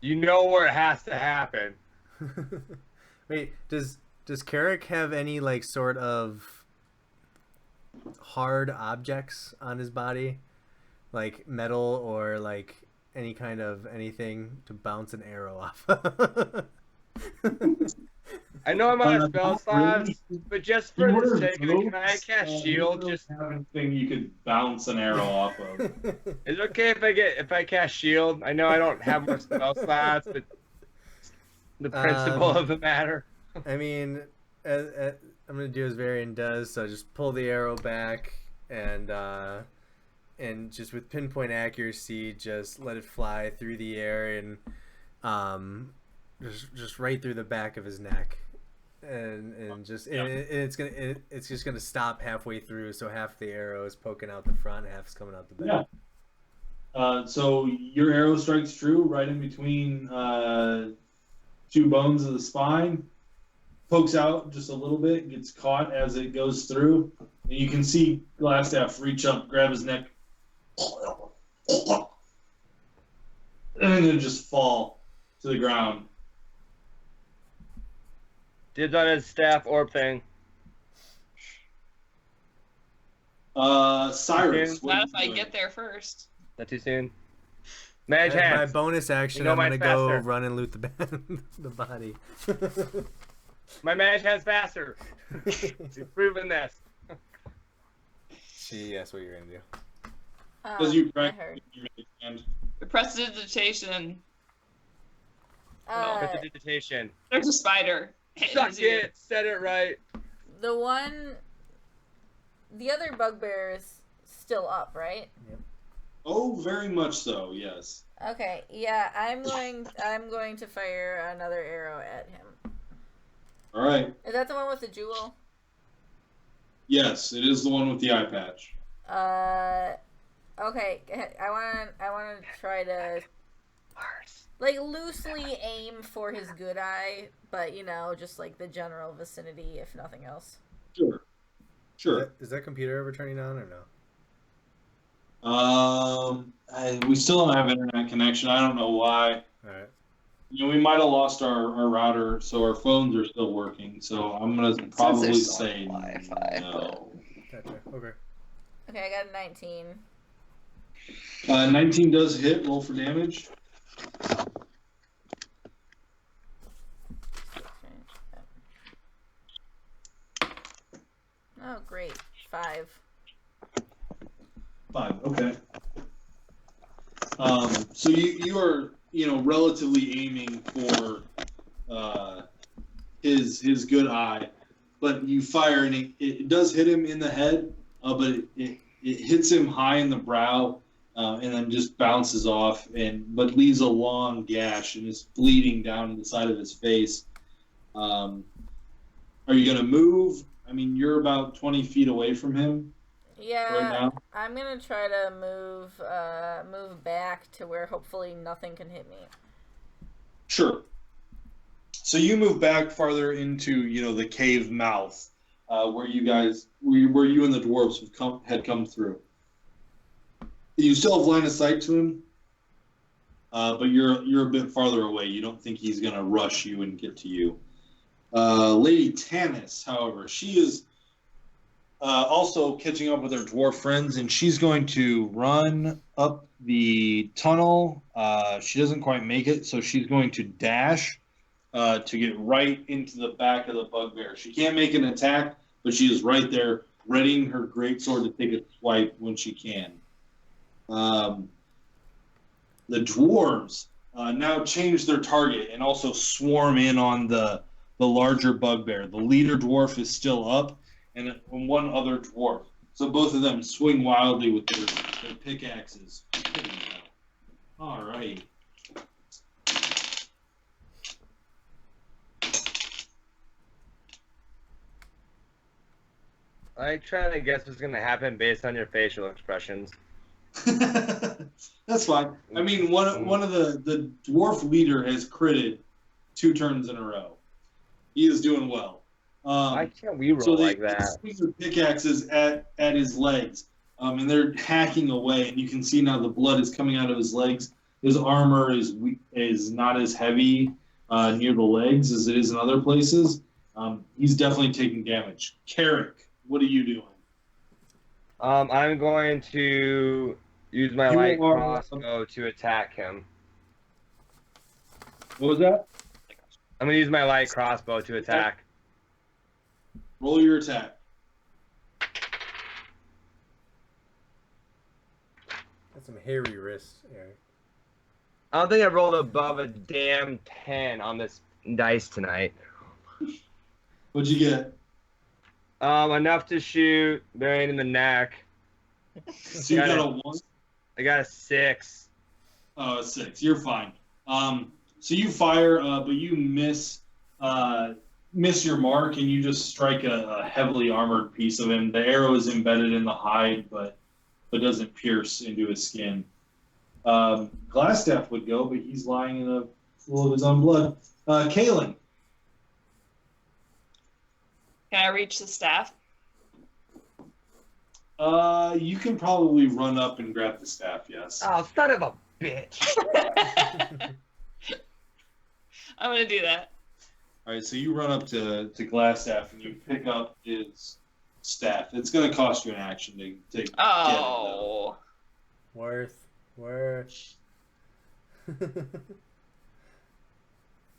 You know where it has to happen. Wait, does Carrick have any like sort of hard objects on his body? Like metal or like any kind of anything to bounce an arrow off? I know I'm on a spell slots, but just for the sake of it, can I cast shield? You Just don't have anything you could bounce an arrow off of. is it okay if I cast shield? I know I don't have more spell slots, but the principle of the matter. I mean, I'm gonna do as Varian does, so just pull the arrow back and just with pinpoint accuracy, just let it fly through the air and just right through the back of his neck, and it's just gonna stop halfway through, so half the arrow is poking out the front, half is coming out the back. Yeah. So your arrow strikes true right in between 2 bones of the spine, pokes out just a little bit, gets caught as it goes through, and you can see Glastaff reach up, grab his neck, and then just fall to the ground. Dibs on his staff orb thing. Cyrus. Not if I get there first. Not too soon. Mage My hands. bonus action, You know I'm gonna mine's go faster. run and loot the body. My mage hands faster. You've proven this. See, that's what you're gonna do. Does you I right? heard. The prestidigitation. Prestidigitation. There's a spider. Suck it. Said it right. The other bugbear is still up, right? Oh, very much so. Yes. Okay, yeah, I'm going to fire another arrow at him. All right. Is that the one with the jewel? Yes, it is the one with the eye patch. Okay, I want to try to like loosely aim for his good eye, but just like the general vicinity, if nothing else. Sure. Sure. Is that computer ever turning on or no? We still don't have internet connection. I don't know why. All right. We might have lost our router, so our phones are still working. So I'm gonna probably say Wi-Fi, no. Gotcha. Okay. Okay, I got a 19. 19 does hit. Roll for damage. Oh, great. 5. 5. Okay. So you are relatively aiming for his good eye, but you fire and it does hit him in the head, but it hits him high in the brow, and then just bounces off but leaves a long gash and is bleeding down the side of his face. Are you gonna move? I mean, you're about 20 feet away from him. Yeah, Right now? I'm gonna try to move back to where hopefully nothing can hit me. Sure. So you move back farther into, the cave mouth, where you and the dwarves had come through. You still have line of sight to him, but you're a bit farther away. You don't think he's gonna rush you and get to you. Lady Tanis, however, she is also catching up with her dwarf friends, and she's going to run up the tunnel. She doesn't quite make it, so she's going to dash to get right into the back of the bugbear. She can't make an attack, but she is right there, readying her greatsword to take a swipe when she can. The dwarves now change their target and also swarm in on the larger bugbear. The leader dwarf is still up, and one other dwarf. So both of them swing wildly with their pickaxes. All right. I try to guess what's gonna happen based on your facial expressions. That's fine. I mean, one of the dwarf leader has critted 2 turns in a row. He is doing well. Why can't we roll So like they that? swing their pickaxes at his legs, and they're hacking away. And you can see now the blood is coming out of his legs. His armor is not as heavy near the legs as it is in other places. He's definitely taking damage. Carrick, what are you doing? I'm going to use my You light are- crossbow to attack him. What was that? I'm gonna use my light crossbow to attack. Roll your attack. That's some hairy wrists, Eric. I don't think I rolled above a damn 10 on this dice tonight. What'd you get? Enough to shoot Marion in the neck. So you got a 1? I got a 6. Oh, a 6. You're fine. So you fire, but you miss your mark, and you just strike a heavily armored piece of him. The arrow is embedded in the hide, but doesn't pierce into his skin. Glassstaff would go, but he's lying in a pool of his own blood. Kaylin. Can I reach the staff? You can probably run up and grab the staff, yes. Oh, son of a bitch. I'm gonna do that. All right, so you run up to Glassstaff and you pick up his staff. It's going to cost you an action to get it, though. Oh. Worth.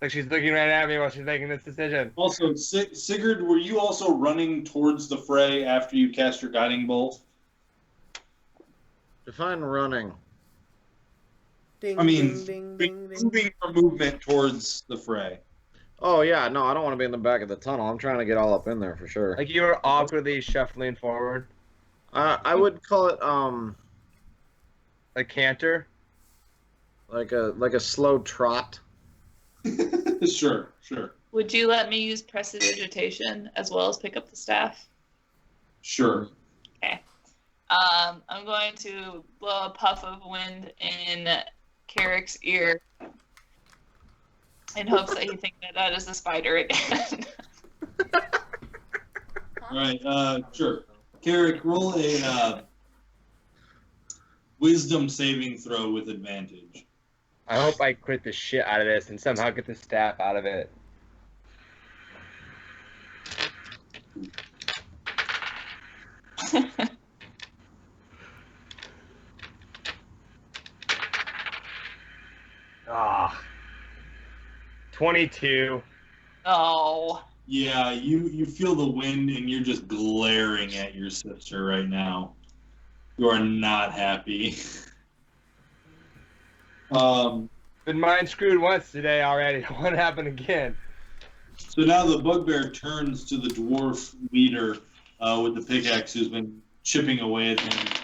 Like she's looking right at me while she's making this decision. Also, Sigurd, were you also running towards the fray after you cast your guiding bolt? Define running. Ding, I mean, ding, ding, ding. moving your movement towards the fray. Oh yeah, no, I don't want to be in the back of the tunnel. I'm trying to get all up in there for sure. Like you were awkwardly shuffling forward. I would call it A canter. like a slow trot. Sure. Would you let me use prestidigitation as well as pick up the staff? Sure. Okay. I'm going to blow a puff of wind in Carrick's ear in hopes that he thinks that is a spider again. All right, sure. Carrick, roll wisdom saving throw with advantage. I hope I crit the shit out of this and somehow get the staff out of it. Ah, 22. Oh. Yeah, you feel the wind and you're just glaring at your sister right now. You are not happy. Been mind screwed once today already. It won't happen again. So now the bugbear turns to the dwarf leader with the pickaxe who's been chipping away at him.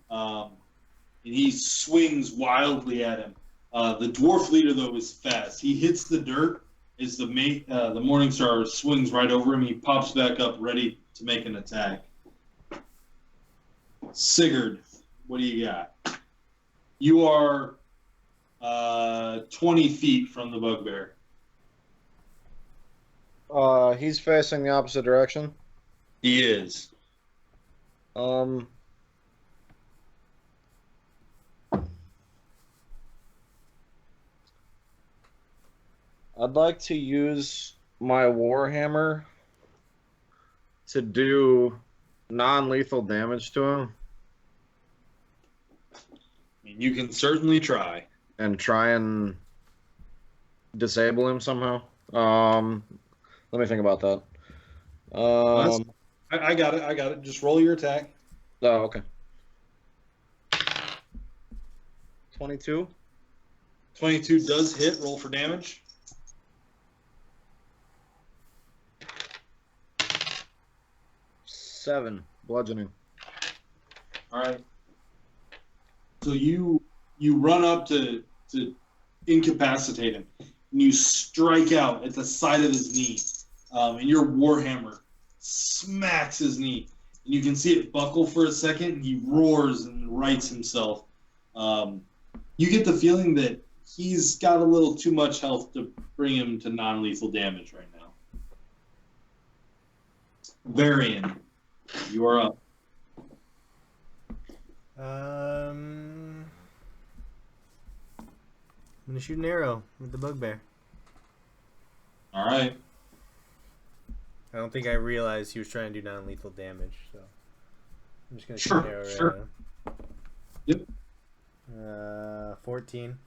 And he swings wildly at him. The dwarf leader, though, is fast. He hits the dirt as the Morningstar swings right over him. He pops back up, ready to make an attack. Sigurd, what do you got? You are 20 feet from the bugbear. He's facing the opposite direction. He is. I'd like to use my Warhammer to do non-lethal damage to him I mean, you can certainly try. and try and disable him somehow. Let me think about that. I got it. I got it. Just roll your attack. Oh, okay. 22. 22 does hit. Roll for damage. 7 bludgeoning. All right. So you run up to incapacitate him, and you strike out at the side of his knee, and your warhammer smacks his knee, and you can see it buckle for a second, and he roars and rights himself. You get the feeling that he's got a little too much health to bring him to non-lethal damage right now. Varian, you are up. I'm gonna shoot an arrow with the bugbear. All right. I don't think I realized he was trying to do non-lethal damage, so I'm just gonna shoot Sure, an arrow. sure. Yep. 14.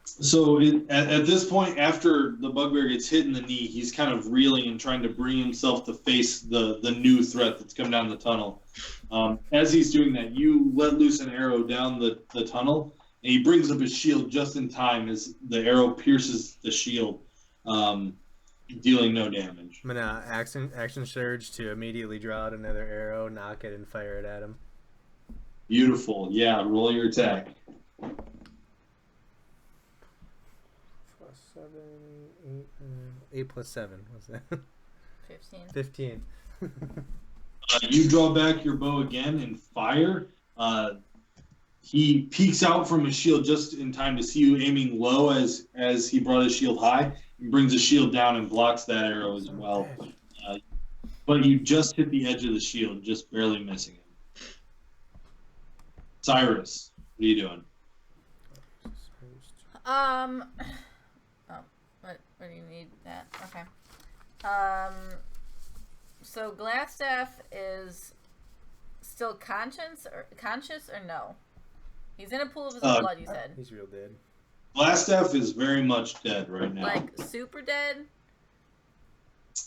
So at this point, after the bugbear gets hit in the knee, he's kind of reeling and trying to bring himself to face the new threat that's come down the tunnel. As he's doing that, you let loose an arrow down the tunnel, and he brings up his shield just in time as the arrow pierces the shield, dealing no damage. I'm gonna action surge to immediately draw out another arrow, knock it, and fire it at him. Beautiful. Yeah, roll your attack. Plus 7, 8 plus 7. What's that? 15. 15. You draw back your bow again and fire. He peeks out from his shield just in time to see you aiming low as he brought his shield high, and brings his shield down and blocks that arrow as well. But you just hit the edge of the shield, just barely missing him. Cyrus, what are you doing? Oh, what do you need that? Okay. So Glassstaff is still conscious or no? He's in a pool of his own blood, you said. He's real dead. Glassstaff is very much dead right now. Like super dead?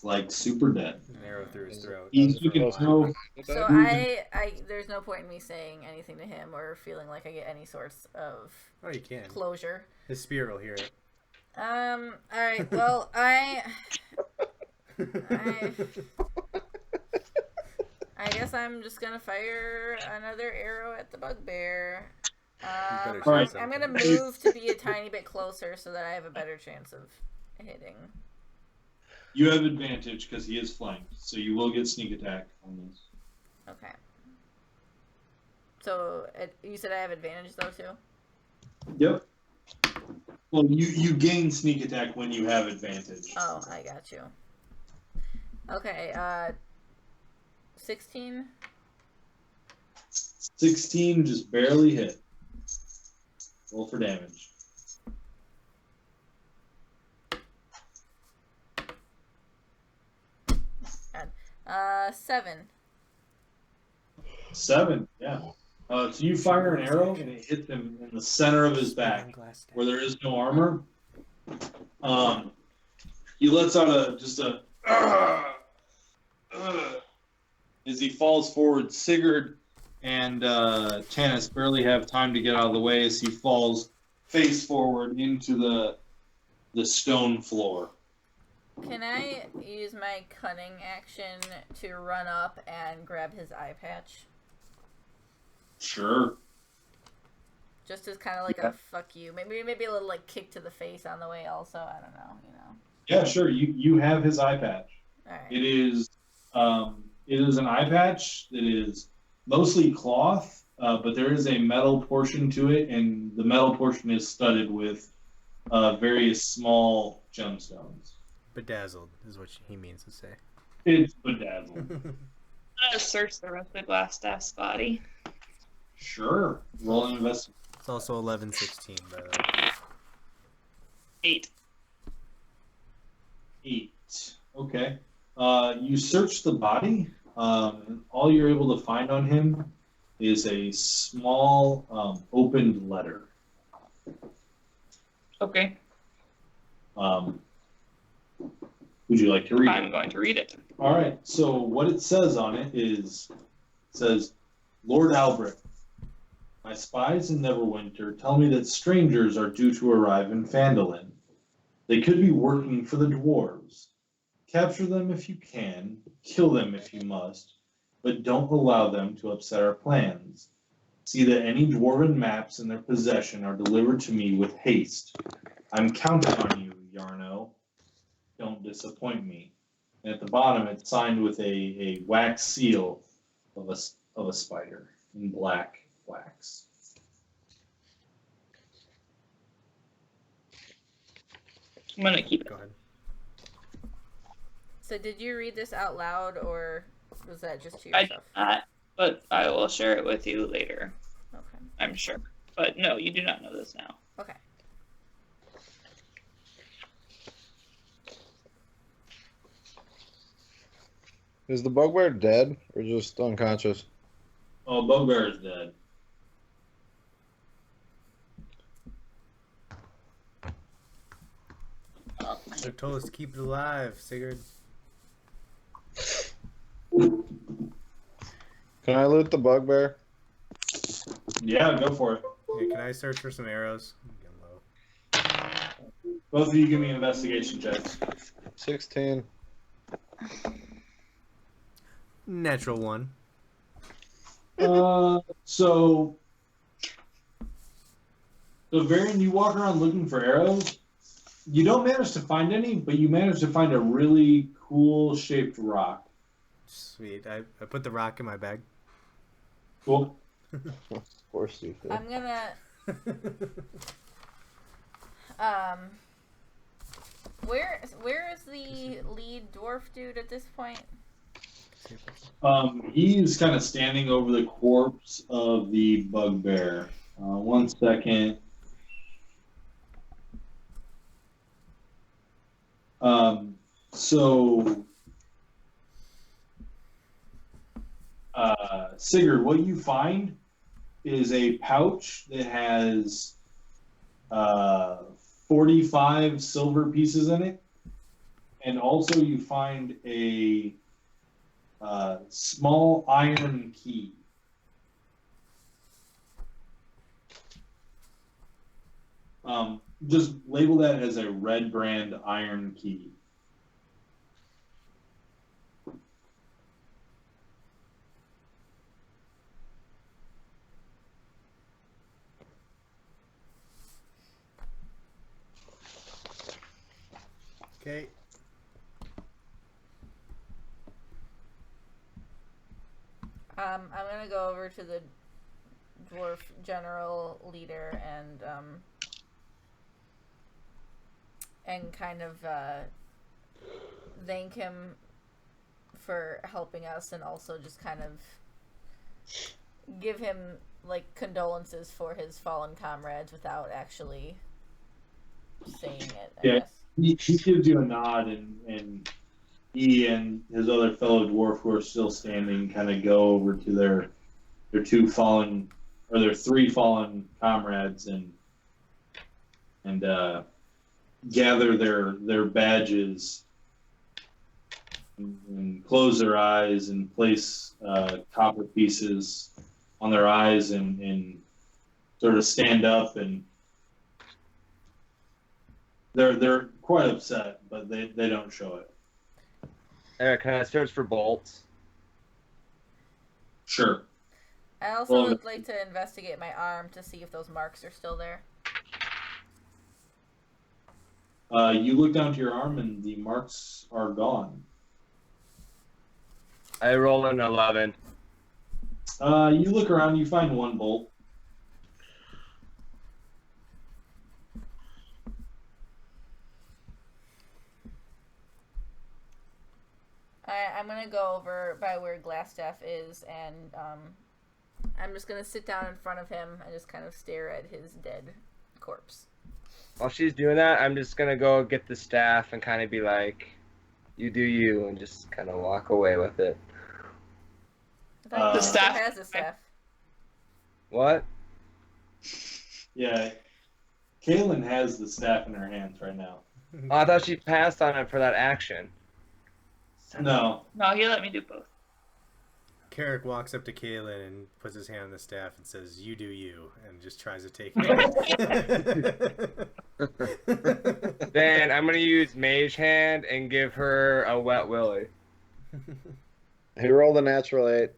Like super dead. An arrow through his throat. You can throw. So I there's no point in me saying anything to him or feeling like I get any sorts of Oh, you can. closure. His spear will hear it. Alright, well, I guess I'm just gonna fire another arrow at the bugbear. better say I'm gonna move to be a tiny bit closer so that I have a better chance of hitting. You have advantage because he is flanked, so you will get sneak attack on this. Okay. So you said I have advantage though too? Yep. Well, you gain sneak attack when you have advantage. Oh, I got you. Okay, 16. 16 just barely hit. Roll for damage. God. 7. 7, yeah. So you fire an arrow and it hits him in the center of his back, where there is no armor. He lets out just a as he falls forward. Sigurd and Tanis barely have time to get out of the way as he falls face forward into the stone floor. Can I use my cunning action to run up and grab his eye patch? Sure. Just as kind of like a fuck you. Maybe a little like kick to the face on the way also. I don't know, Yeah, sure. You have his eye patch. All right. It is an eye patch that is mostly cloth, but there is a metal portion to it, and the metal portion is studded with various small gemstones. Bedazzled is what he means to say. It's bedazzled. I'm gonna search the rest of Glassstaff's body. Sure. Roll an investigation. It's also 11/16, by the way. 8. 8. Okay. You search the body. All you're able to find on him is a small opened letter. Okay. Would you like to read it? I'm going to read it. All right. So what it says on it says, Lord Albrecht, my spies in Neverwinter tell me that strangers are due to arrive in Phandalin. They could be working for the dwarves. Capture them if you can, kill them if you must, but don't allow them to upset our plans. See that any dwarven maps in their possession are delivered to me with haste. I'm counting on you, Yarno. Don't disappoint me. And at the bottom, it's signed with a wax seal of a spider in black wax. I'm gonna keep it. Go ahead. So did you read this out loud, or was that just to I yourself? did not, but I will share it with you later. Okay. I'm sure. But no, you do not know this now. Okay. Is the bugbear dead or just unconscious? Oh, Bugbear is dead. They told us to keep it alive, Sigurd. Can I loot the bugbear? Yeah, go for it. Yeah, can I search for some arrows? I'm getting low. Both of you give me investigation checks. 16. Natural 1. So Varian, you walk around looking for arrows. You don't manage to find any, but you manage to find a really cool shaped rock. Sweet. I put the rock in my bag. Cool. Of course you did. I'm gonna where is the lead dwarf dude at this point? He's kind of standing over the corpse of the bugbear. 1 second. Sigurd, what you find is a pouch that has 45 silver pieces in it, and also you find a small iron key. Just label that as a red brand iron key. Okay. I'm gonna go over to the dwarf general leader and kind of thank him for helping us, and also just kind of give him like condolences for his fallen comrades without actually saying it. I Yeah. guess. He gives you a nod, and he and his other fellow dwarf who are still standing kind of go over to their two fallen, or their three fallen comrades, and gather their badges and close their eyes and place copper pieces on their eyes and sort of stand up, and they're quite upset, but they don't show it. Eric, can I search for bolts? Sure. I also Well, would like to investigate my arm to see if those marks are still there. You look down to your arm and the marks are gone. I roll an 11. You look around, you find one bolt. I'm gonna go over by where Glassstaff is, and I'm just gonna sit down in front of him and just kind of stare at his dead corpse. While she's doing that, I'm just gonna go get the staff and kind of be like, "You do you," and just kind of walk away with it. I thought The he staff- has a staff. What? Yeah. Kaylin has the staff in her hands right now. Oh, I thought she passed on it for that action. No. No, he let me do both. Carrick walks up to Kaylin and puts his hand on the staff and says, "You do you," and just tries to take it. Then I'm gonna use Mage Hand and give her a wet willy. He rolled a natural 8.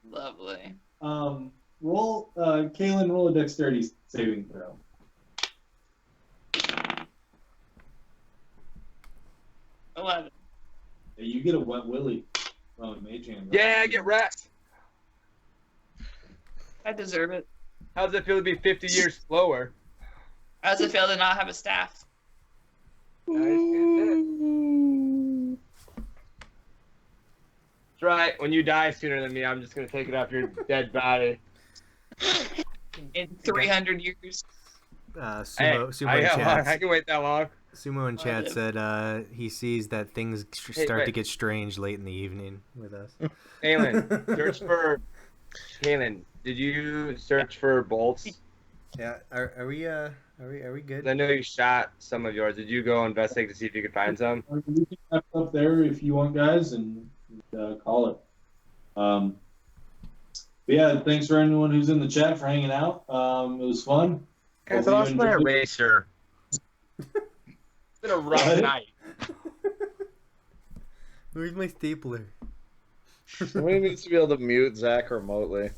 Lovely. Kaylin, roll a dexterity saving throw. Oh, 11. Yeah, you get a wet willy from a mage hand. Yeah, get wrecked. I deserve it. How does it feel to be 50 years slower? How does it feel to not have a staff? That's right. When you die sooner than me, I'm just gonna take it off your dead body. In 300 years. Sumo I, in chat. I can wait that long. Sumo in chat said he sees that things start to wait. get strange late in the evening with us. Kaylin, search for. Kaylin, did you search for bolts? Yeah, are we good? I know you shot some of yours. Did you go investigate to see if you could find some? We can wrap up there if you want, guys, and call it. But yeah, thanks for anyone who's in the chat for hanging out. It was fun. Guys, Hope I you lost my enjoyed it. eraser. It's been a rough What? night. Where's my stapler? Somebody needs to be able to mute Zach remotely.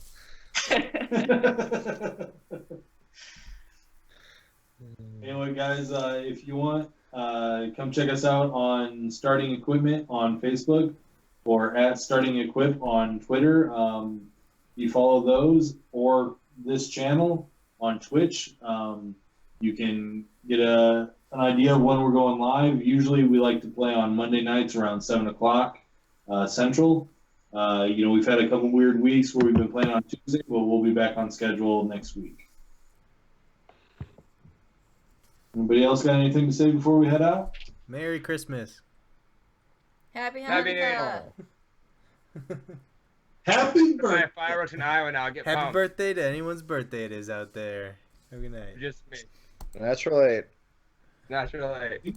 Anyway, guys, if you want, come check us out on Starting Equipment on Facebook or at Starting Equip on Twitter. You follow those or this channel on Twitch. You can get an idea of when we're going live. Usually we like to play on Monday nights around 7 o'clock Central. We've had a couple weird weeks where we've been playing on Tuesday, but we'll be back on schedule next week. Anybody else got anything to say before we head out? Merry Christmas. Happy Happy Hanukkah. Happy My birthday! fireworks in Iowa now. Get Happy pumped. birthday to anyone's birthday it is out there. Have a good night. Just me. Natural 8. Naturally.